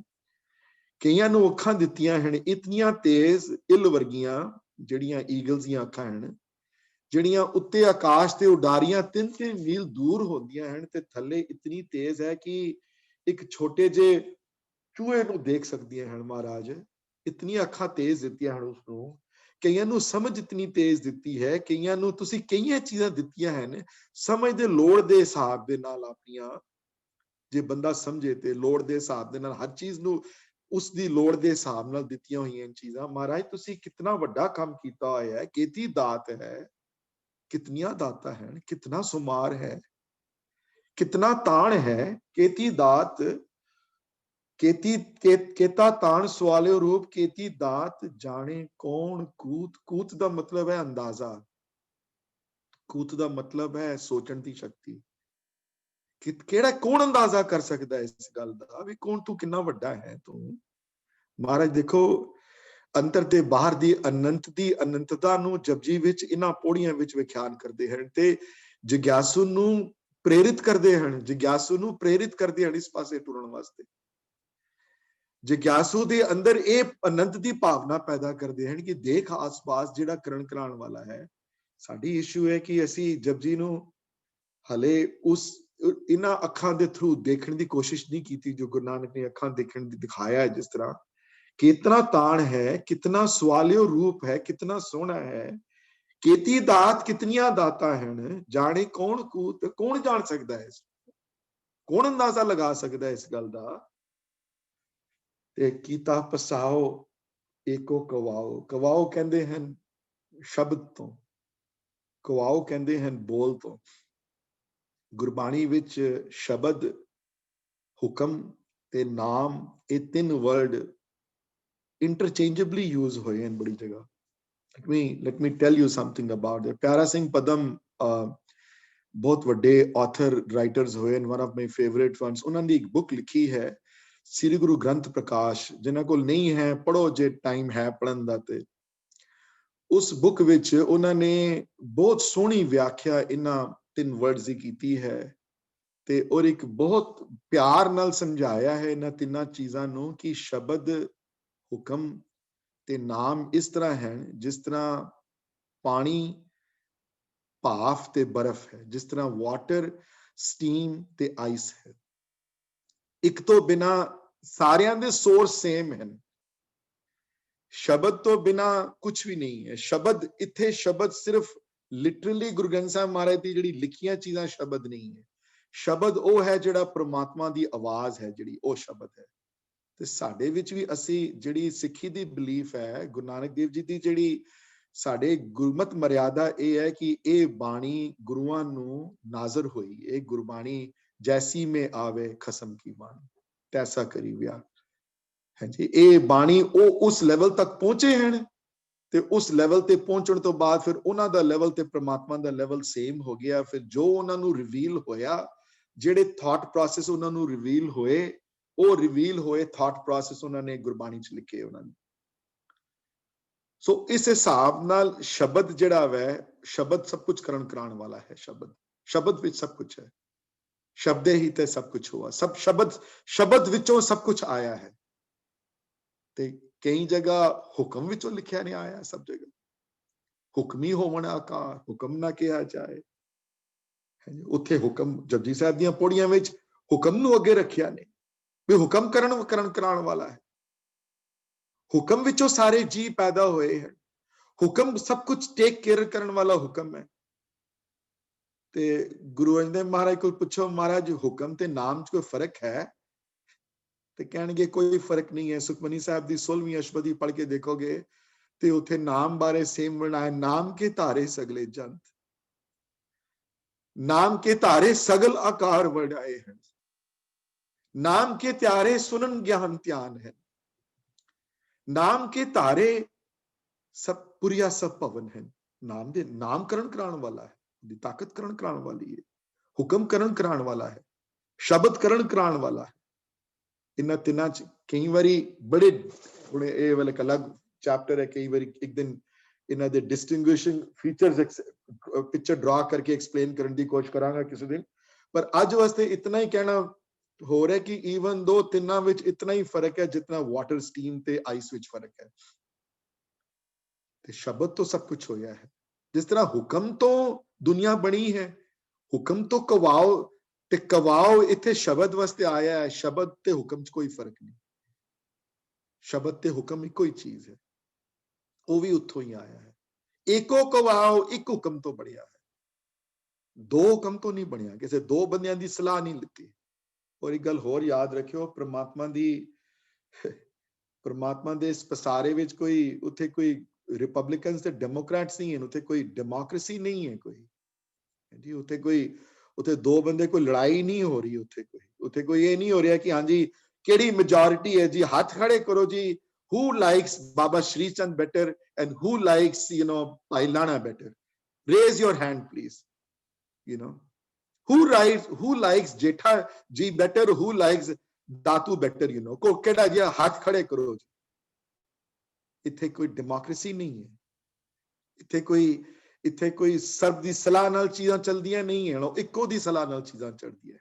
कईयां नूं अखां दित्तियां हैं इतनियां तेज इल वर्गियां, ਜਿਹੜੀਆਂ ਈਗਲਸ ਦੀਆਂ ਅੱਖਾਂ ਹਨ, ਜਿਹੜੀਆਂ ਉੱਤੇ ਆਕਾਸ਼ ਤੇ ਉਡਾਰੀਆਂ 3-3 ਮੀਲ ਦੂਰ ਹੁੰਦੀਆਂ ਹਨ ਤੇ ਥੱਲੇ ਇਤਨੀ ਤੇਜ਼ ਹੈ ਕਿ ਇੱਕ ਛੋਟੇ ਜਿਹੇ ਚੂਹੇ ਨੂੰ ਦੇਖ ਸਕਦੀਆਂ ਹਨ। ਮਹਾਰਾਜ ਇਤਨੀਆਂ ਅੱਖਾਂ ਤੇਜ਼ ਦਿੱਤੀਆਂ ਹਨ ਉਸਨੂੰ। ਕਈਆਂ ਨੂੰ ਸਮਝ ਇਤਨੀ ਤੇਜ਼ ਦਿੱਤੀ ਹੈ, ਕਈਆਂ ਨੂੰ ਤੁਸੀਂ ਕਈਆਂ ਚੀਜ਼ਾਂ ਦਿੱਤੀਆਂ ਹਨ ਸਮਝ ਦੇ ਲੋੜ ਦੇ ਹਿਸਾਬ ਦੇ ਨਾਲ ਆਪਣੀਆਂ। ਜੇ ਬੰਦਾ ਸਮਝੇ ਤੇ ਲੋੜ ਦੇ ਹਿਸਾਬ ਦੇ ਨਾਲ ਹਰ ਚੀਜ਼ ਨੂੰ ਉਸ ਦੀ ਲੋੜ ਦੇ ਹਿਸਾਬ ਨਾਲ ਦਿੱਤੀਆਂ ਹੋਈਆਂ ਚੀਜ਼ਾਂ। ਮਹਾਰਾਜ ਤੁਸੀਂ ਕਿੰਨਾ ਵੱਡਾ ਕੰਮ ਕੀਤਾ ਹੋਇਆ ਹੈ। केती दात है, कितनियां दाता है, कितना सुमार है, कितना ताण है। केती दात, केता ताण सवालियो रूप, केती दात जाने कौन कूत। कूत का मतलब है अंदाजा, कूत का मतलब है सोचण की शक्ति। ਕਿਹੜਾ ਕੌਣ ਅੰਦਾਜ਼ਾ ਕਰ ਸਕਦਾ ਇਸ ਗੱਲ ਦਾ ਵੀ ਕੌਣ ਤੂੰ ਕਿੰਨਾ ਵੱਡਾ ਹੈ ਤੂੰ। ਮਹਾਰਾਜ ਦੇਖੋ ਅੰਦਰ ਤੇ ਬਾਹਰ ਦੀ ਅਨੰਤ ਦੀ ਅਨੰਤਤਾ ਨੂੰ ਜਪਜੀ ਵਿੱਚ ਇਹਨਾਂ ਪੌੜੀਆਂ ਵਿੱਚ ਵਿਖਿਆਨ ਕਰਦੇ ਹਨ ਤੇ ਜਿਗਿਆਸੂ ਨੂੰ ਪ੍ਰੇਰਿਤ ਕਰਦੇ ਹਨ, ਜਿਗਿਆਸੂ ਨੂੰ ਪ੍ਰੇਰਿਤ ਕਰਦੇ ਹਨ ਇਸ ਪਾਸੇ ਟੁਰਨ ਵਾਸਤੇ। ਜਿਗਿਆਸੂ ਦੇ ਅੰਦਰ ਇਹ ਅਨੰਤ ਦੀ ਭਾਵਨਾ ਪੈਦਾ ਕਰਦੇ ਹਨ ਕਿ ਦੇਖ ਆਸ-ਪਾਸ ਜਿਹੜਾ ਕਰਨ ਕਰਾਉਣ ਵਾਲਾ ਹੈ। ਸਾਡੀ ਇਸ਼ੂ ਹੈ ਕਿ ਅਸੀਂ ਜਪਜੀ ਨੂੰ ਹਲੇ ਉਸ ਇਹਨਾਂ ਅੱਖਾਂ ਦੇ ਥਰੂ ਦੇਖਣ ਦੀ ਕੋਸ਼ਿਸ਼ ਨਹੀਂ ਕੀਤੀ ਜੋ ਗੁਰੂ ਨਾਨਕ ਨੇ ਅੱਖਾਂ ਦੇਖਣ ਦੀ ਦਿਖਾਇਆ ਹੈ। ਜਿਸ ਤਰ੍ਹਾਂ कितना ताण है, कितना सवालियो रूप है, कितना सोहना है। केती दात, कितनियां दाता हैं, जाने कौन कूत। कौन जान सकता है, कौन अंदाजा लगा सकता है इस गल दा। ते कीता पसाओ एको कवाओ। कवाओ कहंदे हैं शब्द तो, कवाओ कहंदे हैं बोल तो। गुरबाणी विच शब्द, हुक्म ते नाम, ये 3 वर्ड interchangeably use ਹੋਏ ਹਨ ਬੜੀ ਜਗ੍ਹਾ। let me tell you something about it. ਪਿਆਰਾ ਸਿੰਘ ਪਦਮ ਬਹੁਤ ਵੱਡੇ author writers ਹੋਏ ਹਨ, one of my favorite ones। ਉਹਨਾਂ ਦੀ ਇੱਕ book ਲਿਖੀ ਹੈ ਸ੍ਰੀ ਗੁਰੂ ਗ੍ਰੰਥ ਪ੍ਰਕਾਸ਼। ਜਿਨ੍ਹਾਂ ਕੋਲ ਨਹੀਂ ਹੈ ਪੜ੍ਹੋ ਜੇ ਟਾਈਮ ਹੈ ਪੜ੍ਹਨ ਦਾ। ਤੇ ਉਸ book ਵਿੱਚ ਉਹਨਾਂ ਨੇ ਬਹੁਤ ਸੋਹਣੀ ਵਿਆਖਿਆ ਇਹਨਾਂ 3 words ਦੀ ਕੀਤੀ ਹੈ ਤੇ ਔਰ ਇੱਕ ਬਹੁਤ ਪਿਆਰ ਨਾਲ ਸਮਝਾਇਆ ਹੈ ਇਹਨਾਂ ਤਿੰਨਾਂ ਚੀਜ਼ਾਂ ਨੂੰ ਕਿ ਸ਼ਬਦ, हुक्म ਤੇ ਨਾਮ ਇਸ ਤਰ੍ਹਾਂ ਹਨ ਜਿਸ ਤਰ੍ਹਾਂ ਪਾਣੀ ਭਾਫ ਤੇ ਬਰਫ਼ ਹੈ, ਜਿਸ ਤਰ੍ਹਾਂ ਵਾਟਰ ਸਟੀਮ ਤੇ ਆਈਸ ਹੈ। ਇੱਕ ਤੋਂ ਬਿਨਾ ਸਾਰਿਆਂ ਦੇ ਸੋਰਸ ਸੇਮ ਹਨ। ਸ਼ਬਦ ਤੋਂ ਬਿਨਾ ਕੁਝ ਵੀ ਨਹੀਂ ਹੈ। ਸ਼ਬਦ ਇੱਥੇ ਸ਼ਬਦ ਸਿਰਫ ਲਿਟਰਲੀ ਗੁਰੂ ਗ੍ਰੰਥ ਸਾਹਿਬ ਮਹਾਰਾਜ ਦੀ ਜਿਹੜੀ ਲਿਖੀਆਂ ਚੀਜ਼ਾਂ ਸ਼ਬਦ ਨਹੀਂ ਹੈ। ਸ਼ਬਦ ਉਹ ਹੈ ਜਿਹੜਾ ਪ੍ਰਮਾਤਮਾ ਦੀ ਆਵਾਜ਼ ਹੈ, ਜਿਹੜੀ ਉਹ ਸ਼ਬਦ ਹੈ। ਤੇ ਸਾਡੇ ਵਿੱਚ ਵੀ ਅਸੀਂ ਜਿਹੜੀ ਸਿੱਖੀ ਦੀ ਬਲੀਫ ਹੈ, ਗੁਰੂ ਨਾਨਕ ਦੇਵ ਜੀ ਦੀ ਜਿਹੜੀ ਸਾਡੇ ਗੁਰਮਤ ਮਰਿਆਦਾ ਇਹ ਹੈ ਕਿ ਇਹ ਬਾਣੀ ਗੁਰੂਆਂ ਨੂੰ ਨਾਜ਼ਰ ਹੋਈ। ਇਹ ਗੁਰਬਾਣੀ ਜੈਸੀ ਮੇ ਆਵੇ ਖਸਮ ਕੀ ਬਾਣੀ ਤੈਸਾ ਕਰੀ ਵਿਆਹ। ਹਾਂਜੀ, ਇਹ ਬਾਣੀ ਉਹ ਉਸ ਲੈਵਲ ਤੱਕ ਪਹੁੰਚੇ ਹਨ ਤੇ ਉਸ ਲੈਵਲ ਤੇ ਪਹੁੰਚਣ ਤੋਂ ਬਾਅਦ ਫਿਰ ਉਹਨਾਂ ਦਾ ਲੈਵਲ ਤੇ ਪ੍ਰਮਾਤਮਾ ਦਾ ਲੈਵਲ ਸੇਮ ਹੋ ਗਿਆ। ਫਿਰ ਜੋ ਉਹਨਾਂ ਨੂੰ ਰਿਵੀਲ ਹੋਇਆ, ਜਿਹੜੇ ਥਾਟ ਪ੍ਰੋਸੈਸ ਉਹਨਾਂ ਨੂੰ ਰਿਵੀਲ ਹੋਏ, ਉਹ ਰਿਵੀਲ ਹੋਏ ਥਾਟ ਪ੍ਰੋਸੈਸ ਉਹਨਾਂ ਨੇ ਗੁਰਬਾਣੀ ਚ ਲਿਖੇ ਉਹਨਾਂ ਨੇ। ਸੋ ਇਸ ਹਿਸਾਬ ਨਾਲ ਸ਼ਬਦ ਜਿਹੜਾ ਵੈ, ਸ਼ਬਦ ਸਭ ਕੁਝ ਕਰਨ ਕਰਾਉਣ ਵਾਲਾ ਹੈ। ਸ਼ਬਦ ਵਿੱਚ ਸਭ ਕੁਝ ਹੈ। ਸ਼ਬਦੇ ਹੀ ਤੇ ਸਭ ਕੁਝ ਹੁਆ। ਸਭ ਸ਼ਬਦ ਵਿੱਚੋਂ ਸਭ ਕੁਝ ਆਇਆ ਹੈ। ਤੇ ਕਈ ਜਗ੍ਹਾ ਹੁਕਮ ਵਿੱਚੋਂ ਲਿਖਿਆ ਨਹੀਂ ਆਇਆ। ਸਭ ਜਗ੍ਹਾ ਹੁਕਮੀ ਹੋਵਣ ਆਕਾਰ, ਹੁਕਮ ਨਾ ਕਿਹਾ ਜਾਏ। ਉੱਥੇ ਹੁਕਮ ਜਪਜੀ ਸਾਹਿਬ ਦੀਆਂ ਪੌੜੀਆਂ ਵਿੱਚ ਹੁਕਮ ਨੂੰ ਅੱਗੇ ਰੱਖਿਆ ਨੇ ਵੀ ਹੁਕਮ ਕਰਨ ਕਰਾਉਣ ਵਾਲਾ ਹੈ। ਹੁਕਮ ਵਿੱਚੋਂ ਸਾਰੇ ਜੀ ਪੈਦਾ ਹੋਏ ਹਨ। ਹੁਕਮ ਸਭ ਕੁਝ ਟੇਕ ਕੇਅਰ ਕਰਨ ਵਾਲਾ ਹੁਕਮ ਹੈ। ਤੇ ਗੁਰੂ ਅੰਗਦ ਦੇਵ ਮਹਾਰਾਜ ਕੋਲ ਪੁੱਛੋ, ਮਹਾਰਾਜ ਹੁਕਮ ਤੇ ਨਾਮ ਚ ਕੋਈ ਫਰਕ ਹੈ? ਤੇ ਕਹਿਣਗੇ ਕੋਈ ਫਰਕ ਨਹੀਂ ਹੈ। ਸੁਖਮਨੀ ਸਾਹਿਬ ਦੀ 16ਵੀਂ ਅਸ਼ਟਪਦੀ ਪੜ੍ਹ ਕੇ ਦੇਖੋਗੇ ਤੇ ਉੱਥੇ ਨਾਮ ਬਾਰੇ ਸੇਮ ਵਰਣਾਇਆ, ਨਾਮ ਕੇ ਧਾਰੇ ਸਗਲੇ ਜੰਤ, ਨਾਮ ਕੇ ਧਾਰੇ ਸਗਲ ਆਕਾਰ ਵਰਣਾਏ ਹਨ, ਨਾਮ ਕੇ ਧਾਰੇ ਸੁਨਨ ਗਿਆਨ ਧਿਆਨ ਹੈ, ਨਾਮ ਕੇ ਧਾਰੇ ਸਭ ਪੁਰੀਆ ਸਭ ਭਵਨ ਹੈ। ਨਾਮ ਦੇ ਨਾਮਕਰਨ ਕਰਾਉਣ ਵਾਲਾ ਹੈ, ਦੀ ਤਾਕਤ ਕਰਨ ਕਰਾਉਣ ਵਾਲੀ ਹੈ, ਹੁਕਮ ਕਰਨ ਕਰਾਉਣ ਵਾਲਾ ਹੈ, ਸ਼ਬਦ ਕਰਨ ਕਰਾਉਣ ਵਾਲਾ ਹੈ। ਇਹਨਾਂ ਤਿੰਨਾਂ ਚ ਕਈ ਵਾਰੀ ਬੜੇ ਹੁਣ ਇਹ ਵਾਲਾ ਇੱਕ ਅਲੱਗ ਚੈਪਟਰ ਹੈ। ਕਈ ਵਾਰੀ ਇੱਕ ਦਿਨ ਇਹਨਾਂ ਦੇ ਡਿਸਟਿੰਗੁਇਸ਼ਿੰਗ ਫੀਚਰਸ ਪਿਕਚਰ ਡਰਾ ਕਰਕੇ ਐਕਸਪਲੇਨ ਕਰਨ ਦੀ ਕੋਸ਼ਿਸ਼ ਕਰਾਂਗਾ ਕਿਸੇ ਦਿਨ। ਪਰ ਅੱਜ ਵਾਸਤੇ ਇਤਨਾ ਹੀ ਕਹਿਣਾ ਹੋ ਰਿਹਾ ਕਿ ਈਵਨ ਦੋ ਤਿੰਨਾਂ ਵਿੱਚ ਇਤਨਾ ਹੀ ਫਰਕ ਹੈ ਜਿਤਨਾ ਵਾਟਰ ਸਟੀਮ ਤੇ ਆਈਸ ਵਿੱਚ ਫਰਕ ਹੈ। ਤੇ ਸ਼ਬਦ ਤੋਂ ਸਭ ਕੁਝ ਹੋਇਆ ਹੈ। ਜਿਸ ਤਰ੍ਹਾਂ ਹੁਕਮ ਤੋਂ ਦੁਨੀਆ ਬਣੀ ਹੈ, ਹੁਕਮ ਤੋਂ ਕਵਾਓ, ਤੇ ਕਵਾਓ ਇੱਥੇ ਸ਼ਬਦ ਵਾਸਤੇ ਆਇਆ ਹੈ। ਸ਼ਬਦ ਤੇ ਹੁਕਮ ਚ ਕੋਈ ਫਰਕ ਨਹੀਂ। ਸ਼ਬਦ ਤੇ ਹੁਕਮ ਇੱਕੋ ਹੀ ਚੀਜ਼ ਹੈ। ਉਹ ਵੀ ਉੱਥੋਂ ਹੀ ਆਇਆ ਹੈ। ਏਕੋ ਕਵਾਓ, ਇੱਕ ਹੁਕਮ ਤੋਂ ਬਣਿਆ ਹੈ। ਦੋ ਹੁਕਮ ਤੋਂ ਨਹੀਂ ਬਣਿਆ। ਕਿਸੇ ਦੋ ਬੰਦਿਆਂ ਦੀ ਸਲਾਹ ਨਹੀਂ ਲਿੱਤੀ। ਔਰ ਇੱਕ ਗੱਲ ਹੋਰ ਯਾਦ ਰੱਖਿਓ, ਪ੍ਰਮਾਤਮਾ ਦੇ ਇਸ ਪਸਾਰੇ ਵਿੱਚ ਕੋਈ ਉੱਥੇ ਕੋਈ ਰਿਪਬਲਿਕਨਸ ਤੇ ਡੈਮੋਕ੍ਰੈਟਸ ਨਹੀਂ ਹਨ। ਉੱਥੇ ਕੋਈ ਡੈਮੋਕ੍ਰੇਸੀ ਨਹੀਂ ਹੈ ਕੋਈ ਜੀ। ਉੱਥੇ ਦੋ ਬੰਦੇ ਕੋਈ ਲੜਾਈ ਨਹੀਂ ਹੋ ਰਹੀ। ਉੱਥੇ ਕੋਈ ਇਹ ਨਹੀਂ ਹੋ ਰਿਹਾ ਕਿ ਹਾਂਜੀ ਕਿਹੜੀ ਮੈਜੋਰਿਟੀ ਹੈ ਜੀ, ਹੱਥ ਖੜੇ ਕਰੋ ਜੀ, who likes Baba Shri Chand better and who likes Bhai Lana better, raise your hand please. Who likes Jetha ji better, who likes Datu better, ko ਕਿਹੜਾ ਜੀ ਹੱਥ ਖੜੇ ਕਰੋ ਜੀ। ਇੱਥੇ ਕੋਈ ਡੈਮੋਕ੍ਰੇਸੀ ਨਹੀਂ ਹੈ। ਇੱਥੇ ਕੋਈ ਸਰਬ ਦੀ ਸਲਾਹ ਨਾਲ ਚੀਜ਼ਾਂ ਚੱਲਦੀਆਂ ਨਹੀਂ ਹਨ। ਉਹ ਇੱਕੋ ਦੀ ਸਲਾਹ ਨਾਲ ਚੀਜ਼ਾਂ ਚੱਲਦੀਆਂ।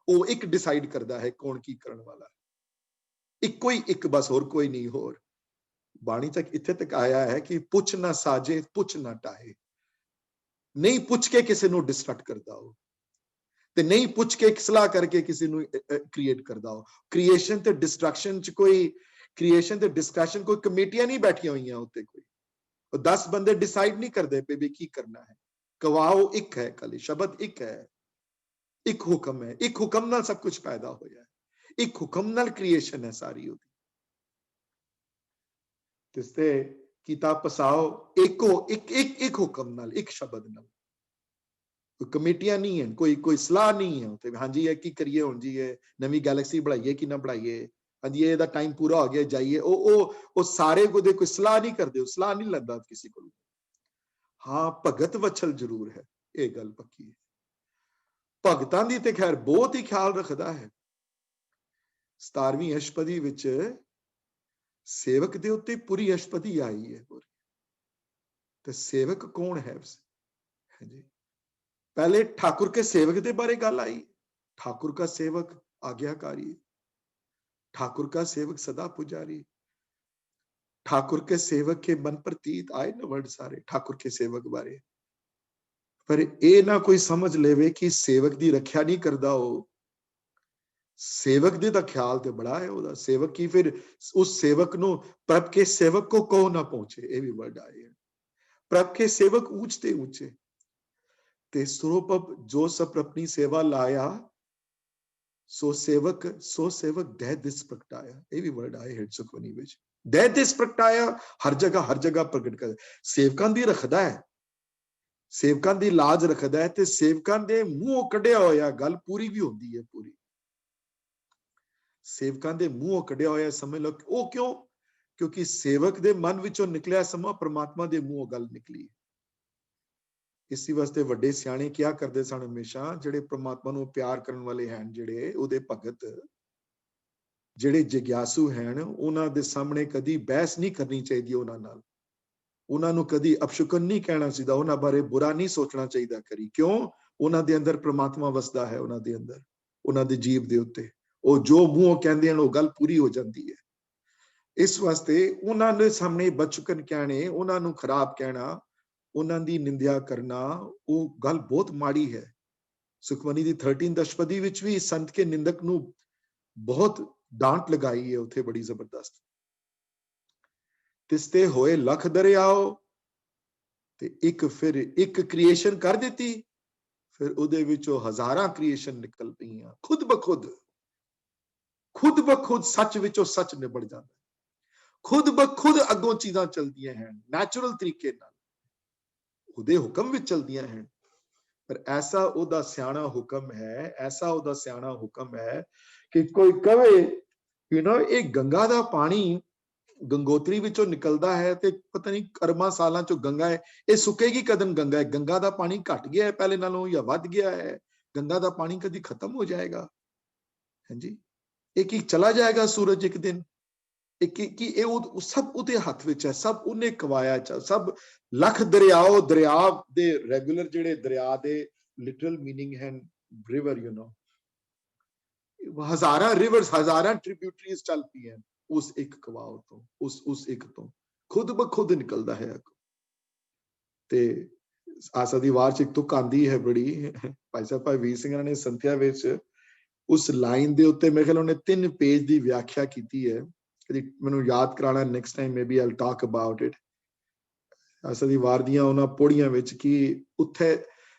ਉਹ ਇੱਕ ਡਿਸਾਈਡ ਕਰਦਾ ਹੈ ਕੌਣ ਕੀ ਕਰਨ ਵਾਲਾ ਹੈ। ਇੱਕੋ ਹੀ ਇੱਕ, ਬਸ ਹੋਰ ਕੋਈ ਨਹੀਂ। ਹੋਰ ਬਾਣੀ ਤੱਕ ਇੱਥੇ ਤੱਕ ਆਇਆ ਹੈ ਕਿ ਪੁੱਛ ਨਾ ਸਾਜੇ ਪੁੱਛ ਨਾ ਟਾਹੇ। ਨਹੀਂ ਪੁੱਛ ਕੇ ਕਿਸੇ ਨੂੰ ਡਿਸਟਰੈਕਟ ਕਰਦਾ ਹੋ, ਤੇ ਨਹੀਂ ਪੁੱਛ ਕੇ ਸਲਾਹ ਕਰਕੇ ਕਿਸੇ ਨੂੰ ਕ੍ਰੀਏਟ ਕਰਦਾ ਹੋ। ਕ੍ਰੀਏਸ਼ਨ ਤੇ ਡਿਸਟਰਕਸ਼ਨ ਚ ਕੋਈ ਡਿਸਕਸ਼ਨ ਕੋਈ ਕਮੇਟੀਆਂ ਨਹੀਂ ਬੈਠੀਆਂ ਹੋਈਆਂ ਉੱਤੇ। ਕੋਈ 10 ਬੰਦੇ ਡਿਸਾਈਡ ਨਹੀਂ ਕਰਦੇ ਪਏ ਵੀ ਕੀ ਕਰਨਾ ਹੈ। ਕਵਾਓ ਇੱਕ ਹੈ, ਖਾਲੀ ਸ਼ਬਦ ਇੱਕ ਹੈ, ਇੱਕ ਹੁਕਮ ਹੈ। ਇੱਕ ਹੁਕਮ ਨਾਲ ਸਭ ਕੁਝ ਪੈਦਾ ਹੋਇਆ ਹੈ। ਇੱਕ ਹੁਕਮ ਨਾਲ ਕ੍ਰੀਏਸ਼ਨ ਹੈ ਸਾਰੀ ਉਹਦੀ। ਜਿਸ ਤੇ ਕੀਤਾ ਪਸਾਓ ਇੱਕ ਹੁਕਮ ਨਾਲ, ਇੱਕ ਸ਼ਬਦ ਨਾਲ। ਕੋਈ ਕਮੇਟੀਆਂ ਨਹੀਂ ਹਨ, ਕੋਈ ਸਲਾਹ ਨਹੀਂ ਹੈ ਉੱਥੇ। ਹਾਂਜੀ ਇਹ ਕੀ ਕਰੀਏ ਹੁਣ ਜੀ, ਇਹ ਨਵੀਂ ਗੈਲੈਕਸੀ ਬਣਾਈਏ ਕਿ ਨਾ ਬਣਾਈਏ, ਹਾਂਜੀ ਇਹਦਾ ਟਾਈਮ ਪੂਰਾ ਹੋ ਗਿਆ ਜਾਈਏ। ਉਹ ਸਾਰੇ ਕੋਈ ਸਲਾਹ ਨਹੀਂ ਕਰਦੇ। ਉਹ ਸਲਾਹ ਨਹੀਂ ਲੈਂਦਾ ਕਿਸੇ ਕੋਲ। ਹਾਂ ਭਗਤ ਵਛਲ ਜ਼ਰੂਰ ਹੈ, ਇਹ ਗੱਲ ਪੱਕੀ ਹੈ। ਭਗਤਾਂ ਦੀ ਤੇ ਖੈਰ ਬਹੁਤ ਹੀ ਖਿਆਲ ਰੱਖਦਾ ਹੈ। 17ਵੀਂ ਅਸ਼ਟਪਦੀ ਵਿੱਚ ਸੇਵਕ ਦੇ ਉੱਤੇ ਪੂਰੀ ਅਸ਼ਟਪਦੀ ਆਈ ਹੈ। ਤੇ ਸੇਵਕ ਕੌਣ ਹੈ ਜੀ? पहले ठाकुर के सेवक के बारे गल आई। ठाकुर का सेवक आज्ञाकारी, ठाकुर का सेवक सदा पुजारी। ठाकुर के सेवक के मन प्रतीत आए ना वर्ड सारे ठाकुर के सेवक बारे, पर ये ना कोई समझ लेवे कि सेवक दी रखिया नहीं करदा हो। सेवक दी दा ख्याल ते बड़ा है ओदा, सेवक की फिर उस सेवक नु प्रभ के सेवक को कहो ना पहुंचे, ये भी वर्ड आए हैं। प्रभ के सेवक ऊंचते ऊंचे ते स्वरूप जो सब अपनी सेवा लाया, सो सेवक दह दिस प्रगटाया, ये भी वर्ड आए हेड सुखमनी विच। दह दिस प्रगटाया हर जगह प्रगट कर, सेवकां दी रखदा है, सेवकां दी लाज रखदा है, ते सेवकां दे मूंहों कढ़िया होया गल पूरी भी होंदी है। पूरी सेवकां दे मूंहों कढ़िया होया समझ लो ओ क्यों, क्योंकि सेवक दे मन विचों निकलिया समा परमात्मा दे मूंहों गल निकली। इसी वास्ते वड्डे सियाणे क्या करदे सन हमेशा, जेड़े परमात्मा नूं प्यार करन वाले हैं, जेड़े ओदे भगत, जेड़े जिग्यासु हैं, उन्हां दे सामने कदी बहस नहीं करनी चाहिदी, उन्हां नाल उन्हां नूं कदी अपशुकन नहीं कहना चाहिदा, उन्हां बारे बुरा नहीं सोचना चाहिदा करी। क्यों? उन्हां दे अंदर परमात्मा वसदा है, उन्हां दे अंदर, उन्हां दे जीव दे उत्ते ओ जो मूंहों कहंदे हन ओ गल पूरी हो जाती है। इस वास्ते उन्हां दे सामने बचुकन कहने, उन्हां नूं खराब कहना, उन्हां दी निंदिया करना, वो गल बहुत माड़ी है। सुखमनी दी 13 अष्टपदी विच भी संत के निंदक नूं बहुत डांट लगाई है उथे, बड़ी जबरदस्त। तिसते होए लख दरियाओ, ते एक क्रिएशन कर देती, फिर उहदे विचों हजारां क्रिएशन निकल पईयां, खुद ब खुद सच विचों सच निबड़ जांदा, खुद ब खुद अगों चीजां चलदियां हैं, नैचुरल तरीके नाल उहदे हुक्म विच चलदियां हैं। पर ऐसा उहदा सियाणा हुक्म है, ऐसा उहदा सियाणा हुक्म है कि कोई कहे ये गंगा दा पानी गंगोत्री विचों निकलदा है, ते पता नहीं अरबां सालां चों गंगा है, ये सुकेगी कदन गंगा है, गंगा दा पानी घट गया है पहले नालों या वध गया है, गंगा दा पानी कदी खत्म हो जाएगा? हां जी, एक ही चला जाएगा सूरज एक दिन, सब उहदे हथ विच है, सब उन्हें कवाया, सब लख दरियाओ, दरिया दे रेगुलर जेड़े दरिया दे लिटरल मीनिंग है रिवर, हजारां रिवर्स, हजारां ट्रिब्यूटरीज चल पई हैं उस एक कवाओ तो, उस एक तो खुद ब खुद निकलदा है। ते आसा दी वार च एक तुक आंदी है बड़ी, भाई साहब भाई वीर सिंह ने संथਿਆ विच उस लाइन दे उत्ते मेरे ख्याल उन्हें 3 पेज दी व्याख्या कीती है, कदी मैनूं याद कराना next time, maybe I will talk about it. आसा दी वार दियां उन्हां पोड़ियां विच कि उत्थे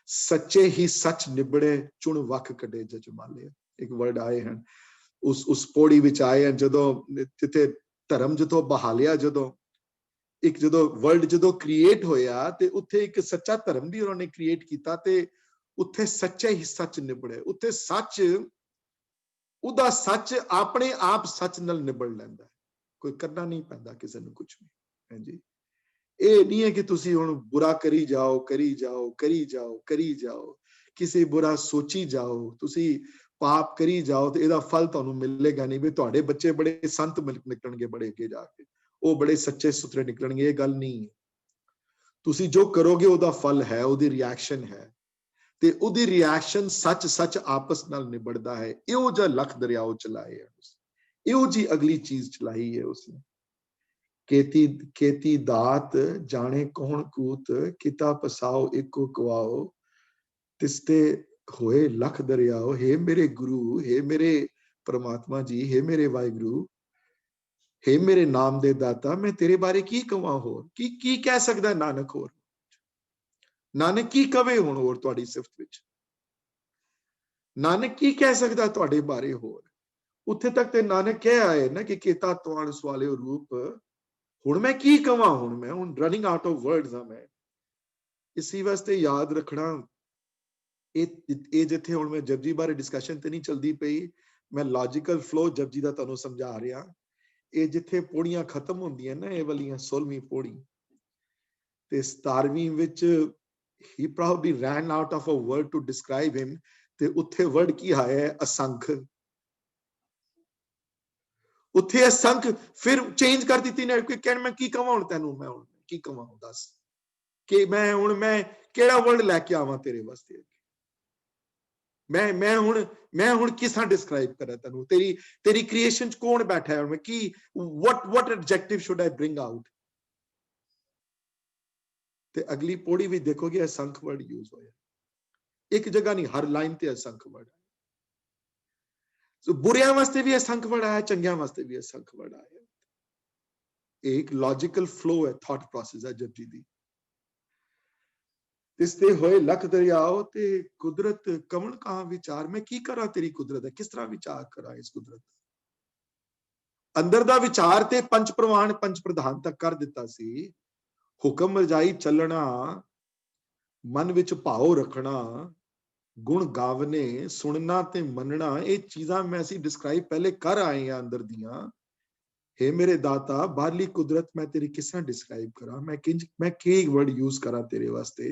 सच्चे ही सच निबड़े, चुण वख कढे जजमाले, एक वर्ड आए हैं उस पौड़ी विच आए हैं, जदों जिथे धर्म जदों बहालिया, जदों एक जदों वर्ल्ड जदों क्रिएट होया, ते उत्थे एक सच्चा धर्म भी उन्होंने क्रिएट कीता, ते उत्थे सच्चे ही सच निबड़े, उत्थे सच उदा सच अपने आप सच नाल निबड़ लैंदा है, कोई करना नहीं पैंदा किसी नूं कुछ भी। हां जी, ये नहीं है कि तुसी हुण बुरा करी जाओ, किसी बुरा सोची जाओ, तुसी पाप करी जाओ, तो इहदा फल तुहानूं मिलेगा नहीं। भी तुहाडे बच्चे बड़े संत निकलणगे, बड़े अगे जाके वो बड़े सच्चे सुथरे निकलणगे, ये गल नहीं है। तुसी जो करोगे उहदा फल है, उहदी रिएक्शन है, ते उहदी रिएक्शन सच आपस नाल निबड़दा है। इहो जिहा लख दरियाओ चलाए है, इहो जी अगली चीज चलाई है उसने। केती दात जाने कौन कूत, किता पसाओ एको कवाओ, तिसते होए लख दरियाओ। हे मेरे गुरु, हे मेरे परमात्मा जी, हे मेरे वाहिगुरु, हे मेरे नाम दे दाता, मैं तेरे बारे की कवां होर, की कह सकदा नानक होर, नानक की कवे हुण होर तुहाडी सिफत विच, नानक की कह सकदा तुहाडे बारे होर। उत्थे तक ते नानक कह आए ना कि केता तुआण सवालियो रूप, हुण मैं की कवां, हुण रनिंग आउट ऑफ वर्ड्स हां मैं। इसी वास्ते याद रखना, ਇਹ ਜਿੱਥੇ ਹੁਣ मैं जपजी बारे डिस्कशन ਤੇ नहीं चलती पई, मैं लॉजिकल फ्लो जपजी ਦਾ ਤੁਹਾਨੂੰ समझा रहा। ਇਹ ਜਿੱਥੇ ਪੌੜੀਆਂ ਖਤਮ ਹੁੰਦੀਆਂ ਨਾ, ਇਹ ਵਾਲੀਆਂ 16ਵੀਂ ਪੌੜੀ ਤੇ 17ਵੀਂ ਵਿੱਚ he probably ran out of a word to describe him, ਤੇ ਉੱਥੇ ਵਰਡ ਕੀ ਆਇਆ ਹੈ? ਅਸੰਖ। ਉੱਥੇ ਅਸੰਖ ਫਿਰ ਚੇਂਜ ਕਰ ਦਿੱਤੀ ਨੇ, ਕਿ ਕਹਿਣ ਮੈਂ ਕੀ ਕਵਾਂ ਹੁਣ ਤੈਨੂੰ, ਮੈਂ ਹੁਣ ਕੀ ਕਵਾਂ, ਦੱਸ ਕਿ ਮੈਂ ਹੁਣ ਮੈਂ ਕਿਹੜਾ ਵਰਡ ਲੈ ਕੇ ਆਵਾਂ ਤੇਰੇ ਵਾਸਤੇ। मैं हुण किस तरह डिस्क्राइब करा तेनू, तेरी क्रिएशन च कौन बैठा है, मैं की what adjective should I bring out? ते अगली पौड़ी भी देखोगे असंख्य वर्ड यूज होया, एक जगह नहीं, हर लाइन ते असंख्य वर्ड। सो बुरियां वास्ते भी असंख्य वर्ड आया, चंगियां वास्ते भी असंख्य वर्ड आया। एक लॉजिकल फ्लो है, थॉट प्रोसेस है जपजी दी। तिसते होए लख दरियाओ ते कुदरत कवण कहां विचार, मैं की करा तेरी कुदरत है, किस तरह विचार करा इस कुदरत। अंदर दा विचार ते पंच प्रवान पंच प्रधान तक कर दिता सी। हुक्म रजाई चलना, मन विच भाव रखना, गुण गावने, सुनना ते मनना, ये चीजां मैं असी डिस्क्राइब पहले कर आए हैं अंदर दियां। हे मेरे दाता, बाहरली कुदरत मैं तेरी किस तरह डिस्क्राइब करा, मैं के वर्ड यूज करा तेरे वास्ते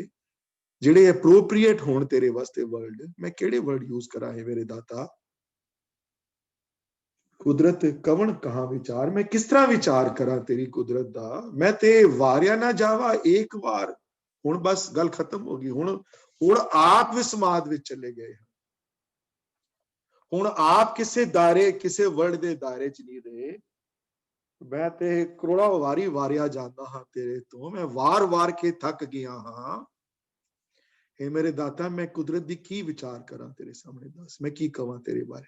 ਜਿਹੜੇ appropriate ਹੋਣ तेरे वास्ते वर्ड, मैं केड़े वर्ड यूज करा है मेरे दाता। कुदरत कवण कहां विचार, मैं किस तरह विचार करा तेरी कुदरत दा। मैं ते वारिया ना जावा एक बार, हुण बस गल खत्म हो गई। हुण आप विस्माद विच चले गए, हुण आप किसे दायरे, किसे वर्ड दे दायरे च नहीं रहे। मैं ते करोड़ा वारी वारिया जांदा हां तेरे तो, मैं वार वार के थक गया हां। हे मेरे दाता, मैं कुदरत दी की विचार करा तेरे सामने, दस मैं की कवां तेरे बारे।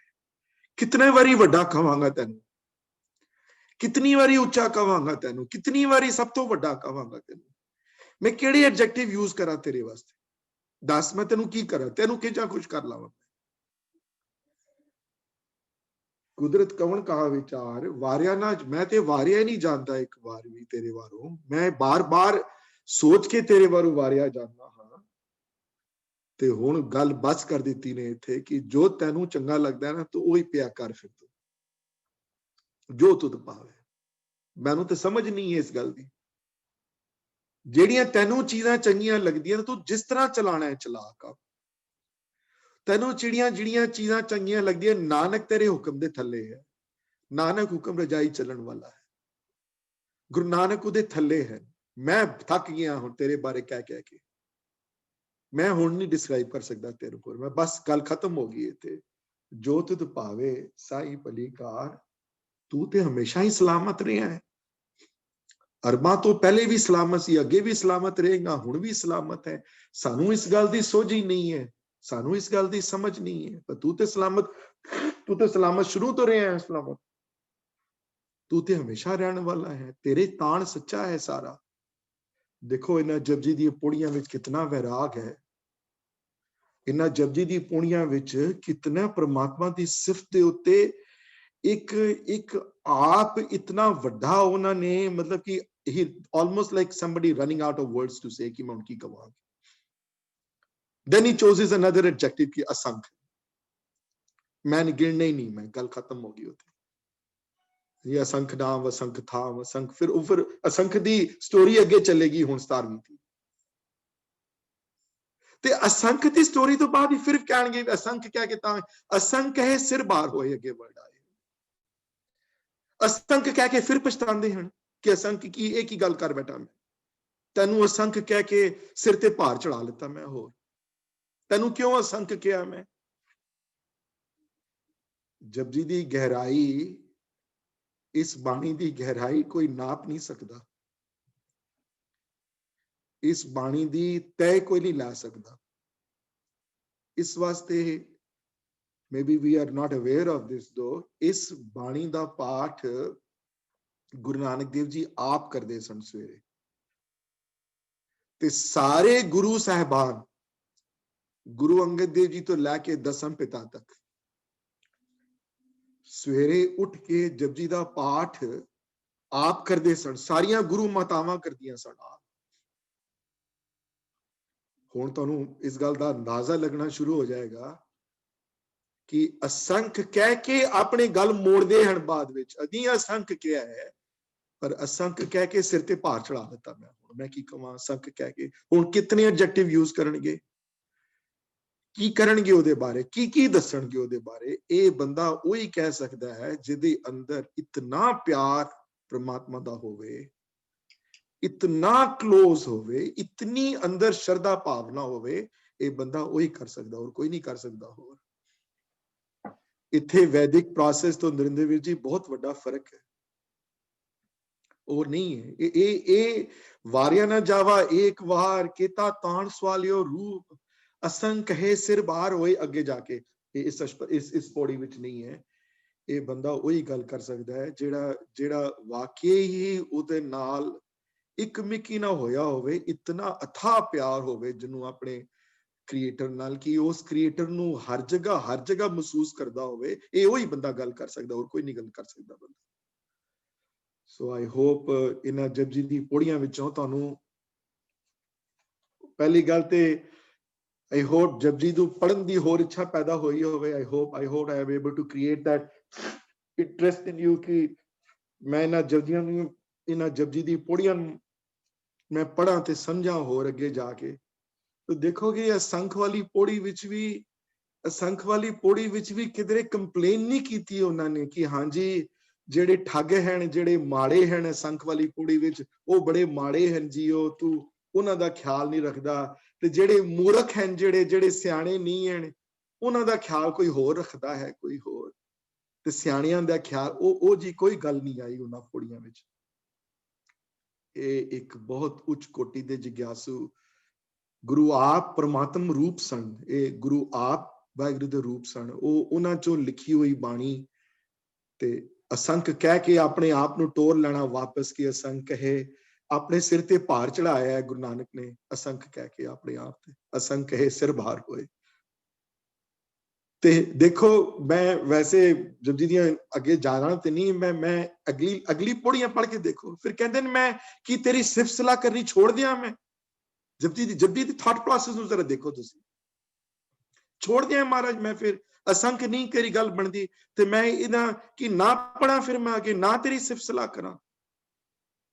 कितने वारी वड्डा कवांगा तैनू, कितनी वारी उच्चा कवांगा तैनू, कितनी वारी सब तो वड्डा कवांगा तैनू। मैं केड़े एडजेक्टिव यूज करा तेरे वास्ते, दस मैं तेनू की करा, तेनू किजा कुछ कर लावां। कुदरत कवण कहां विचार, वारिया ना, मैं ते वारिया नहीं जानता एक बार भी तेरे वारों, मैं बार बार सोच के तेरे वारों वारिया जानदा हां। ते हुण गल बस कर दित्ती ने इत्थे कि जो तैनू चंगा लगदा है ना, तो वही पिया कर, फिर तू जो तुद पावे। मैनू तो समझ नहीं है इस गल दी, जेड़ियां तैनू चीजां चंगियां लगदियां तू जिस तरह चलाना है चला कर। तैनू जिहड़ियां चीजां चंगियां लगदियां, नानक तेरे हुक्म दे थल्ले है, नानक हुक्म रजाई चलन वाला है, गुरु नानक उहदे थल्ले है। मैं थक गया हुण तेरे बारे कह कह के, मैं हुण नहीं डिस्क्राइब कर सकता तेरे को, मैं बस गल खत्म हो गई इत्थे। जो तुद पावे साई भली कार, तू ते हमेशा ही सलामत रहा है। अरबां तो पहले भी सलामत सी, अगे भी सलामत रहेगा, हुण भी सलामत है। सानू इस गल दी सोझ ही नहीं है, सानू इस गल दी समझ नहीं है, पर तू ते सलामत शुरू तो रहा है, सलामत तू ते हमेशा रहने वाला है। तेरे ताण सच्चा है सारा। देखो इन्हां जपजी दी पौड़ियां विच कितना वैराग है, इन्हां जपजी दी पौड़ियां विच कितना परमात्मा दी सिफत दे उत्ते एक आप इतना वड्डा उन्होंने, मतलब कि he almost like somebody running out of words to say कि मैं उनकी कवां। Then he chooses another adjective कि असंख्य, मैं गिनने ही नहीं, मैं गल खत्म हो गई होती। ये असंख्य नाम, असंख्य थाम, असंख्य, फिर असंख्य दी स्टोरी अगे चलेगी हुण 17वीं थी। ते असंख्य दी स्टोरी तो बाद ही फिर कहणगे असंख्य क्या कहता है, असंख्य है सिर बार होए, अगे वर्ड आए। असंख्य कह के फिर पछतांदे हैं कि असंख्य की एक ही गल कर बैठा मैं, तेनू असंख्य कह के सिर ते भार चढ़ा लेता मैं, होर तेनू क्यों असंख्य किया मैं। जपजी दी गहराई, इस बाणी दी गहराई कोई नाप नहीं सकता, इस बाणी दी तय कोई नहीं ला सकता। इस वास्ते maybe we are not aware of this though, इस बाणी दा पाठ गुरु नानक देव जी आप करदे सन सवेरे, ते सारे गुरु साहबान, गुरु अंगद देव जी तो लैके दसम पिता तक सवेरे उठ के जपजी दा पाठ आप करदे सन, सारियां गुरु मातावां करदियां सन आप। हुण तुहानू इस गल दा अंदाजा लगना शुरू हो जाएगा कि असंख्य कह के अपने गल मोड़दे हैं बाद विच, अदी असंख्य क्या है, पर असंख्य कह के सिर ते भार चढ़ा दिता मैं की कवां। असंख्य कह के हुण कितने एडजेक्टिव यूज करनगे, की करनगे ओदे बारे, की दसणगे ओदे बारे। ये बंदा वही कह सकता है जिदे अंदर इतना प्यार परमात्मा दा होवे, इतना क्लोज होवे, इतनी अंदर श्रद्धा भावना होवे ਇਹ ਬੰਦਾ ਉਹੀ ਕਰ ਸਕਦਾ, ਹੋਰ ਕੋਈ ਨਹੀਂ ਕਰ ਸਕਦਾ। ਹੋਰ ਇੱਥੇ ਵੈਦਿਕ ਪ੍ਰੋਸੈਸ ਤੋਂ ਨਰਿੰਦਰ ਵੀਰ ਜੀ ਬਹੁਤ ਵੱਡਾ ਫਰਕ ਹੈ, ਉਹ ਨਹੀਂ ਹੈ। ਇਹ ਵਾਰਿਆ ਨਾ ਜਾਵਾ ਇੱਕ ਵਾਰ ਕੀਤਾ ਤਾਣ ਸਵਾਲਿਓ ਰੂਪ ਅਸੰਖ ਹੈ ਸਿਰ ਬਾਹਰ ਹੋਏ। ਅੱਗੇ ਜਾ ਕੇ ਇਸ ਪੌੜੀ ਵਿੱਚ ਨਹੀਂ ਹੈ। ਇਹ ਬੰਦਾ ਉਹੀ ਗੱਲ ਕਰ ਸਕਦਾ ਹੈ ਜਿਹੜਾ ਵਾਕਈ ਹੀ ਉਹਦੇ ਨਾਲ ਇੱਕ ਮਿੱਕੀ ਨਾ ਹੋਇਆ ਹੋਵੇ, ਇਤਨਾ ਅਥਾਹ ਪਿਆਰ ਹੋਵੇ ਜਿਹਨੂੰ ਆਪਣੇ ਕ੍ਰੀਏਟਰ ਨਾਲ, ਕਿ ਉਸ ਕ੍ਰੀਏਟਰ ਨੂੰ ਹਰ ਜਗ੍ਹਾ ਮਹਿਸੂਸ ਕਰਦਾ ਹੋਵੇ। ਇਹ ਉਹੀ ਬੰਦਾ ਗੱਲ ਕਰ ਸਕਦਾ, ਹੋਰ ਕੋਈ ਨਹੀਂ ਗੱਲ ਕਰ ਸਕਦਾ ਬੰਦਾ। ਸੋ ਆਈ ਹੋਪ ਇਹਨਾਂ ਜਪਜੀ ਦੀ ਪੌੜੀਆਂ ਵਿੱਚੋਂ ਤੁਹਾਨੂੰ ਪਹਿਲੀ ਗੱਲ ਤੇ I hope ਜਪਜੀ ਨੂੰ ਪੜ੍ਹਨ ਦੀ ਹੋਰ ਇੱਛਾ ਪੈਦਾ ਹੋਈ ਹੋਵੇ। I hope I am able to create that interest in you ਕਿ ਮੈਂ ਇਹਨਾਂ ਜਪਜੀ ਦੀ ਪੌੜੀਆਂ ਮੈਂ ਪੜ੍ਹਾਂ ਤੇ ਸਮਝਾਂ ਹੋਰ ਅੱਗੇ ਜਾ ਕੇ। ਤੇ ਦੇਖੋਗੇ ਅਸੰਖ ਵਾਲੀ ਪੌੜੀ ਵਿੱਚ ਵੀ ਕਿਧਰੇ ਕੰਪਲੇਨ ਨਹੀਂ ਕੀਤੀ ਉਹਨਾਂ ਨੇ ਕਿ ਹਾਂਜੀ ਜਿਹੜੇ ਠੱਗ ਹਨ, ਜਿਹੜੇ ਮਾੜੇ ਹਨ ਅਸੰਖ ਵਾਲੀ ਪੌੜੀ ਵਿੱਚ, ਉਹ ਬੜੇ ਮਾੜੇ ਹਨ ਜੀ, ਤੂੰ ਉਹਨਾਂ ਦਾ ਖਿਆਲ ਨਹੀਂ ਰੱਖਦਾ। ਤੇ ਜਿਹੜੇ ਮੂਰਖ ਹਨ, ਜਿਹੜੇ ਸਿਆਣੇ ਨਹੀਂ ਹਨ, ਉਹਨਾਂ ਦਾ ਖਿਆਲ ਕੋਈ ਹੋਰ ਰੱਖਦਾ ਹੈ, ਕੋਈ ਹੋਰ। ਤੇ ਸਿਆਣਿਆਂ ਦਾ ਖਿਆਲ ਉਹ ਜੀ ਕੋਈ ਗੱਲ ਨਹੀਂ ਆਈ ਉਹਨਾਂ ਪੌੜੀਆਂ ਵਿੱਚ। ਇਹ ਇੱਕ ਬਹੁਤ ਉੱਚ ਕੋਟੀ ਦੇ ਜਿਗਿਆਸੂ ਗੁਰੂ ਆਪ ਪਰਮਾਤਮ ਰੂਪ ਸਨ। ਇਹ ਗੁਰੂ ਆਪ ਵਾਹਿਗੁਰੂ ਦੇ ਰੂਪ ਸਨ। ਉਹ ਉਹਨਾਂ ਚੋਂ ਲਿਖੀ ਹੋਈ ਬਾਣੀ ਤੇ ਅਸੰਖ ਕਹਿ ਕੇ ਆਪਣੇ ਆਪ ਨੂੰ ਟੋਰ ਲੈਣਾ ਵਾਪਸ ਕਿ ਅਸੰਖ ਹੈ। ਆਪਣੇ ਸਿਰ ਤੇ ਭਾਰ ਚੜਾਇਆ ਹੈ ਗੁਰੂ ਨਾਨਕ ਨੇ, ਅਸੰਖ ਕਹਿ ਕੇ ਆਪਣੇ ਆਪ ਤੇ, ਅਸੰਖ ਹੈ ਸਿਰ ਭਾਰ ਹੋਏ। ਤੇ ਦੇਖੋ ਮੈਂ ਵੈਸੇ ਜਪਜੀ ਦੀਆਂ ਅੱਗੇ ਜਾਣਾ ਤੇ ਨਹੀਂ, ਮੈਂ ਅਗਲੀ ਪੌੜੀਆਂ ਪੜ੍ਹ ਕੇ ਦੇਖੋ। ਫਿਰ ਕਹਿੰਦੇ ਨੇ ਮੈਂ ਕੀ ਤੇਰੀ ਸਿਫਤ ਸਲਾਹ ਕਰਨੀ ਛੋੜ ਦਿਆਂ ਮੈਂ? ਜਪਜੀ ਦੀ ਥਾਟ ਪ੍ਰੋਸੈਸ ਨੂੰ ਜ਼ਰਾ ਦੇਖੋ ਤੁਸੀਂ। ਛੋੜ ਦਿਆਂ ਮਹਾਰਾਜ ਮੈਂ, ਫਿਰ ਅਸੰਖ ਨਹੀਂ ਕਰੀ ਗੱਲ ਬਣਦੀ ਤੇ ਮੈਂ ਇਹਦਾ ਕਿ ਨਾ ਪੜਾਂ, ਫਿਰ ਮੈਂ ਅੱਗੇ ਨਾ ਤੇਰੀ ਸਿਫਤ ਸਲਾਹ ਕਰਾਂ,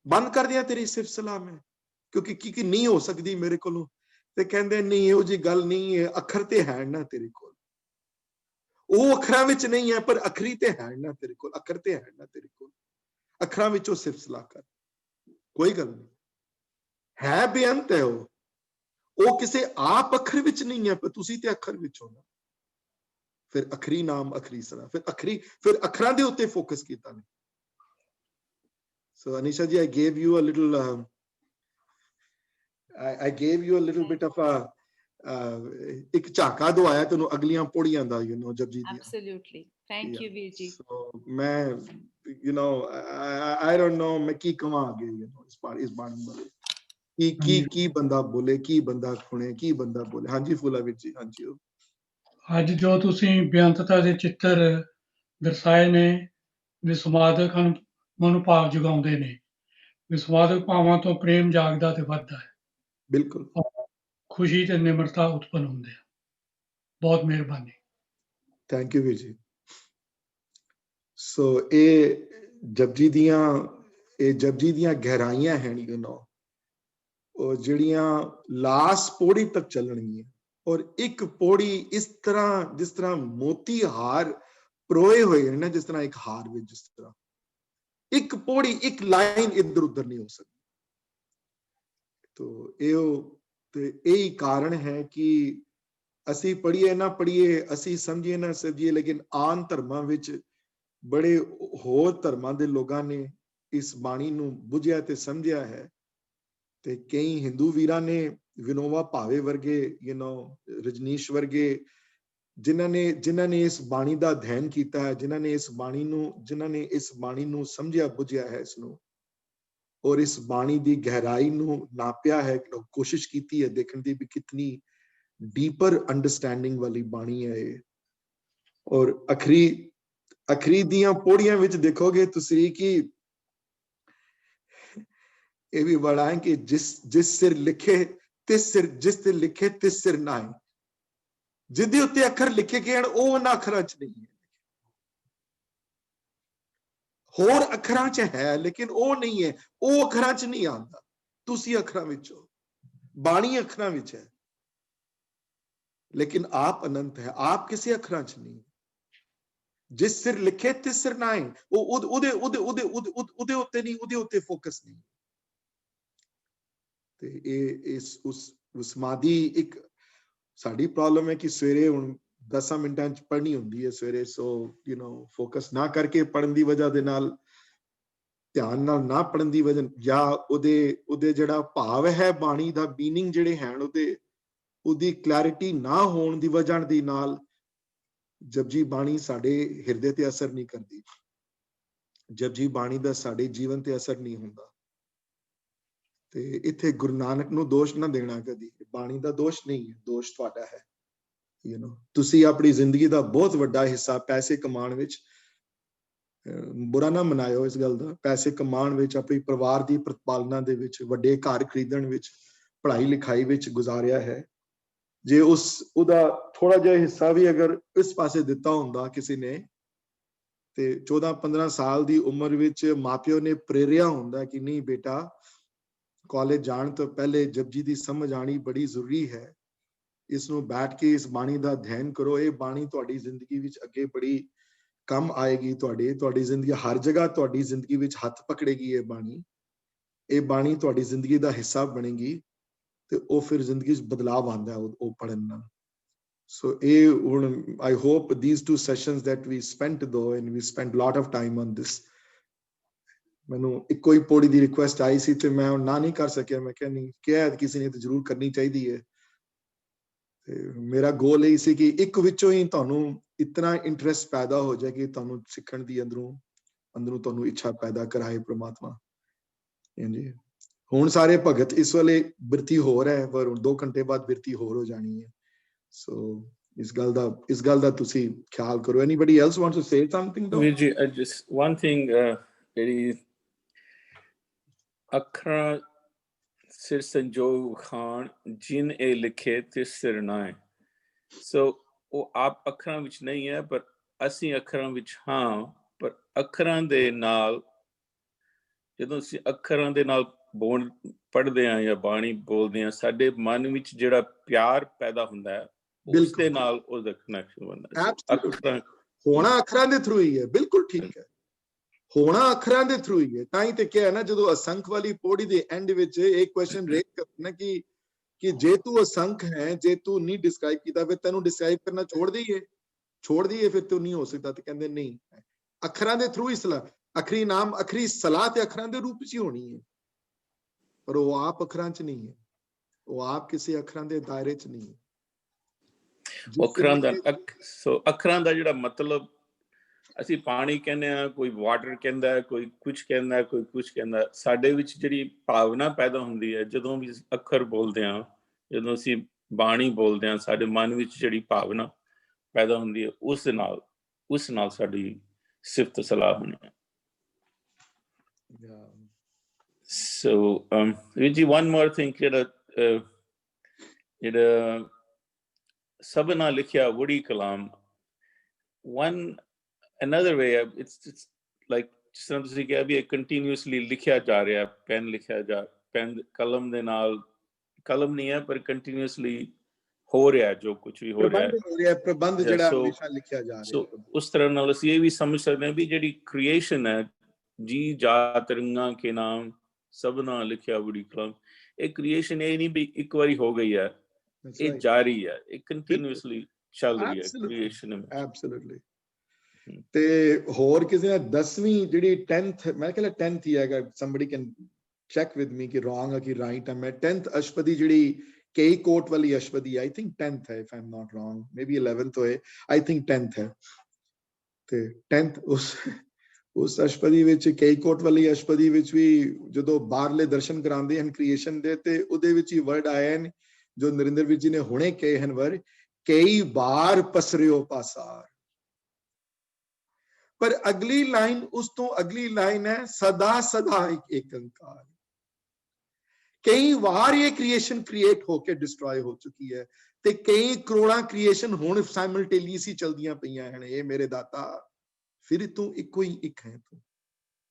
ਬੰਦ ਕਰ ਦਿਆਂ ਤੇਰੀ ਸਿਫਤ ਸਲਾਹ ਮੈਂ, ਕਿਉਂਕਿ ਕੀ ਨਹੀਂ ਹੋ ਸਕਦੀ ਮੇਰੇ ਕੋਲੋਂ। ਤੇ ਕਹਿੰਦੇ ਨਹੀਂ ਇਹੋ ਜਿਹੀ ਗੱਲ ਨਹੀਂ ਹੈ, ਅੱਖਰ ਤੇ ਹੈ ਨਾ ਤੇਰੇ ਕੋਲ, ਉਹ ਅੱਖਰਾਂ ਵਿੱਚ ਨਹੀਂ ਹੈ ਪਰ ਅੱਖਰੀ ਤੇ ਹੈ ਨਾ ਤੇਰੇ ਕੋਲ, ਅੱਖਰ ਤੇ ਹੈ ਨਾ ਤੇਰੇ ਕੋਲ, ਅੱਖਰਾਂ ਵਿੱਚੋਂ ਸਿਫਤ ਸਲਾਹ ਕਰ, ਕੋਈ ਗੱਲ ਨਹੀਂ। ਹੈ ਬੇਅੰਤ ਹੈ ਉਹ ਕਿਸੇ ਆਪ ਅੱਖਰ ਵਿੱਚ ਨਹੀਂ ਹੈ, ਪਰ ਤੁਸੀਂ ਤੇ ਅੱਖਰ ਵਿੱਚ ਹੋ ਨਾ। ਫਿਰ ਅੱਖਰੀ ਨਾਮ ਅੱਖਰੀ ਸਲਾਹ, ਫਿਰ ਅੱਖਰਾਂ ਦੇ ਉੱਤੇ ਫੋਕਸ ਕੀਤਾ ਨੇ। So Anisha ji, I gave you a little bit of a ਇੱਕ ਝਾਕਾ ਦਵਾਇਆ ਤੈਨੂੰ ਅਗਲੀਆਂ ਪੌੜੀਆਂ ਦਾ, ਜਪਜੀ ਦੀ। Absolutely, thank you ਵੀਰ ਜੀ। So ਮੈਂ I don't know ਮੈਂ ਕੀ ਕਵਾਂ ਅੱਗੇ ਇਸ ਬਾਣੀ ਬਾਰੇ, ਕੀ ਬੰਦਾ ਬੋਲੇ, ਕੀ ਬੰਦਾ ਸੁਣੇ, ਕੀ ਬੰਦਾ ਬੋਲੇ। ਹਾਂਜੀ ਫੂਲਾ ਵੀਰ ਜੀ। ਹਾਂਜੀ ਅੱਜ ਜੋ ਤੁਸੀਂ ਬੇਅੰਤਤਾ ਦੇ ਚਿੱਤਰ ਦਰਸਾਏ ਨੇ, ਵਿਸਮਾਦਕ ਮਨੋਭਾਵ ਜਗਾਉਂਦੇ ਨੇ। ਵਿਸਮਾਦਕ ਭਾਵਾਂ ਤੋਂ ਪ੍ਰੇਮ ਜਾਗਦਾ ਤੇ ਵੱਧਦਾ ਹੈ। ਬਿਲਕੁਲ, ਖੁਸ਼ੀ ਤੇ ਨਿਮਰਤਾ ਉਤਪੰਨ ਹੁੰਦੇ ਆ। ਬਹੁਤ ਮਿਹਰਬਾਨੀ। ਥੈਂਕ ਯੂ ਵੀਰ ਜੀ। ਸੋ ਇਹ ਜਪਜੀ ਦੀਆਂ ਗਹਿਰਾਈਆਂ ਹਨ, ਉਹ ਜਿਹੜੀਆਂ ਲਾਸਟ ਪੌੜੀ ਤੱਕ ਚੱਲਣਗੀਆਂ। ਔਰ ਇੱਕ ਪੌੜੀ ਇਸ ਤਰ੍ਹਾਂ, ਜਿਸ ਤਰ੍ਹਾਂ ਮੋਤੀ ਹਾਰ ਪਰੋਏ ਹੋਏ ਨੇ ਨਾ, ਜਿਸ ਤਰ੍ਹਾਂ ਇੱਕ ਹਾਰ ਵਿੱਚ, ਜਿਸ ਤਰ੍ਹਾਂ ਇੱਕ ਪੌੜੀ, ਇੱਕ ਲਾਈਨ ਇੱਧਰ ਉੱਧਰ ਨਹੀਂ ਹੋ ਸਕਦੀ। ਤੇ ਇਹੀ ਕਾਰਨ ਹੈ ਕਿ ਅਸੀਂ ਪੜ੍ਹੀਏ ਨਾ ਪੜ੍ਹੀਏ, ਅਸੀਂ ਸਮਝੀਏ ਨਾ ਸਮਝੀਏ, ਲੇਕਿਨ ਆਨ ਧਰਮਾਂ ਵਿੱਚ ਬੜੇ ਹੋਰ ਧਰਮਾਂ ਦੇ ਲੋਕਾਂ ਨੇ ਇਸ ਬਾਣੀ ਨੂੰ ਬੁੱਝਿਆ ਤੇ ਸਮਝਿਆ ਹੈ। ਤੇ ਕਈ ਹਿੰਦੂ ਵੀਰਾਂ ਨੇ, ਵਿਨੋਬਾ ਭਾਵੇ ਵਰਗੇ, ਰਜਨੀਸ਼ ਵਰਗੇ, ਜਿਨ੍ਹਾਂ ਨੇ ਇਸ ਬਾਣੀ ਦਾ ਅਧਿਐਨ ਕੀਤਾ ਹੈ, ਜਿਨ੍ਹਾਂ ਨੇ ਇਸ ਬਾਣੀ ਨੂੰ ਸਮਝਿਆ ਬੁੱਝਿਆ ਹੈ ਇਸਨੂੰ, ਔਰ ਇਸ ਬਾਣੀ ਦੀ ਗਹਿਰਾਈ ਨੂੰ ਨਾਪਿਆ ਹੈ, ਕੋਸ਼ਿਸ਼ ਕੀਤੀ ਹੈ ਦੇਖਣ ਦੀ ਵੀ ਕਿਤਨੀ ਡੀਪਰ ਅੰਡਰਸਟੈਂਡਿੰਗ ਵਾਲੀ ਬਾਣੀ ਹੈ ਇਹ। ਔਰ ਅਖਰੀ ਦੀਆਂ ਪੌੜੀਆਂ ਵਿੱਚ ਦੇਖੋਗੇ ਤੁਸੀਂ ਕਿ ਇਹ ਵੀ ਬੜਾ ਹੈ ਕਿ ਜਿਸ ਸਿਰ ਲਿਖੇ ਤਿਸ ਸਿਰ ਨਾ ਹੈ। ਜਿਹਦੇ ਉੱਤੇ ਅੱਖਰ ਲਿਖੇ ਗਏ ਹਨ ਉਹ ਉਹਨਾਂ ਅੱਖਰਾਂ 'ਚ ਨਹੀਂ ਹੈ, ਹੋਰ ਅੱਖਰਾਂ 'ਚ ਹੈ ਲੇਕਿਨ ਉਹ ਨਹੀਂ ਹੈ, ਉਹ ਅੱਖਰਾਂ 'ਚ ਨਹੀਂ ਆਉਂਦਾ। ਤੁਸੀਂ ਅੱਖਰਾਂ ਵਿੱਚ ਹੋ, ਬਾਣੀ ਅੱਖਰਾਂ ਵਿੱਚ ਹੈ, ਲੇਕਿਨ ਆਪ ਅਨੰਤ ਹੈ, ਆਪ ਕਿਸੇ ਅੱਖਰਾਂ 'ਚ ਨਹੀਂ। ਜਿਸ ਸਿਰ ਲਿਖੇ ਤਿਸ ਸਿਰ ਨਾ ਹੈ, ਉਹਦੇ ਉੱਤੇ ਨਹੀਂ, ਉਹਦੇ ਉੱਤੇ ਫੋਕਸ ਨਹੀਂ। ਤੇ ਇਹ ਉਸ ਸਮਾਧੀ ਇੱਕ ਸਾਡੀ ਪ੍ਰੋਬਲਮ ਹੈ ਕਿ ਸਵੇਰੇ ਹੁਣ 10 ਮਿੰਟਾਂ ਚ ਪੜ੍ਹਨੀ ਹੁੰਦੀ ਹੈ ਸਵੇਰੇ, ਸੋ ਫੋਕਸ ਨਾ ਕਰਕੇ ਪੜ੍ਹਨ ਦੀ ਵਜ੍ਹਾ ਦੇ ਨਾਲ, ਧਿਆਨ ਨਾਲ ਨਾ ਪੜ੍ਹਨ ਦੀ ਵਜ੍ਹਾ, ਜਾਂ ਉਹਦੇ ਜਿਹੜਾ ਭਾਵ ਹੈ ਬਾਣੀ ਦਾ, ਮੀਨਿੰਗ ਜਿਹੜੇ ਹਨ ਉਹਦੀ ਕਲੈਰਿਟੀ ਨਾ ਹੋਣ ਦੀ ਵਜ੍ਹਾ ਦੇ ਨਾਲ ਜਪਜੀ ਬਾਣੀ ਸਾਡੇ ਹਿਰਦੇ ਤੇ ਅਸਰ ਨਹੀਂ ਕਰਦੀ, ਜਪਜੀ ਬਾਣੀ ਦਾ ਸਾਡੇ ਜੀਵਨ ਤੇ ਅਸਰ ਨਹੀਂ ਹੁੰਦਾ। ਤੇ ਇੱਥੇ ਗੁਰੂ ਨਾਨਕ ਨੂੰ ਦੋਸ਼ ਨਾ ਦੇਣਾ ਕਦੀ, ਬਾਣੀ ਦਾ ਦੋਸ਼ ਨਹੀਂ ਹੈ, ਦੋਸ਼ ਤੁਹਾਡਾ ਹੈ। ਤੁਸੀਂ ਆਪਣੀ ਜ਼ਿੰਦਗੀ ਦਾ ਬਹੁਤ ਵੱਡਾ ਹਿੱਸਾ ਪੈਸੇ ਕਮਾਉਣ ਵਿੱਚ, ਬੁਰਾ ਨਾ ਮਨਾਇਓ ਇਸ ਗੱਲ ਦਾ, ਪੈਸੇ ਕਮਾਉਣ ਵਿੱਚ, ਆਪਣੀ ਪਰਿਵਾਰ ਦੀ ਪ੍ਰਤਪਾਲਨਾ ਦੇ ਵਿੱਚ, ਵੱਡੇ ਘਰ ਖਰੀਦਣ ਵਿੱਚ, ਪੜ੍ਹਾਈ ਲਿਖਾਈ ਵਿੱਚ ਗੁਜ਼ਾਰਿਆ ਹੈ। ਜੇ ਉਹਦਾ ਥੋੜਾ ਜਿਹਾ ਹਿੱਸਾ ਵੀ ਅਗਰ ਇਸ ਪਾਸੇ ਦਿੱਤਾ ਹੁੰਦਾ ਕਿਸੇ ਨੇ, ਤੇ 14-15 ਸਾਲ ਦੀ ਉਮਰ ਵਿੱਚ ਮਾਪਿਓ ਨੇ ਪ੍ਰੇਰਿਆ ਹੁੰਦਾ ਕਿ ਨਹੀਂ ਬੇਟਾ, ਕਾਲਜ ਜਾਣ ਤੋਂ ਪਹਿਲੇ ਜਪਜੀ ਦੀ ਸਮਝ ਆਣੀ ਬੜੀ ਜ਼ਰੂਰੀ ਹੈ, ਇਸ ਨੂੰ ਬੈਠ ਕੇ ਇਸ ਬਾਣੀ ਦਾ ਅਧਿਐਨ ਕਰੋ, ਇਹ ਬਾਣੀ ਤੁਹਾਡੀ ਜ਼ਿੰਦਗੀ ਵਿੱਚ ਅੱਗੇ ਬੜੀ ਕੰਮ ਆਏਗੀ, ਤੁਹਾਡੀ ਜ਼ਿੰਦਗੀ ਹਰ ਜਗ੍ਹਾ ਤੁਹਾਡੀ ਜ਼ਿੰਦਗੀ ਵਿੱਚ ਹੱਥ ਪਕੜੇਗੀ। ਇਹ ਬਾਣੀ ਤੁਹਾਡੀ ਜ਼ਿੰਦਗੀ ਦਾ ਹਿੱਸਾ ਬਣੇਗੀ, ਤੇ ਉਹ ਫਿਰ ਜ਼ਿੰਦਗੀ 'ਚ ਬਦਲਾਵ ਆਉਂਦਾ ਉਹ ਪੜ੍ਹਨ ਨਾਲ। ਸੋ ਇਹ ਹੁਣ I hope these 2 sessions that we spent though, and we spent lot of time on this, ਮੈਨੂੰ ਇੱਕੋ ਹੀ ਪੌੜੀ ਦੀ ਰਿਕੁਐਸਟ ਆਈ ਸੀ ਤੇ ਮੈਂ ਨਾ ਨਹੀਂ ਕਰ ਸਕਿਆ। ਮੈਂ ਕਿਹਾ ਨਹੀਂ, ਕਿਹਾ ਕਿਸੇ ਨੇ ਤਾਂ ਜ਼ਰੂਰ ਕਰਨੀ ਚਾਹੀਦੀ ਹੈ। ਤੇ ਮੇਰਾ ਗੋਲ ਇਹ ਸੀ ਕਿ ਇੱਕ ਵਿੱਚੋਂ ਹੀ ਤੁਹਾਨੂੰ ਇਤਨਾ ਇੰਟਰਸਟ ਪੈਦਾ ਹੋ ਜਾਏ ਕਿ ਤੁਹਾਨੂੰ ਸਿੱਖਣ ਦੀ ਅੰਦਰੋਂ ਤੁਹਾਨੂੰ ਇੱਛਾ ਪੈਦਾ ਕਰਾਏ ਪ੍ਰਮਾਤਮਾ। ਹਾਂਜੀ, ਹੁਣ ਸਾਰੇ ਭਗਤ ਇਸ ਵੇਲੇ ਬਿਰਤੀ ਹੋਰ ਹੈ, ਪਰ 2 ਘੰਟੇ ਬਾਅਦ ਬਿਰਤੀ ਹੋਰ ਹੋ ਜਾਣੀ ਹੈ। ਸੋ ਇਸ ਗੱਲ ਦਾ ਤੁਸੀਂ ਖਿਆਲ ਕਰੋ। Anybody else wants to say something though? ਵੀਰ ਜੀ, just one thing, ਜਿਹੜੀ ਅੱਖਰਾਂ ਸਿਰ ਸੰਜੋਗ ਖਾਨ ਜਿਨ ਇਹ ਲਿਖੇ ਤੇ ਸਿਰ ਨਾ ਹੈ। ਸੋ ਉਹ ਆਪ ਅੱਖਰਾਂ ਵਿੱਚ ਨਹੀਂ ਹੈ, ਪਰ ਅਸੀਂ ਅੱਖਰਾਂ ਵਿੱਚ ਹਾਂ। ਪਰ ਅੱਖਰਾਂ ਦੇ ਨਾਲ, ਜਦੋਂ ਅਸੀਂ ਅੱਖਰਾਂ ਦੇ ਨਾਲ ਪੜ੍ਹਦੇ ਹਾਂ ਜਾਂ ਬਾਣੀ ਬੋਲਦੇ ਹਾਂ, ਸਾਡੇ ਮਨ ਵਿੱਚ ਜਿਹੜਾ ਪਿਆਰ ਪੈਦਾ ਹੁੰਦਾ ਹੈ, ਉਸ ਦੇ ਨਾਲ ਉਹਦਾ ਕਨੈਕਸ਼ਨ ਬਣਦਾ। ਹੋਣਾ ਅੱਖਰਾਂ ਦੇ ਥਰੂ ਹੀ ਹੈ। ਬਿਲਕੁਲ ਠੀਕ ਹੈ, ਹੋਣਾ ਅੱਖਰਾਂ ਦੇ ਥਰੂ ਹੀ ਹੈ। ਤਾਂ ਹੀ ਤੇ ਕਿਹਾ ਨਾ, ਜਦੋਂ ਅਸੰਖ ਵਾਲੀ ਪੌੜੀ ਦੇ ਐਂਡ ਵਿੱਚ ਇੱਕ ਕੁਐਸਚਨ ਰੇਜ਼ ਕਰਨਾ ਕਿ ਜੇ ਤੂੰ ਅਸੰਖ ਹੈ, ਜੇ ਤੂੰ ਨਹੀਂ ਡਿਸਕ੍ਰਾਈਬ ਕੀਤਾ, ਫਿਰ ਤੈਨੂੰ ਡਿਸਕ੍ਰਾਈਬ ਕਰਨਾ ਛੋੜ ਦਈਏ, ਫਿਰ ਤੂੰ ਨਹੀਂ ਹੋ ਸਕਦਾ। ਤੇ ਕਹਿੰਦੇ ਨਹੀਂ, ਅੱਖਰਾਂ ਦੇ ਥਰੂ ਹੀ ਸਲਾਹ, ਅਖਰੀ ਨਾਮ, ਅਖਰੀ ਸਲਾਹ ਤੇ ਅੱਖਰਾਂ ਦੇ ਰੂਪ 'ਚ ਹੀ ਹੋਣੀ ਹੈ, ਪਰ ਉਹ ਆਪ ਅੱਖਰਾਂ 'ਚ ਨਹੀਂ ਹੈ, ਉਹ ਆਪ ਕਿਸੇ ਅੱਖਰਾਂ ਦੇ ਦਾਇਰੇ 'ਚ ਨਹੀਂ ਹੈ। ਅੱਖਰਾਂ ਦਾ ਜਿਹੜਾ ਮਤਲਬ, ਅਸੀਂ ਪਾਣੀ ਕਹਿੰਦੇ ਹਾਂ, ਕੋਈ ਵਾਟਰ ਕਹਿੰਦਾ, ਕੋਈ ਕੁਛ ਕਹਿੰਦਾ, ਕੋਈ ਕੁਛ ਕਹਿੰਦਾ। ਸਾਡੇ ਵਿੱਚ ਜਿਹੜੀ ਭਾਵਨਾ ਪੈਦਾ ਹੁੰਦੀ ਹੈ ਜਦੋਂ ਵੀ ਅੱਖਰ ਬੋਲਦੇ ਹਾਂ, ਜਦੋਂ ਅਸੀਂ ਬਾਣੀ ਬੋਲਦੇ ਹਾਂ, ਸਾਡੇ ਮਨ ਵਿੱਚ ਜਿਹੜੀ ਭਾਵਨਾ ਪੈਦਾ ਹੁੰਦੀ ਹੈ, ਉਸ ਨਾਲ ਸਾਡੀ ਸਿਫਤ ਸਲਾਹ ਹੋਣੀ ਹੈ। So Viji, one more thing, ਜਿਹੜਾ ਸਭਨਾ ਲਿਖਿਆ ਵੜੀ ਕਲਾਮ, another way, it's like ਜਿਸ ਤਰ੍ਹਾਂ ਤੁਸੀਂ ਕਿਹਾ ਵੀ ਕੰਟੀਨਿਊਸਲੀ ਲਿਖਿਆ ਜਾ ਰਿਹਾ, ਪੈਨ ਲਿਖਿਆ ਪੈਨ ਕਲਮ ਦੇ ਨਾਲ, ਕਲਮ ਨਹੀਂ ਹੈ ਪਰ ਕੰਟੀਨਿਊਸਲੀ ਹੋ ਰਿਹਾ ਜੋ ਕੁਝ ਵੀ ਹੋ ਰਿਹਾ, ਪ੍ਰਬੰਧ ਜਿਹੜਾ ਹਮੇਸ਼ਾ ਲਿਖਿਆ ਜਾ ਰਿਹਾ। ਉਸ ਤਰ੍ਹਾਂ ਨਾਲ ਅਸੀਂ ਇਹ ਵੀ ਸਮਝ ਸਕਦੇ ਹਾਂ ਵੀ ਜਿਹੜੀ ਕ੍ਰੀਏਸ਼ਨ ਹੈ, ਜੀ ਜਾਤ ਰੰਗਾਂ ਕੇ ਨਾਮ ਸਭਨਾ ਲਿਖਿਆ ਵੜੀ ਕਲਾਮ, ਇਹ ਕ੍ਰੀਏਸ਼ਨ ਇਹ ਨਹੀਂ ਵੀ ਇੱਕ ਵਾਰੀ ਹੋ ਗਈ ਹੈ, ਇਹ ਜਾਰੀ ਹੈ, ਇਹ ਕੰਟੀਨਿਊਸਲੀ ਚੱਲ ਰਹੀ ਹੈ ਕ੍ਰੀਏਸ਼ਨ। ਐਬਸੋਲੂਟਲੀ। ਤੇ ਹੋਰ ਕਿਸੇ ਨੇ 10ਵੀਂ ਜਿਹੜੀ 10th, ਮੈਂ ਕਹਿੰਦਾ 10th ਹੀ ਹੈਗਾ, somebody can check with me ਕਿ wrong ਹੈ ਕਿ right ਹੈ। ਮੈਂ 10th ਅਸ਼ਪਦੀ ਜਿਹੜੀ ਕਈ ਕੋਟ ਵਾਲੀ ਅਸ਼ਪਦੀ, I think 10th ਹੈ, if I'm not wrong, maybe 11th ਹੋਏ, I think 10th ਹੈ। ਤੇ 10th ਉਸ ਅਸ਼ਪਦੀ ਵਿੱਚ, ਕਈ ਕੋਟ ਵਾਲੀ ਅਸ਼ਪਦੀ ਵਿੱਚ ਵੀ ਜਦੋਂ ਬਾਹਰਲੇ ਦਰਸ਼ਨ ਕਰਾਉਂਦੇ ਹਨ ਕ੍ਰੀਏਸ਼ਨ ਦੇ, ਤੇ ਉਹਦੇ ਵਿੱਚ ਹੀ ਵਰਡ ਆਏ ਹਨ ਜੋ ਨਰਿੰਦਰ ਵੀਰ ਜੀ ਨੇ ਹੁਣੇ ਕਹੇ ਹਨ, ਵਰ ਕਈ ਵਾਰ ਪਸਰਿਓ ਪਾਸਾਰ। ਪਰ ਅਗਲੀ ਲਾਈਨ, ਉਸ ਤੋਂ ਅਗਲੀ ਲਾਈਨ ਹੈ ਸਦਾ ਸਦਾ ਇੱਕ ਅੰਕਾਰ। ਕਈ ਵਾਰ ਇਹ ਕ੍ਰੀਏਸ਼ਨ ਕ੍ਰੀਏਟ ਹੋ ਕੇ ਡਿਸਟਰੋਏ ਹੋ ਚੁੱਕੀ ਹੈ, ਤੇ ਕਈ ਕਰੋੜਾਂ ਕ੍ਰੀਏਸ਼ਨ ਹੁਣ ਸਾਈਮਲਟੇਨੀਅਸਲੀ ਚਲਦੀਆਂ ਪਈਆਂ ਹਨ। ਇਹ ਮੇਰੇ ਦਾਤਾ, ਫਿਰ ਤੂੰ ਇੱਕੋ ਹੀ ਇੱਕ ਹੈ, ਤੂੰ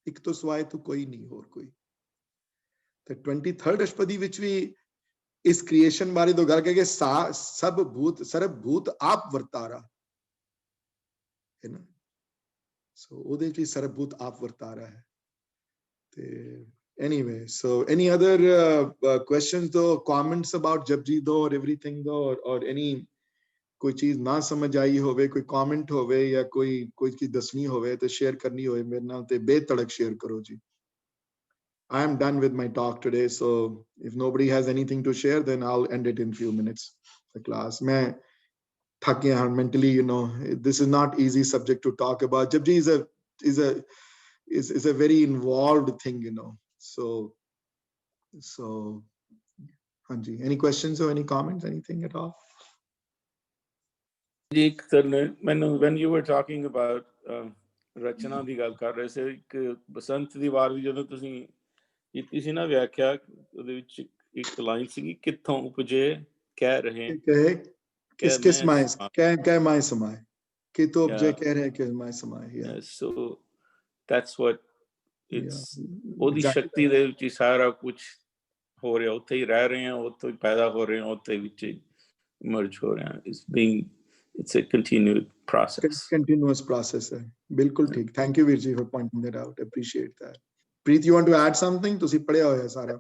ਇੱਕ ਤੋਂ ਸਿਵਾਏ ਤੂੰ ਕੋਈ ਨਹੀਂ, ਹੋਰ ਕੋਈ। ਤੇ 23rd ਅਸ਼ਪਦੀ ਵਿੱਚ ਵੀ ਇਸ ਕ੍ਰੀਏਸ਼ਨ ਬਾਰੇ ਦੋ ਗੱਲ ਕਰਕੇ ਸਭ ਭੂਤ ਸਰਬ ਭੂਤ ਆਪ ਵਰਤਾਰਾ ਹੈ ਨਾ। ਸੋ ਉਹਦੇ ਵਿੱਚ ਸਰਬ ਭੂਤ ਆਪ ਵਰਤਾਰਾ ਹੈ। ਤੇ Anyway, so any other questions though, comments about Japji though, or everything though, or any कोई चीज ना समझ आई होवे, कोई कमेंट होवे या कोई की दसनी होवे तो शेयर करनी होवे मेरे नाल ते बेतड़क शेयर करो जी. I am done with my talk today, so if nobody has anything to share, then I'll end it in few minutes. The class, मैं थक गया हूं mentally, you know. This is not easy subject to talk about. Japji is a very involved thing, you know. So Hanji, any questions or any comments, anything at all? When you were talking about ਰਚਨਾ ਦੀ ਗੱਲ ਕਰ ਰਹੇ ਸੀ, ਇੱਕ ਬਸੰਤ ਦੀ ਵਾਰ ਵੀ ਜਦੋਂ ਤੁਸੀਂ ਕੀਤੀ ਸੀ ਨਾ ਵਿਆਖਿਆ, ਉਹਦੇ ਵਿੱਚ ਇੱਕ ਲਾਈਨ ਸੀਗੀ, ਕਿੱਥੋਂ ਉਪਜੇ ਕਹਿ ਰਹੇ ਕਿਸ ਮਾਏ ਕਹਿ ਮਾਏ ਸਮਾਏ, ਕਿਤੋਂ ਉਪਜੇ ਕਹਿ ਰਹੇ ਕਿ ਮਾਏ ਸਮਾਏ. So that's what it's, ਉਹਦੀ ਸ਼ਕਤੀ ਦੇ ਵਿੱਚ ਹੀ ਸਾਰਾ ਕੁਝ ਹੋ ਰਿਹਾ, ਉੱਥੇ ਹੀ ਰਹਿ ਰਹੇ ਹਾਂ, ਉੱਥੇ ਹੀ ਪੈਦਾ ਹੋ ਰਹੇ ਹਾਂ, ਉੱਥੇ ਵਿੱਚ merge ਹੋ ਰਹੇ ਹਾਂ. It's a continued process. Continuous process. Bilkul theek. Thank you, Virji, for pointing that out. Appreciate that. Preet, you want to add something? Tusi padhya hoya sara.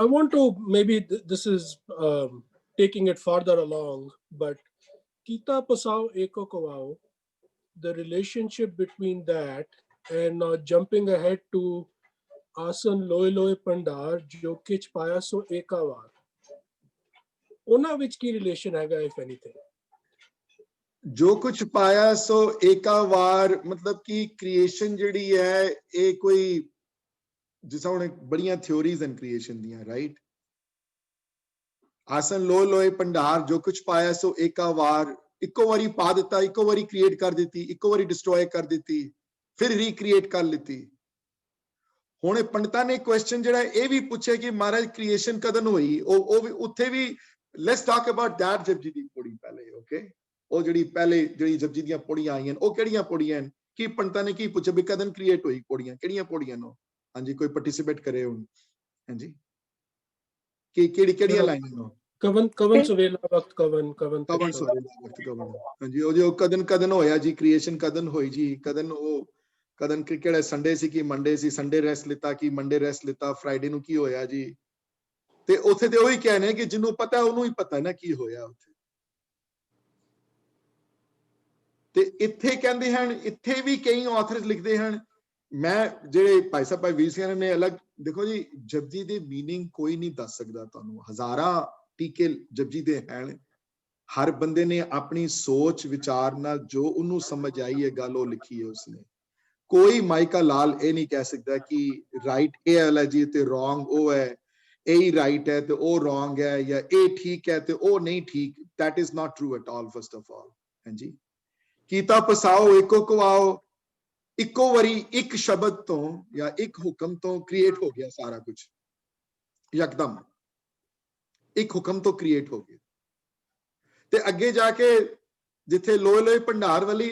I want to, maybe this is taking it farther along, but Kita Pasao Eko Kawao, the relationship between that and jumping ahead to Asan Loe Loe Pandar, Jo Kich Paya So Ekawar. ਉਹਨਾਂ ਵਿੱਚ ਕੀ relation ਹੈਗਾ, if anything? ਜੋ ਕੁਝ ਪਾਇਆ ਸੋ ਏਕਾ ਵਾਰ, ਮਤਲਬ ਕਿ creation ਜਿਹੜੀ ਹੈ ਇਹ ਕੋਈ, ਜਿਸ ਤਰ੍ਹਾਂ ਹੁਣ ਬੜੀਆਂ ਥਿਉਰੀਜ਼ ਹਨ ਕ੍ਰੀਏਸ਼ਨ ਦੀਆਂ, ਰਾਈਟ? ਆਸਨ ਲੋ ਲੋਏ ਭੰਡਾਰ, ਜੋ ਕੁਝ ਪਾਇਆ ਸੋ ਏਕਾ ਵਾਰ, ਇੱਕੋ ਵਾਰੀ ਪਾ ਦਿੱਤਾ, ਇੱਕੋ ਵਾਰੀ ਕ੍ਰੀਏਟ ਕਰ ਦਿੱਤੀ, ਇੱਕੋ ਵਾਰੀ ਡਿਸਟਰੋਏ ਕਰ ਦਿੱਤੀ, ਫਿਰ ਰੀਕ੍ਰੀਏਟ ਕਰ ਲਿੱਤੀ. ਹੁਣ ਪੰਡਤਾਂ ਨੇ ਕੁਐਸਚਨ ਜਿਹੜਾ ਇਹ ਵੀ ਪੁੱਛਿਆ ਕਿ ਮਹਾਰਾਜ ਕ੍ਰੀਏਸ਼ਨ ਕਦੋਂ ਹੋਈ, ਉਹ ਉੱਥੇ ਵੀ let's talk about that Japji ਦੀ ਪੌੜੀ ਪਹਿਲੇ, okay? ਉਹ ਜਿਹੜੀ ਪਹਿਲੇ ਜਿਹੜੀ ਜਪਜੀ ਦੀਆਂ ਪੌੜੀਆਂ ਆਈਆਂ ਉਹ ਕਿਹੜੀਆਂ ਪੌੜੀਆਂ ਹਨ, ਕੀ ਪੰਡਤਾਂ ਨੇ ਕੀ ਪੁੱਛਿਆ ਵੀ ਕਦੋਂ ਕ੍ਰੀਏਟ ਹੋਈ ਪੌੜੀਆਂ, ਕਿਹੜੀਆਂ ਪੌੜੀਆਂ ਨੂੰ? ਹਾਂਜੀ, ਕੋਈ ਪਾਰਟਿਸਿਪੇਟ ਕਰੇ ਹੁਣ? ਹਾਂਜੀ, ਕਿਹੜੀਆਂ ਲਾਈਨਾਂ ਨੂੰ? ਕਵਨ ਸੁਵੇਲਾ ਵਕਤ ਕਵਨ ਸੁਵੇਲਾ ਵਕਤ ਕਵਨ. ਹਾਂਜੀ, ਉਹ ਜੋ ਕਦੋਂ ਹੋਇਆ ਜੀ, ਕ੍ਰੀਏਸ਼ਨ ਕਦੋਂ ਹੋਈ ਜੀ, ਕਦੋਂ ਕਿਹੜਾ ਸੰਡੇ ਸੀ ਕਿ ਮੰਡੇ ਸੀ, ਸੰਡੇ ਰੈਸਟ ਲਿੱਤਾ ਕਿ ਮੰਡੇ ਰੈਸਟ ਲਿੱਤਾ, ਫਰਾਈਡੇ ਨੂੰ ਕੀ ਹੋਇਆ ਜੀ? ਤੇ ਉੱਥੇ ਤੇ ਉਹੀ ਕਹਿੰਦੇ ਕਿ ਜਿਹਨੂੰ ਪਤਾ ਉਹਨੂੰ ਹੀ ਪਤਾ ਨਾ ਕੀ ਹੋਇਆ ਉੱਥੇ. ਤੇ ਇੱਥੇ ਕਹਿੰਦੇ ਹਨ, ਇੱਥੇ ਵੀ ਕਈ ਆਥਰਸ ਲਿਖਦੇ ਹਨ, ਮੈਂ ਜਿਹੜੇ ਭਾਈ ਸਾਹਿਬ ਭਾਈ ਵੀਰ ਸਿੰਘ ਨੇ ਅਲੱਗ, ਦੇਖੋ ਜੀ ਜਪਜੀ ਦੇ ਮੀਨਿੰਗ ਕੋਈ ਨਹੀਂ ਦੱਸ ਸਕਦਾ ਤੁਹਾਨੂੰ, ਹਜ਼ਾਰਾਂ ਟੀਕੇ ਜਪਜੀ ਦੇ ਹਨ, ਹਰ ਬੰਦੇ ਨੇ ਆਪਣੀ ਸੋਚ ਵਿਚਾਰ ਨਾਲ ਜੋ ਉਹਨੂੰ ਸਮਝ ਆਈ ਹੈ ਗੱਲ ਉਹ ਲਿਖੀ ਹੈ ਉਸਨੇ. ਕੋਈ ਮਾਈਕਾ ਲਾਲ ਇਹ ਨਹੀਂ ਕਹਿ ਸਕਦਾ ਕਿ ਰਾਈਟ ਇਹ ਵਾਲਾ ਜੀ ਤੇ ਰੋਂਗ ਉਹ ਹੈ, ਇਹ ਰਾਈਟ ਹੈ ਤੇ ਉਹ ਰੋਂਗ ਹੈ, ਜਾਂ ਇਹ ਠੀਕ ਹੈ ਤੇ ਉਹ ਨਹੀਂ ਠੀਕ. that is not true at all. first of all, ਹਾਂਜੀ, ਕੀਤਾ ਪਸਾਓ ਏਕੋ ਕਵਾਓ, ਇੱਕੋ ਵਾਰੀ ਇੱਕ ਸ਼ਬਦ ਤੋਂ ਜਾਂ ਇੱਕ ਹੁਕਮ ਤੋਂ ਕ੍ਰੀਏਟ ਹੋ ਗਿਆ ਸਾਰਾ ਕੁਝ, ਯਕਦਮ ਇੱਕ ਹੁਕਮ ਤੋਂ ਕ੍ਰੀਏਟ ਹੋ ਗਿਆ. ਤੇ ਅੱਗੇ ਜਾ ਕੇ ਜਿੱਥੇ ਲੋਏ ਲੋਏ ਭੰਡਾਰ ਵਾਲੀ,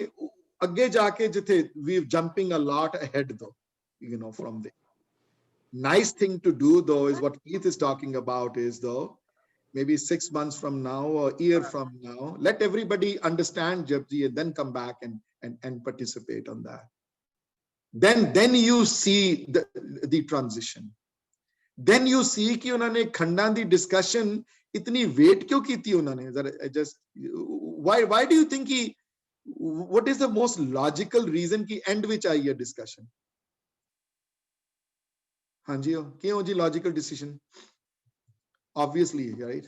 ਅੱਗੇ ਜਾ ਕੇ ਜਿੱਥੇ we are jumping a lot ahead though, you know, from there. Nice thing to do though is what Keith is talking about is though, maybe 6 months from now or year from now, let everybody understand Japji and then come back and participate on that. Then you see the transition. Then you see कि उन्होंने खंडां दी discussion इतनी wait क्यों की थी उन्होंने? Just why do you think what is the most logical reason कि end which आई है discussion? ਹਾਂਜੀ, ਕਿਉਂ ਜੀ logical decision? Obviously, right?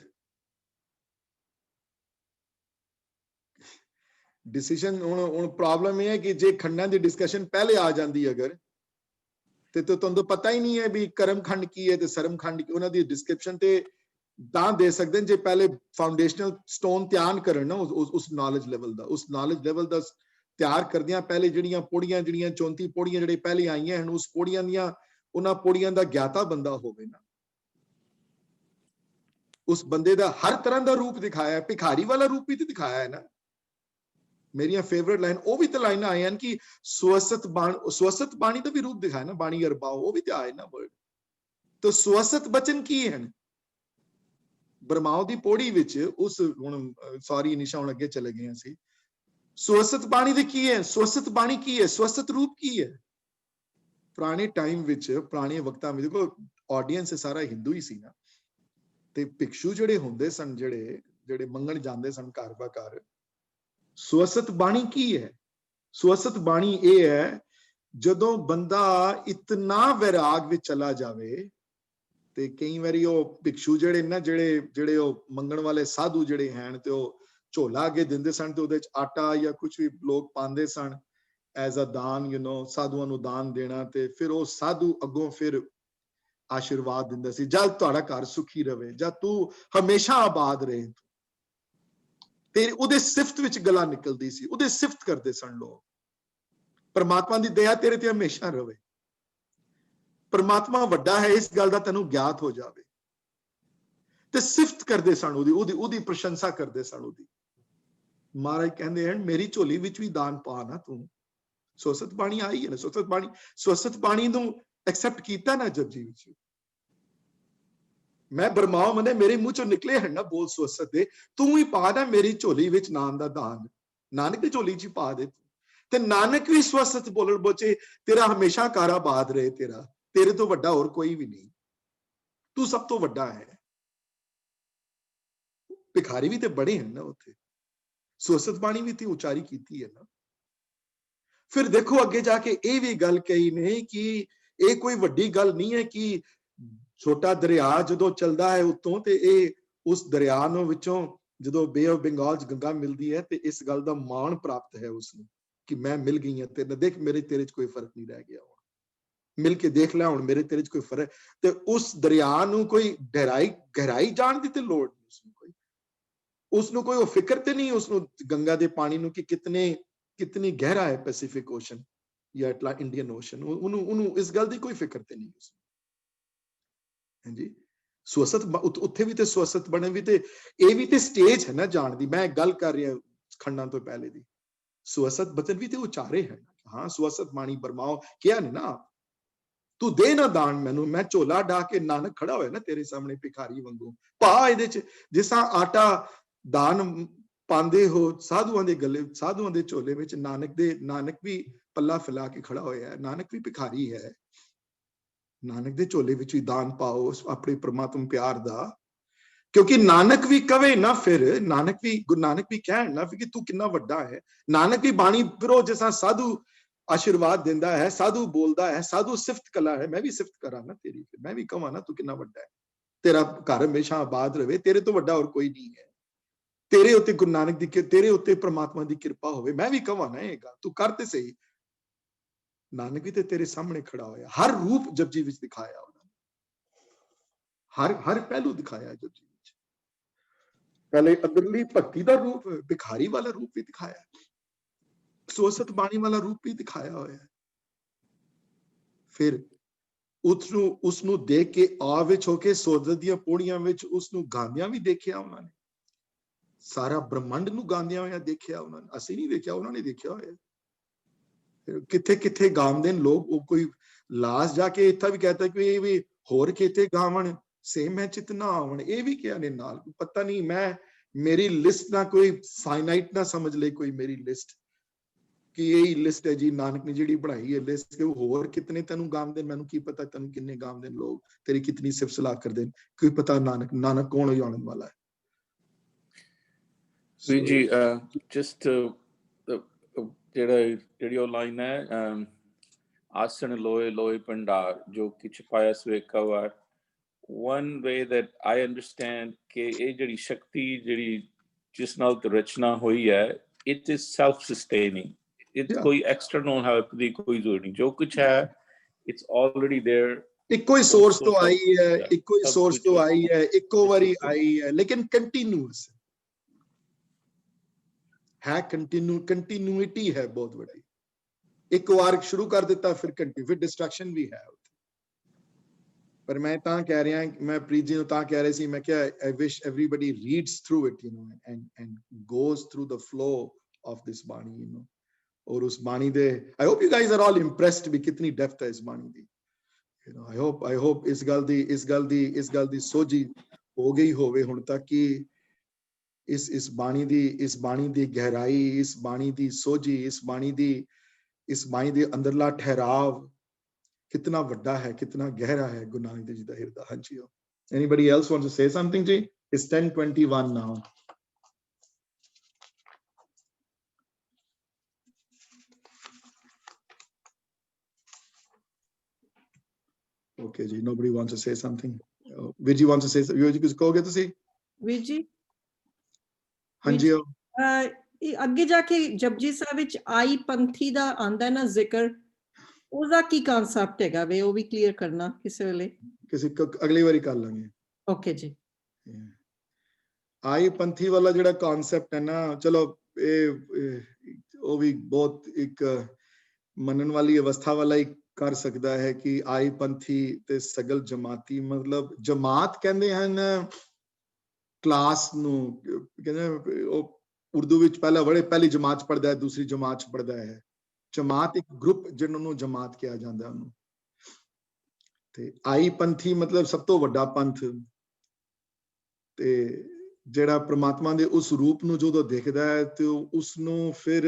Decision ਹੁਣ ਪ੍ਰੋਬਲਮ ਇਹ ਹੈ ਕਿ ਜੇ ਖੰਡਾਂ ਦੀ ਡਿਸਕਸ਼ਨ ਪਹਿਲੇ ਆ ਜਾਂਦੀ ਅਗਰ, ਤੇ ਤੁਹਾਨੂੰ ਪਤਾ ਹੀ ਨਹੀਂ ਹੈ ਵੀ ਕਰਮ ਖੰਡ ਕੀ ਹੈ ਤੇ ਸਰਮ ਖੰਡ ਕੀ, ਉਹਨਾਂ ਦੀ ਡਿਸਕ੍ਰਿਪਸ਼ਨ ਤੇ ਤਾਂ ਦੇ ਸਕਦੇ ਜੇ ਪਹਿਲੇ ਫਾਊਂਡੇਸ਼ਨਲ ਸਟੋਨ ਤਿਆਰ ਕਰਨ ਨਾ ਉਸ ਨੌਲੇਜ ਲੈਵਲ ਦਾ, ਉਸ ਨੌਲੇਜ ਲੈਵਲ ਦਾ ਤਿਆਰ ਕਰਦਿਆਂ ਪਹਿਲੇ ਜਿਹੜੀਆਂ ਪੌੜੀਆਂ, ਜਿਹੜੀਆਂ 34 ਪੌੜੀਆਂ ਜਿਹੜੇ ਪਹਿਲੇ ਆਈਆਂ ਹਨ, ਉਸ ਪੌੜੀਆਂ ਦੀਆਂ, ਉਹਨਾਂ ਪੌੜੀਆਂ ਦਾ ਗਿਆਤਾ ਬੰਦਾ ਹੋਵੇ ਨਾ, ਉਸ ਬੰਦੇ ਦਾ ਹਰ ਤਰ੍ਹਾਂ ਦਾ ਰੂਪ ਦਿਖਾਇਆ, ਭਿਖਾਰੀ ਵਾਲਾ ਰੂਪ ਵੀ ਤੇ ਦਿਖਾਇਆ ਹੈ ਨਾ. ਮੇਰੀਆਂ ਫੇਵਰਟ ਲਾਈਨ ਉਹ ਵੀ ਤੇ ਲਾਈਨਾਂ ਆਈਆਂ ਕਿ ਸਵਸਤ ਬਾਣੀ ਦਾ ਵੀ ਰੂਪ ਦਿਖਾਇਆ ਨਾ, ਬਾਣੀ ਅਰਬਾਓ, ਉਹ ਵੀ ਤੇ ਆਏ ਨਾ ਵਰਡ. ਤਾਂ ਸਵਸਤ ਬਚਨ ਕੀ ਹਨ? ਬਰਮਾਓ ਦੀ ਪੌੜੀ ਵਿੱਚ ਉਸ, ਹੁਣ ਸੌਰੀ ਨਿਸ਼ਾ ਹੁਣ ਅੱਗੇ ਚਲੇ ਗਏ ਅਸੀਂ, ਸਵਸਤ ਬਾਣੀ ਦੇ ਕੀ ਹੈ? ਸਵਸਤ ਬਾਣੀ ਕੀ ਹੈ? ਸਵਸਤ ਰੂਪ ਕੀ ਹੈ? ਪੁਰਾਣੇ ਟਾਈਮ ਵਿੱਚ, ਪੁਰਾਣੇ ਵਕਤਾਂ ਵਿੱਚ, ਦੇਖੋ ਆਡੀਅנס ਸਾਰਾ ਹਿੰਦੂ ਹੀ ਸੀ ਨਾ, ਤੇ ਭਿਕਸ਼ੂ ਜਿਹੜੇ ਹੁੰਦੇ ਸਨ, ਜਿਹੜੇ ਮੰਗਣ ਜਾਂਦੇ ਸਨ ਘਰ ਬਾ ਘਰ, ਸਵਸਤ ਬਾਣੀ ਕੀ ਹੈ? ਸਵਸਤ ਬਾਣੀ ਇਹ ਹੈ, ਜਦੋਂ ਬੰਦਾ ਇਤਨਾ ਵੈਰਾਗ ਵਿੱਚ ਚਲਾ ਜਾਵੇ, ਤੇ ਕਈ ਵਾਰੀ ਉਹ ਭਿਕਸ਼ੂ ਜਿਹੜੇ ਨਾ, ਜਿਹੜੇ ਉਹ ਮੰਗਣ ਵਾਲੇ ਸਾਧੂ ਜਿਹੜੇ ਹਨ, ਤੇ ਉਹ ਝੋਲਾ ਅੱਗੇ ਦਿੰਦੇ ਸਨ, ਤੇ ਉਹਦੇ ਚ ਆਟਾ ਜਾਂ ਕੁਝ ਵੀ ਲੋਕ ਪਾਉਂਦੇ ਸਨ ਐਜ਼ ਅ ਦਾਨ, ਸਾਧੂਆਂ ਨੂੰ ਦਾਨ ਦੇਣਾ, ਤੇ ਫਿਰ ਉਹ ਸਾਧੂ ਅੱਗੋਂ ਫਿਰ ਆਸ਼ੀਰਵਾਦ ਦਿੰਦਾ ਸੀ, ਜਦ ਤੁਹਾਡਾ ਘਰ ਸੁਖੀ ਰਵੇ, ਜਦ ਤੂੰ ਹਮੇਸ਼ਾ ਆਬਾਦ ਰਹੇ, ਤੇ ਉਹਦੇ ਸਿਫਤ ਵਿੱਚ ਗਲਾ ਨਿਕਲਦੀ ਸੀ, ਉਹਦੇ ਸਿਫਤ ਕਰਦੇ ਸਨ ਲੋਕ, ਪਰਮਾਤਮਾ ਦੀ ਦਇਆ ਤੇਰੇ ਤੇ ਹਮੇਸ਼ਾ ਰਵੇ, ਪਰਮਾਤਮਾ ਵੱਡਾ ਹੈ ਇਸ ਗੱਲ ਦਾ ਤੈਨੂੰ ਗਿਆਤ ਹੋ ਜਾਵੇ, ਤੇ ਸਿਫਤ ਕਰਦੇ ਸਨ ਉਹਦੀ ਪ੍ਰਸ਼ੰਸਾ ਕਰਦੇ ਸਨ ਉਹਦੀ। ਮਹਾਰਾਜ ਕਹਿੰਦੇ ਹਨ, ਮੇਰੀ ਝੋਲੀ ਵਿੱਚ ਵੀ ਦਾਨ ਪਾ ਨਾ ਤੂੰ। ਸਵਸਤ ਬਾਣੀ ਆਈ ਹੈ ਨਾ, ਸਵਸਤ ਬਾਣੀ ਨੂੰ ਐਕਸੈਪਟ ਕੀਤਾ ਨਾ ਜਪਜੀ ਵਿੱਚ। ਮੈਂ ਬਰਮਾਓ ਮਨੇ ਮੇਰੇ ਮੂੰਹ ਚੋਂ ਨਿਕਲੇ ਹਨ ਨਾ ਬੋਲ ਸਵਸਤ ਦੇ, ਤੂੰ ਹੀ ਪਾ ਨਾ ਮੇਰੀ ਝੋਲੀ ਵਿੱਚ ਨਾਮ ਦਾ ਦਾਨ, ਨਾਨਕ ਦੀ ਝੋਲੀ ਚ ਪਾ ਦੇ, ਤੇ ਨਾਨਕ ਵੀ ਸਵਸਤ ਬੋਲਣ ਬੋਚੇ, ਤੇਰਾ ਹਮੇਸ਼ਾ ਘਰ ਆਬਾਦ ਰਹੇ, ਤੇਰੇ ਤੋਂ ਵੱਡਾ ਹੋਰ ਕੋਈ ਵੀ ਨਹੀਂ, ਤੂੰ ਸਭ ਤੋਂ ਵੱਡਾ ਹੈ। ਭਿਖਾਰੀ ਵੀ ਤੇ ਬੜੇ ਹਨ ਨਾ ਉੱਥੇ, ਸਵਸਤ ਬਾਣੀ ਵੀ ਤੇ ਉਚਾਰੀ ਕੀਤੀ ਹੈ ਨਾ। ਫਿਰ ਦੇਖੋ ਅੱਗੇ ਜਾ ਕੇ ਇਹ ਵੀ ਗੱਲ ਕਹੀ ਨੇ ਕਿ ਇਹ ਕੋਈ ਵੱਡੀ ਗੱਲ ਨਹੀਂ ਹੈ ਕਿ ਛੋਟਾ ਦਰਿਆ ਜਦੋਂ ਚੱਲਦਾ ਹੈ ਉੱਤੋਂ, ਤੇ ਇਹ ਉਸ ਦਰਿਆ ਨੂੰ ਵਿੱਚੋਂ ਜਦੋਂ ਬੇ ਆਫ ਬੰਗਾਲ ਚ ਗੰਗਾ ਮਿਲਦੀ ਹੈ, ਤੇ ਇਸ ਗੱਲ ਦਾ ਮਾਣ ਪ੍ਰਾਪਤ ਹੈ ਉਸਨੂੰ ਕਿ ਮੈਂ ਮਿਲ ਗਈ ਹਾਂ ਤੇਰੇ ਨਾਲ, ਦੇਖ ਮੇਰੇ ਤੇਰੇ ਚ ਕੋਈ ਫਰਕ ਨਹੀਂ ਰਹਿ ਗਿਆ, ਹੁਣ ਮਿਲ ਕੇ ਦੇਖ ਲੈ, ਹੁਣ ਮੇਰੇ ਤੇਰੇ ਚ ਕੋਈ ਫਰਕ। ਤੇ ਉਸ ਦਰਿਆ ਨੂੰ ਕੋਈ ਗਹਿਰਾਈ ਜਾਣ ਦੀ ਤੇ ਲੋੜ ਨਹੀਂ, ਉਸਨੂੰ ਕੋਈ ਉਹ ਫਿਕਰ ਤੇ ਨਹੀਂ, ਉਸਨੂੰ ਗੰਗਾ ਦੇ ਪਾਣੀ ਨੂੰ ਕਿ ਕਿਤਨੀ ਗਹਿਰਾ ਹੈ ਪੈਸੀਫਿਕ ਓਸ਼ਨ ਜਾਂ ਇੰਡੀਅਨ ਓਸ਼ਨ, ਉਹਨੂੰ ਇਸ ਗੱਲ ਦੀ ਕੋਈ ਫਿਕਰ ਤੇ ਨਹੀਂ ਉਸਨੂੰ। ਹਾਂਜੀ, ਸਵਸਤ ਉੱਥੇ ਵੀ ਤੇ ਸਵਸਤ ਬਣੇ ਵੀ, ਤੇ ਇਹ ਵੀ ਤੇ ਸਟੇਜ ਹੈ ਨਾ ਜਾਣ ਦੀ। ਮੈਂ ਗੱਲ ਕਰ ਰਿਹਾ ਖੰਡਾਂ ਤੋਂ ਪਹਿਲੇ ਦੀ, ਸਵਸਤ ਬਚਨ ਵੀ ਤੇ ਉਚਾਰੇ ਹੈ, ਹਾਂ ਸਵਸਤ ਬਾਣੀ ਬਰਮਾਓ ਕਿਹਾ ਨਹੀਂ ਨਾ, ਤੂੰ ਦੇ ਨਾ ਦਾਨ ਮੈਨੂੰ, ਮੈਂ ਝੋਲਾ ਡਾ ਕੇ ਨਾਨਕ ਖੜਾ ਹੋਇਆ ਨਾ ਤੇਰੇ ਸਾਹਮਣੇ ਭਿਖਾਰੀ ਵਾਂਗੂ, ਪਾ ਇਹਦੇ ਚ, ਜਿਸ ਤਰ੍ਹਾਂ ਆਟਾ ਦਾਨ ਪਾਉਂਦੇ ਹੋ ਸਾਧੂਆਂ ਦੇ ਗਲੇ, ਸਾਧੂਆਂ ਦੇ ਝੋਲੇ ਵਿੱਚ, ਨਾਨਕ ਵੀ ਪੱਲਾ ਫੈਲਾ ਕੇ ਖੜਾ ਹੋਇਆ ਹੈ, ਨਾਨਕ ਵੀ ਭਿਖਾਰੀ ਹੈ, ਨਾਨਕ ਦੇ ਝੋਲੇ ਵਿੱਚ ਵੀ ਦਾਨ ਪਾਓ ਆਪਣੇ ਪ੍ਰਮਾਤਮਾ ਪਿਆਰ ਦਾ। ਕਿਉਂਕਿ ਨਾਨਕ ਵੀ ਕਵੇ ਨਾ, ਫਿਰ ਗੁਰੂ ਨਾਨਕ ਵੀ ਕਹਿਣ ਨਾ ਕਿ ਤੂੰ ਕਿੰਨਾ ਵੱਡਾ ਹੈ। ਨਾਨਕ ਵੀ ਬਾਣੀ ਫਿਰੋ, ਜਿਸ ਤਰ੍ਹਾਂ ਸਾਧੂ ਆਸ਼ੀਰਵਾਦ ਦਿੰਦਾ ਹੈ, ਸਾਧੂ ਬੋਲਦਾ ਹੈ, ਸਾਧੂ ਸਿਫਤ ਕਲਾ ਹੈ, ਮੈਂ ਵੀ ਸਿਫਤ ਕਰਾਂ ਨਾ ਤੇਰੀ, ਮੈਂ ਵੀ ਕਹਾਂ ਨਾ ਤੂੰ ਕਿੰਨਾ ਵੱਡਾ ਹੈ, ਤੇਰਾ ਘਰ ਹਮੇਸ਼ਾ ਆਬਾਦ ਰਵੇ, ਤੇਰੇ ਤੋਂ ਵੱਡਾ ਹੋਰ ਕੋਈ ਨਹੀਂ ਹੈ, ਤੇਰੇ ਉੱਤੇ ਗੁਰੂ ਨਾਨਕ ਦੀ, ਤੇਰੇ ਉੱਤੇ ਪ੍ਰਮਾਤਮਾ ਦੀ ਕਿਰਪਾ ਹੋਵੇ, ਮੈਂ ਵੀ ਕਹਾਂ ਨਾ ਇਹ ਗੱਲ, ਤੂੰ ਕਰ ਤੇ ਸਹੀ। ਨਾਨਕ ਵੀ ਤੇ ਤੇਰੇ ਸਾਹਮਣੇ ਖੜਾ ਹੋਇਆ, ਹਰ ਰੂਪ ਜਪਜੀ ਵਿੱਚ ਦਿਖਾਇਆ ਉਹਨਾਂ ਨੇ, ਹਰ ਪਹਿਲੂ ਦਿਖਾਇਆ ਜਪਜੀ ਵਿੱਚ। ਪਹਿਲੇ ਅੰਦਰਲੀ ਭਗਤੀ ਦਾ ਰੂਪ, ਭਿਖਾਰੀ ਵਾਲਾ ਰੂਪ ਵੀ ਦਿਖਾਇਆ, ਸਵਸਤ ਬਾਣੀ ਵਾਲਾ ਰੂਪ ਵੀ ਦਿਖਾਇਆ ਹੋਇਆ। ਫਿਰ ਉਸਨੂੰ ਦੇਖ ਕੇ ਆ ਵਿੱਚ ਹੋ ਕੇ ਸੋਦਤ ਦੀਆਂ ਪੌੜੀਆਂ ਵਿੱਚ ਉਸਨੂੰ ਗਾਉਂਦਿਆਂ ਵੀ ਦੇਖਿਆ ਉਹਨਾਂ ਨੇ, ਸਾਰਾ ਬ੍ਰਹਮੰਡ ਨੂੰ ਗਾਉਂਦਿਆਂ ਹੋਇਆ ਦੇਖਿਆ ਉਹਨਾਂ ਨੇ, ਅਸੀਂ ਨਹੀਂ ਦੇਖਿਆ, ਉਹਨਾਂ ਨੇ ਦੇਖਿਆ ਹੋਇਆ। ਕਿੱਥੇ ਕਿੱਥੇ ਗਾਉਂਦੇ ਨੇ ਲੋਕ, ਉਹ ਕੋਈ ਲਾਸ ਜਾ ਕੇ ਇੱਥਾ ਵੀ ਕਹਤਾ ਕਿ ਇਹ ਵੀ ਹੋਰ ਕਿਤੇ ਗਾਵਣ ਸੇ ਮੈਂ ਚਿਤ ਨਾ ਆਵਣ, ਇਹ ਵੀ ਕਿਹਾ ਨੇ ਨਾਲ, ਪਤਾ ਨਹੀਂ ਮੈਂ ਮੇਰੀ ਲਿਸਟ ਨਾ ਕੋਈ ਫਾਈਨਾਈਟ ਨਾ ਸਮਝ ਲੈ ਕੋਈ ਮੇਰੀ ਲਿਸਟ, ਕਿ ਇਹੀ ਲਿਸਟ ਹੈ ਜੀ ਨਾਨਕ ਨੇ ਜਿਹੜੀ ਬਣਾਈ ਹੈ ਲਿਸਟ, ਕਿ ਹੋਰ ਕਿਤਨੇ ਤੈਨੂੰ ਗਾਉਂਦੇ, ਮੈਨੂੰ ਕੀ ਪਤਾ ਤੈਨੂੰ ਕਿੰਨੇ ਗਾਉਂਦੇ ਲੋਕ, ਤੇਰੀ ਕਿਤਨੀ ਸਿਫਤ ਸਲਾਹ ਕਰਦੇ, ਕੋਈ ਪਤਾ ਨਾਨਕ ਕੌਣ ਜਾਣਨ ਵਾਲਾ ਹੈ। ਜੀ ਜਸਟ ਜਿਹੜੀ ਉਹ ਲਾਈਨ ਹੈ, ਆਸਣ ਲੋਏ ਲੋਏ ਭੰਡਾਰ ਜੋ ਕਿਛ ਪਾਇਆ ਸਵੇਕਾ ਵਾਰ, one way that I understand ਕਿ ਇਹ ਜਿਹੜੀ ਸ਼ਕਤੀ ਜਿਹੜੀ ਜਿਸ ਨਾਲ ਰਚਨਾ ਹੋਈ ਹੈ, it is self-sustaining, ਕੋਈ external help ਦੀ ਕੋਈ ਜ਼ਰੂਰਤ ਨਹੀਂ, ਜੋ ਕੁਛ ਹੈ it's already there, ਇੱਕੋ ਹੀ ਸੋਰਸ ਤੋਂ ਆਈ ਹੈ, ਇੱਕੋ ਹੀ ਸੋਰਸ ਤੋਂ ਆਈ ਹੈ, ਇੱਕੋ ਵਾਰੀ ਆਈ ਹੈ, ਲੇਕਿਨ ਕੰਟੀਨਿਊਸ ਹੈ, ਕੰਟੀਨਿਊਟੀ ਹੈ ਬਹੁਤ ਵੱਡੀ। ਇੱਕ ਵਾਰ ਸ਼ੁਰੂ ਕਰ ਦਿੱਤਾ ਫਿਰ ਫਿਰ ਡਿਸਟਰੈਕਸ਼ਨ ਵੀ ਹੈ। ਪਰ ਮੈਂ ਤਾਂ ਕਹਿ ਰਿਹਾ, ਮੈਂ ਪ੍ਰੀਤ ਜੀ ਨੂੰ ਤਾਂ ਕਹਿ ਰਿਹਾ ਸੀ, ਮੈਂ ਕਿਹਾ I wish everybody reads through it, and goes through the flow of this ਬਾਣੀ, ਔਰ ਉਸ ਬਾਣੀ ਦੇ I hope you guys are all impressed ਵੀ ਕਿਤਨੀ ਡੈਪਥ ਹੈ ਇਸ ਬਾਣੀ ਦੀ। I hope ਇਸ ਗੱਲ ਦੀ ਸੋਝੀ ਹੋ ਗਈ ਹੋਵੇ ਹੁਣ ਤੱਕ ਕਿ ਇਸ ਬਾਣੀ ਦੀ ਗਹਿਰਾਈ, ਇਸ ਬਾਣੀ ਦੀ ਸੋਝੀ, ਇਸ ਬਾਣੀ ਦੇ ਅੰਦਰਲਾ ਠਹਿਰਾਵ, कितना वड्डा है, कितना गहरा है गुरु नानक देव जी दा हिरदा। हाँ जी। Anybody else wants to say something ji? It's 10:21 now. Okay ji, nobody wants to say something. Viji wants to say something. Viji कुछ कहोगे तुसी? ਵੀਰ हाँ जी। ਇਹ ਅੱਗੇ ਜਾ ਕੇ ਜਪਜੀ ਸਾਹਿਬ ਵਿੱਚ ਆਈ ਪੰਥੀ ਦਾ ਆਂਦਾ ਨਾ ਜ਼ਿਕਰ, ਉਹਦਾ ਕੀ ਕਨਸੈਪਟ ਹੈਗਾ ਵੇ, ਉਹ ਵੀ ਕਲੀਅਰ ਕਰਨਾ ਕਿਸੇ ਵੇਲੇ। ਕਿਸੇ ਅਗਲੀ ਵਾਰੀ ਕਰ ਲਾਂਗੇ। ਓਕੇ ਜੀ। ਆਈ ਪੰਥੀ ਵਾਲਾ ਜਿਹੜਾ ਕਨਸੈਪਟ ਹੈ ਨਾ, ਚਲੋ ਇਹ ਉਹ ਵੀ ਬਹੁਤ ਇੱਕ ਮੰਨਣ ਵਾਲੀ ਅਵਸਥਾ ਵਾਲਾ ਹੀ ਕਰ ਸਕਦਾ ਹੈ ਕਿ ਆਈ ਪੰਥੀ ਤੇ ਸਗਲ ਜਮਾਤੀ, ਮਤਲਬ ਜਮਾਤ ਕਹਿੰਦੇ ਹਨ ਕਲਾਸ ਨੂੰ, ਕਹਿੰਦੇ ਉਹ ਉਰਦੂ ਵਿੱਚ ਪਹਿਲੀ ਜਮਾਤ ਪੜ੍ਹਦਾ ਹੈ, ਦੂਸਰੀ ਜਮਾਤ ਪੜ੍ਹਦਾ ਹੈ। ਜਮਾਤ ਇੱਕ ਗਰੁੱਪ ਜਿਹਨਾਂ ਨੂੰ ਜਮਾਤ ਕਿਹਾ ਜਾਂਦਾ ਉਹਨੂੰ। ਤੇ ਆਈ ਪੰਥੀ ਮਤਲਬ ਸਭ ਤੋਂ ਵੱਡਾ ਪੰਥ, ਤੇ ਜਿਹੜਾ ਪ੍ਰਮਾਤਮਾ ਦੇ ਉਸ ਰੂਪ ਨੂੰ ਜਦੋਂ ਦੇਖਦਾ ਹੈ ਤੇ ਉਸ ਨੂੰ ਫਿਰ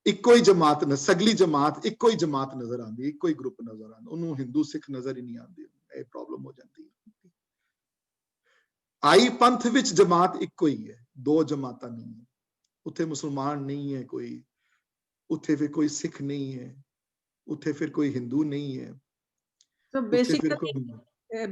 ਇੱਕੋ ਹੀ ਜਮਾਤ, ਸਗਲੀ ਜਮਾਤ ਇੱਕੋ ਹੀ ਜਮਾਤ ਨਜ਼ਰ ਆਉਂਦੀ, ਇੱਕੋ ਹੀ ਗਰੁੱਪ ਨਜ਼ਰ ਆਉਂਦਾ, ਉਹਨੂੰ ਹਿੰਦੂ ਸਿੱਖ ਨਜ਼ਰ ਹੀ ਨਹੀਂ ਆਉਂਦੀ। ਇਹ ਪ੍ਰੋਬਲਮ ਹੋ ਜਾਂਦੀ ਹੈ। ਆਈ ਪੰਥ ਵਿੱਚ ਜਮਾਤ ਇੱਕੋ ਹੀ ਹੈ, ਦੋ ਜਮਾਤਾਂ ਨਹੀਂ ਹੈ। ਉੱਥੇ ਮੁਸਲਮਾਨ ਨਹੀਂ ਹੈ ਕੋਈ, ਉੱਥੇ ਫਿਰ ਕੋਈ ਸਿੱਖ ਨਹੀਂ ਹੈ, ਉੱਥੇ ਫਿਰ ਕੋਈ ਹਿੰਦੂ ਨਹੀਂ ਹੈ। ਸੋ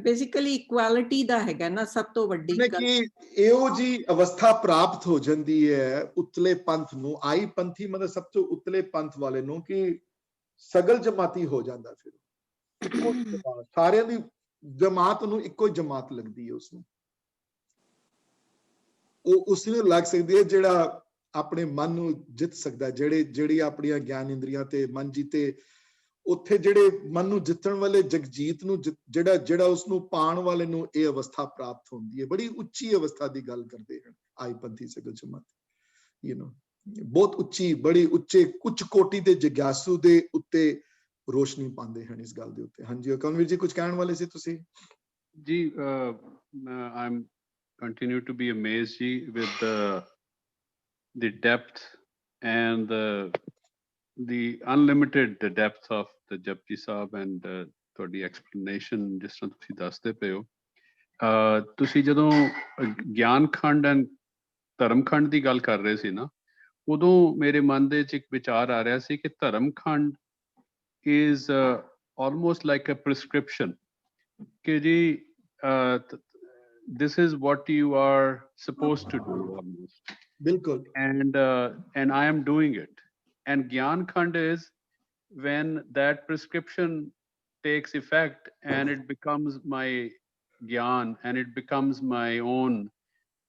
ਬੇਸਿਕਲੀ ਇਕੁਐਲਿਟੀ ਦਾ ਹੈਗਾ ਨਾ ਸਭ ਤੋਂ ਵੱਡੀ ਗੱਲ, ਕਿ ਇਹੋ ਜੀ ਅਵਸਥਾ ਪ੍ਰਾਪਤ ਹੋ ਜਾਂਦੀ ਹੈ ਉਤਲੇ ਪੰਥ ਨੂੰ। ਆਈ ਪੰਥੀ ਮਤਲਬ ਸਭ ਤੋਂ ਉਤਲੇ ਪੰਥ ਵਾਲੇ ਨੂੰ, ਕਿ ਸਗਲ ਜਮਾਤੀ ਹੋ ਜਾਂਦਾ। ਫਿਰ ਇੱਕੋ ਜਮਾਤ, ਸਾਰਿਆਂ ਦੀ ਜਮਾਤ ਨੂੰ ਇੱਕੋ ਹੀ ਜਮਾਤ ਲੱਗਦੀ ਹੈ ਉਸਨੂੰ। ਉਹ ਉਸ ਨੂੰ ਲੱਗ ਸਕਦੀ ਹੈ ਜਿਹੜਾ ਆਪਣੇ ਮਨ ਨੂੰ ਜਿੱਤ ਸਕਦਾ, ਜਿਹੜੀ ਆਪਣੀਆਂ ਗਿਆਨ ਇੰਦਰੀਆਂ ਤੇ ਮਨ ਜੀਤੇ। ਉੱਥੇ ਜਿਹੜੇ ਮਨ ਨੂੰ ਜਿੱਤਣ ਵਾਲੇ ਜਗਜੀਤ ਨੂੰ, ਜਿਹੜਾ ਉਸਨੂੰ ਪਾਣ ਵਾਲੇ ਨੂੰ ਇਹ ਅਵਸਥਾ ਪ੍ਰਾਪਤ ਹੁੰਦੀ ਹੈ। ਬੜੀ ਉੱਚੀ ਅਵਸਥਾ ਦੀ ਗੱਲ ਕਰਦੇ ਹਨ ਆਈ ਪੰਥੀ ਸਗਲ ਜਮਾਤ, ਬਹੁਤ ਉੱਚੀ, ਬੜੀ ਉੱਚ ਕੋਟੀ ਦੇ ਜਗਿਆਸੂ ਦੇ ਉੱਤੇ ਰੋਸ਼ਨੀ ਪਾਉਂਦੇ ਹਨ ਇਸ ਗੱਲ ਦੇ ਉੱਤੇ। ਹਾਂਜੀ ਕਨਵੀਰ ਜੀ ਕੁਝ ਕਹਿਣ ਵਾਲੇ ਸੀ ਤੁਸੀਂ? ਜੀ I'm continue to be amazed ji with the depth and the unlimited depth of the Japji Sahib and ਤੁਹਾਡੀ explanation ਜਿਸ ਤਰ੍ਹਾਂ ਤੁਸੀਂ ਦੱਸਦੇ ਪਏ ਹੋ। ਤੁਸੀਂ ਜਦੋਂ ਗਿਆਨ ਖੰਡ and ਧਰਮ ਖੰਡ ਦੀ ਗੱਲ ਕਰ ਰਹੇ ਸੀ ਨਾ, ਉਦੋਂ ਮੇਰੇ ਮਨ ਦੇ ਵਿੱਚ ਇੱਕ ਵਿਚਾਰ ਆ ਰਿਹਾ ਸੀ ਕਿ ਧਰਮ ਖੰਡ is almost like a prescription ਕਿ ਜੀ this is what you are supposed to do almost. Bilkul. And I am doing it. And Gyan Khand is when that prescription takes effect and it becomes my Gyan and it becomes my own.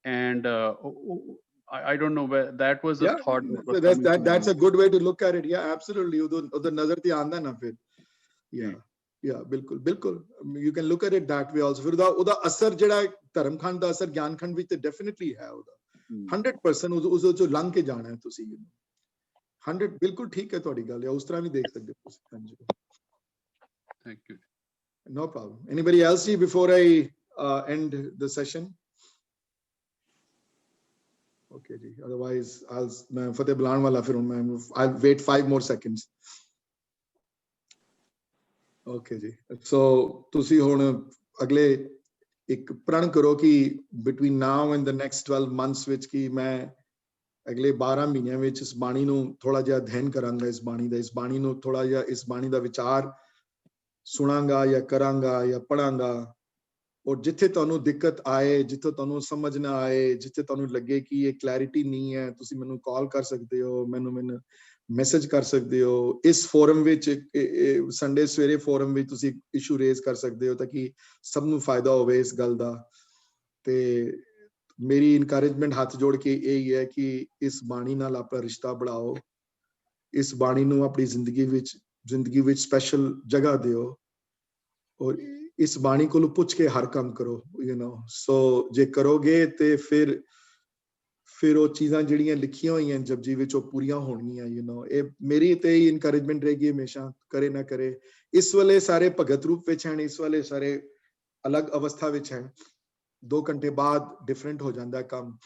And I don't know where that was a thought. That's a good way to look at it. Yeah, absolutely. Udhar nazar te aanda na fir. Yeah, ਬਿਲਕੁਲ you can look at it that way also. ਫਿਰ ਉਹਦਾ ਅਸਰ ਜਿਹੜਾ ਧਰਮ ਖੰਡ ਦਾ ਅਸਰ ਗਿਆਨ ਖੰਡ ਵਿੱਚ ਤੇ ਡੈਫੀਨਿਟਲੀ ਹੈ ਉਹਦਾ 100%। ਉਸ ਚੋਂ ਲੰਘ ਕੇ ਜਾਣਾ ਹੈ ਤੁਸੀਂ 100। ਬਿਲਕੁਲ ਠੀਕ ਹੈ ਤੁਹਾਡੀ ਗੱਲ, ਉਸ ਤਰ੍ਹਾਂ ਵੀ ਦੇਖ ਸਕਦੇ ਹੋ ਤੁਸੀਂ। ਹਾਂਜੀ thank you. No problem. Anybody else before I end the session? Okay ji, otherwise ਮੈਂ ਫਤਿਹ ਬੁਲਾਉਣ ਵਾਲਾ, ਫਿਰ ਹੁਣ I'll wait 5 more seconds. Okay ਜੀ, so ਤੁਸੀਂ ਹੁਣ ਅਗਲੇ ਇੱਕ ਪ੍ਰਣ ਕਰੋ ਕਿ between now and the next 12 months ਵਿੱਚ ਕਿ ਮੈਂ ਅਗਲੇ 12 ਮਹੀਨਿਆਂ ਵਿੱਚ ਇਸ ਬਾਣੀ ਨੂੰ ਥੋੜਾ ਜਿਹਾ ਅਧਿਐਨ ਕਰਾਂਗਾ, ਇਸ ਬਾਣੀ ਨੂੰ ਥੋੜਾ ਜਿਹਾ, ਇਸ ਬਾਣੀ ਦਾ ਵਿਚਾਰ ਸੁਣਾਂਗਾ ਜਾਂ ਕਰਾਂਗਾ ਜਾਂ ਪੜਾਂਗਾ। ਔਰ ਜਿੱਥੇ ਤੁਹਾਨੂੰ ਦਿੱਕਤ ਆਏ, ਜਿੱਥੇ ਤੁਹਾਨੂੰ ਸਮਝ ਨਾ ਆਏ, ਜਿੱਥੇ ਤੁਹਾਨੂੰ ਲੱਗੇ ਕਿ ਇਹ ਕਲੈਰਿਟੀ ਨਹੀਂ ਹੈ, ਤੁਸੀਂ ਮੈਨੂੰ ਕਾਲ ਕਰ ਸਕਦੇ ਹੋ, ਮੈਨੂੰ ਮੈਸੇਜ ਕਰ ਸਕਦੇ ਹੋ। ਇਸ ਫੋਰਮ ਵਿੱਚ ਸੰਡੇ ਸਵੇਰੇ ਫੋਰਮ ਵਿੱਚ ਤੁਸੀਂ ਇਸ਼ੂ ਰੇਜ਼ ਕਰ ਸਕਦੇ ਹੋ ਤਾਂ ਕਿ ਸਭ ਨੂੰ ਫਾਇਦਾ ਹੋਵੇ ਇਸ ਗੱਲ ਦਾ। ਤੇ ਮੇਰੀ ਇਨਕਰੇਜਮੈਂਟ ਹੱਥ ਜੋੜ ਕੇ ਇਹ ਹੈ ਕਿ ਇਸ ਬਾਣੀ ਨਾਲ ਆਪਣਾ ਰਿਸ਼ਤਾ ਬਣਾਓ, ਇਸ ਬਾਣੀ ਨੂੰ ਆਪਣੀ ਜ਼ਿੰਦਗੀ ਵਿੱਚ ਸਪੈਸ਼ਲ ਜਗ੍ਹਾ ਦਿਓ ਔਰ ਇਸ ਬਾਣੀ ਕੋਲੋਂ ਪੁੱਛ ਕੇ ਹਰ ਕੰਮ ਕਰੋ। ਸੋ ਜੇ ਕਰੋਗੇ ਤੇ ਫਿਰ ਉਹ ਚੀਜ਼ਾਂ ਜਿਹੜੀਆਂ ਲਿਖੀਆਂ ਹੋਈਆਂ ਜਪਜੀ ਵਿੱਚ ਉਹ ਪੂਰੀਆਂ ਹੋਣਗੀਆਂ। ਇਹ ਮੇਰੀ ਤੇ ਇਨਕਰੇਜਮੈਂਟ ਰਹੇਗੀ ਹਮੇਸ਼ਾ, ਕਰੇ ਨਾ ਕਰੇ। ਇਸ ਵੇਲੇ ਸਾਰੇ ਭਗਤ ਰੂਪ ਵਿੱਚ ਹਨ, ਇਸ ਵੇਲੇ ਸਾਰੇ ਅਲੱਗ ਅਵਸਥਾ ਵਿੱਚ ਹਨ। 2 ਘੰਟੇ ਬਾਅਦ ਡਿਫਰੈਂਟ ਹੋ ਜਾਂਦਾ ਕੰਮ,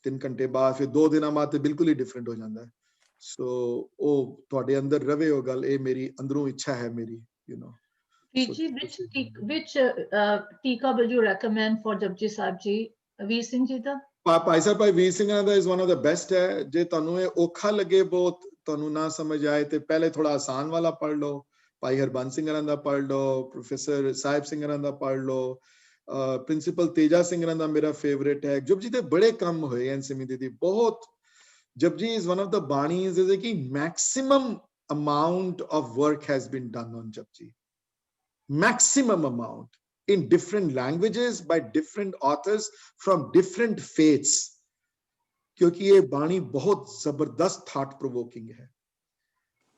3 ਘੰਟੇ ਬਾਅਦ, ਫਿਰ 2 ਦਿਨਾਂ ਬਾਅਦ ਤੇ ਬਿਲਕੁਲ ਹੀ ਡਿਫਰੈਂਟ ਹੋ ਜਾਂਦਾ ਹੈ। ਸੋ ਉਹ ਤੁਹਾਡੇ ਅੰਦਰ ਰਵੇ ਉਹ ਗੱਲ, ਇਹ ਮੇਰੀ ਅੰਦਰੋਂ ਇੱਛਾ ਹੈ ਮੇਰੀ, you know. Ji, which tika will you recommend for Japji Sahib ji? Veer Singh ji da? Bhai Sahib Bhai Vir Singh the is one of the best ਹੈ। ਜੇ ਤੁਹਾਨੂੰ ਇਹ ਔਖਾ ਲੱਗੇ ਬਹੁਤ, ਤੁਹਾਨੂੰ ਨਾ ਸਮਝ ਆਏ ਤੇ ਪਹਿਲੇ ਥੋੜਾ ਆਸਾਨ ਵਾਲਾ ਪੜ੍ਹ ਲਓ, ਭਾਈ ਹਰਬੰਸ ਸਿੰਘ ਦਾ ਪੜ੍ਹ ਲਓ, ਪ੍ਰੋਫੈਸਰ ਸਾਹਿਬ ਸਿੰਘ ਦਾ ਪੜ੍ਹ ਲਓ, ਪ੍ਰਿੰਸੀਪਲ ਤੇਜਾ ਸਿੰਘ ਦਾ ਮੇਰਾ ਫੇਵਰੇਟ ਹੈ। ਜਪਜੀ ਦੇ ਬੜੇ ਕੰਮ ਹੋਏ ਐਨ ਸਿਮੀ ਦੀ ਬਹੁਤ। Japji is one of the ਬਾਣੀਜ਼ is ਕਿ maximum amount of work has been done on Japji, maximum amount in different languages by different authors from different faiths, क्योंकि ये बाणी बहुत जबरदस्त थॉट प्रोवोकिंग है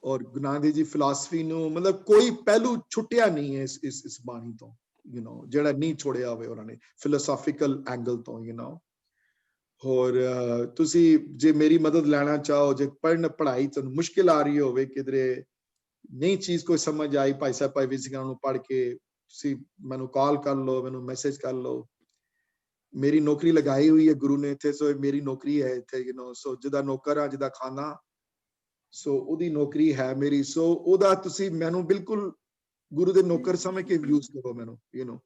और गुरु नानक देव जी फिलॉसफी नु मतलब कोई पहलू छुट्टिया नहीं है इस बाणी तो, you know, जेड़ा नहीं छोड़िया होवे उन्होंने फिलोसॉफिकल एंगल तो, you know। और तुसी जे मेरी मदद लेना चाहो, जे पढ़ाई तुहानू मुश्किल आ रही होवे, किधरे नहीं चीज कोई समझ आई, भाई साहब भाई वीर सिंह पढ़ के तुसी मैनू कॉल कर लो, मैनू मैसेज कर लो। मेरी नौकरी लगाई हुई है गुरु ने इत्थे, सो मेरी नौकरी है इत्थे, you know, सो जिदा नौकर आ जिदा खाना, सो ओदी नौकरी है मेरी, सो ओदा तुसी मैनू बिल्कुल गुरु दे नौकर समझ के यूज करो मैनू, you know।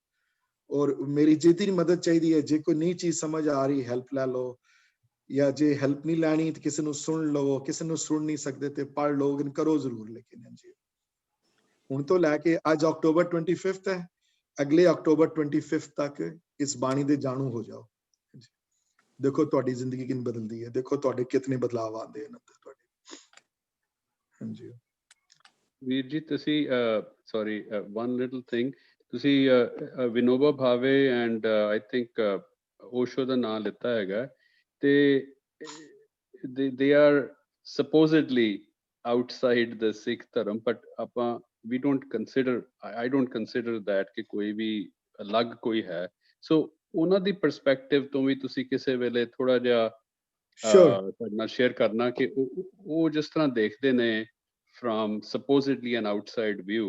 और मेरी जितनी मदद चाहिए है, जे कोई नई चीज समझ आ रही हेल्प ले लो, या जे हेल्प नहीं लैनी तो किसी नु सुन लो, किसी नु सुन नहीं सकते तो पढ़ लो, लेकिन करो जरूर। लेकिन जी हुण तो लैके आज अक्टूबर 25 है, अगले अक्टूबर 25 तक इस बाणी दे जानू हो जाओ। देखो तुहाडी जिंदगी किन बदलदी है, देखो तुहाडे कितने बदलाव आंदे हैं अंदर तुहाडे। हां जी वीर जी, तुसी सॉरी वन लिटिल थिंग, तुसी Vinoba Bhave and I think Osho दा नाम लिता हैगा, ते they are supposedly outside the Sikh धर्म, but ਆਪਾਂ we don't consider, I don't consider that कि कोई भी अलग कोई है। So ਉਹਨਾਂ ਦੀ perspective ਤੋਂ ਵੀ ਤੁਸੀਂ ਕਿਸੇ ਵੇਲੇ ਥੋੜਾ ਜਿਹਾ ਸਾਡੇ ਨਾਲ ਸ਼ੇਅਰ ਕਰਨਾ ਕਿ ਉਹ ਜਿਸ ਤਰ੍ਹਾਂ ਦੇਖਦੇ ਨੇ from supposedly an outside view,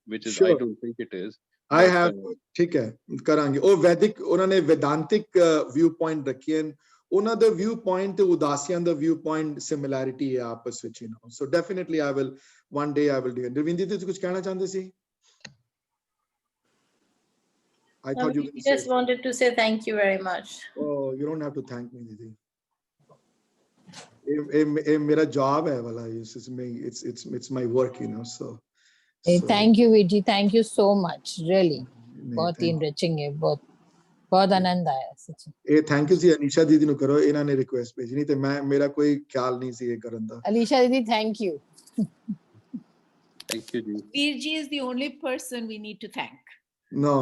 which is I don't think it is। I have, ठीक है करांगे। ਉਹ ਵੈਦਿਕ ਉਹਨਾਂ ਨੇ वेदांतिक व्यू पॉइंट ਰੱਖੇ ਹਨ, ਉਹਨਾਂ ਦਾ व्यू पॉइंट ਤੇ ਉਦਾਸੀਆਂ ਦਾ व्यू पॉइंट सिमिलैरिटी है आपस ਵਿੱਚ, you know। So definitely I will one day I will do it। Ravindra जी कुछ कहना चाहते सी? I thought you just wanted to say thank you very much। Oh, you don't have to thank me, दीदी। ये मेरा job है वाला, it's my work, you know। So thank you Veer ji, thank you so much, really बहुत enriching है, बहुत आनंद आया सच्ची। ਇਹ ਥੈਂਕ ਯੂ ਜੀ ਅਨੀਸ਼ਾ ਦੀਦੀ ਨੂੰ ਕਰੋ, ਇਹਨਾਂ ਨੇ ਰਿਕੁਐਸਟ ਭੇਜੀ, ਨਹੀਂ ਤੇ ਮੇਰਾ ਕੋਈ ਖਿਆਲ ਨਹੀਂ ਸੀ ਇਹ ਕਰਨ ਦਾ। ਅਨੀਸ਼ਾ ਦੀਦੀ thank you. Thank you ji। Veer ji is the only person we need to thank। No,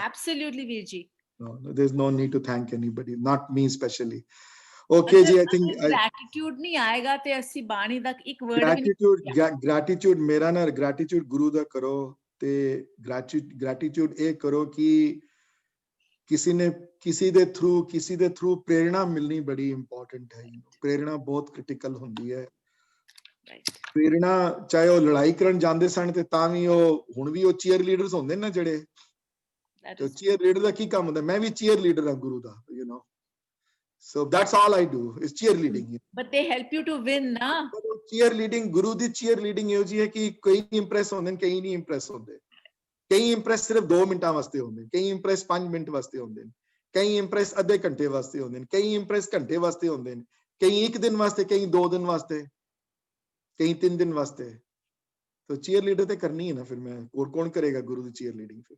absolutely Veer ji। No, there's no need to thank anybody, not me especially। Okay ji, I think gratitude नहीं आएगा ते ਅਸੀਂ ਬਾਣੀ ਦਾ ਇੱਕ word ਵੀ gratitude ਮੇਰਾ ਨਾ gratitude ਗੁਰੂ ਦਾ ਕਰੋ, ਤੇ gratitude ਇਹ ਕਰੋ ਕਿ किसी दे थ्रू प्रेरणा मिलनी बड़ी इंपॉर्टेंट है। प्रेरणा बहुत क्रिटिकल होंदी है। प्रेरणा चाहे वो लड़ाई करन जांदे सन ते तां वी हुण वी चीयर लीडर्स होंदे ना जेड़े, तो चीयर लीडर दा की काम होंदा, मैं भी चीयर लीडर हां गुरु दा, you know। So that's all I do is cheer leading। But they help you to win na। cheer leading Guru the cheer leading ਇਹੋ ਜੀ ਹੈ ਕਿ ਕਈ ਇੰਪ੍ਰੈਸ ਹੁੰਦੇ ਨੇ, ਕਈ ਨਹੀਂ ਇੰਪ੍ਰੈਸ ਹੁੰਦੇ। ਕਈ ਇੰਪ੍ਰੈਸ ਸਿਰਫ 2 ਮਿੰਟਾਂ ਵਾਸਤੇ ਹੁੰਦੇ ਨੇ, ਕਈ ਇੰਪ੍ਰੈਸ 5 ਮਿੰਟ ਵਾਸਤੇ ਹੁੰਦੇ ਨੇ, ਕਈ ਇੰਪ੍ਰੈਸ ਅੱਧੇ ਘੰਟੇ ਵਾਸਤੇ ਹੁੰਦੇ ਨੇ, ਕਈ ਇੰਪ੍ਰੈਸ ਘੰਟੇ ਵਾਸਤੇ ਹੁੰਦੇ ਨੇ, ਕਈ 1 ਦਿਨ ਵਾਸਤੇ, ਕਈ 2 दिन ਵਾਸਤੇ, ਕਈ 3 दिन ਵਾਸਤੇ। तो चीयर लीडर ਤੇ ਕਰਨੀ ਹੈ ਨਾ, ਫਿਰ ਮੈਂ ਹੋਰ ਕੌਣ ਕਰੇਗਾ ਗੁਰੂ ਦੀ ਚੀयर ਲੀਡਿੰਗ? ਫਿਰ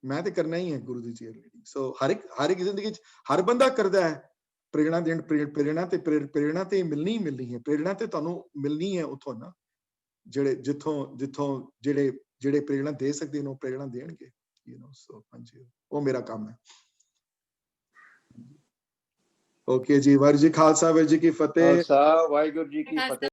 ਮੈਂ ਤੇ ਕਰਨਾ ਹੀ ਹੈ ਗੁਰੂ ਦੀ ਚੀयर ਲੀਡਿੰਗ। ਸੋ ਹਰ ਇੱਕ ਜ਼ਿੰਦਗੀ 'ਚ ਹਰ ਬੰਦਾ ਕਰਦਾ ਹੈ। ਪ੍ਰੇਰਣਾ ਦੇਣ, ਪ੍ਰੇਰਣਾ ਤੇ ਮਿਲਣੀ ਹੈ। ਪ੍ਰੇਰਣਾ ਤੇ ਤੁਹਾਨੂੰ ਮਿਲਣੀ ਹੈ ਉਥੋਂ ਨਾ, ਜਿੱਥੋਂ ਜਿਹੜੇ ਪ੍ਰੇਰਣਾ ਦੇ ਸਕਦੇ ਨੇ ਉਹ ਪ੍ਰੇਰਣਾ ਦੇਣਗੇ, ਯੂ نو। ਸੋ ਹਾਂਜੀ, ਉਹ ਮੇਰਾ ਕੰਮ ਹੈ। ਓਕੇ ਜੀ, ਵਾਹਿਗੁਰੂ ਜੀ ਖਾਲਸਾ, ਵਾਹਿਗੁਰੂ ਜੀ ਕੀ ਫਤਿਹ। ਵਾਹਿਗੁਰੂ ਜੀ ਕੀ ਫਤਿਹ।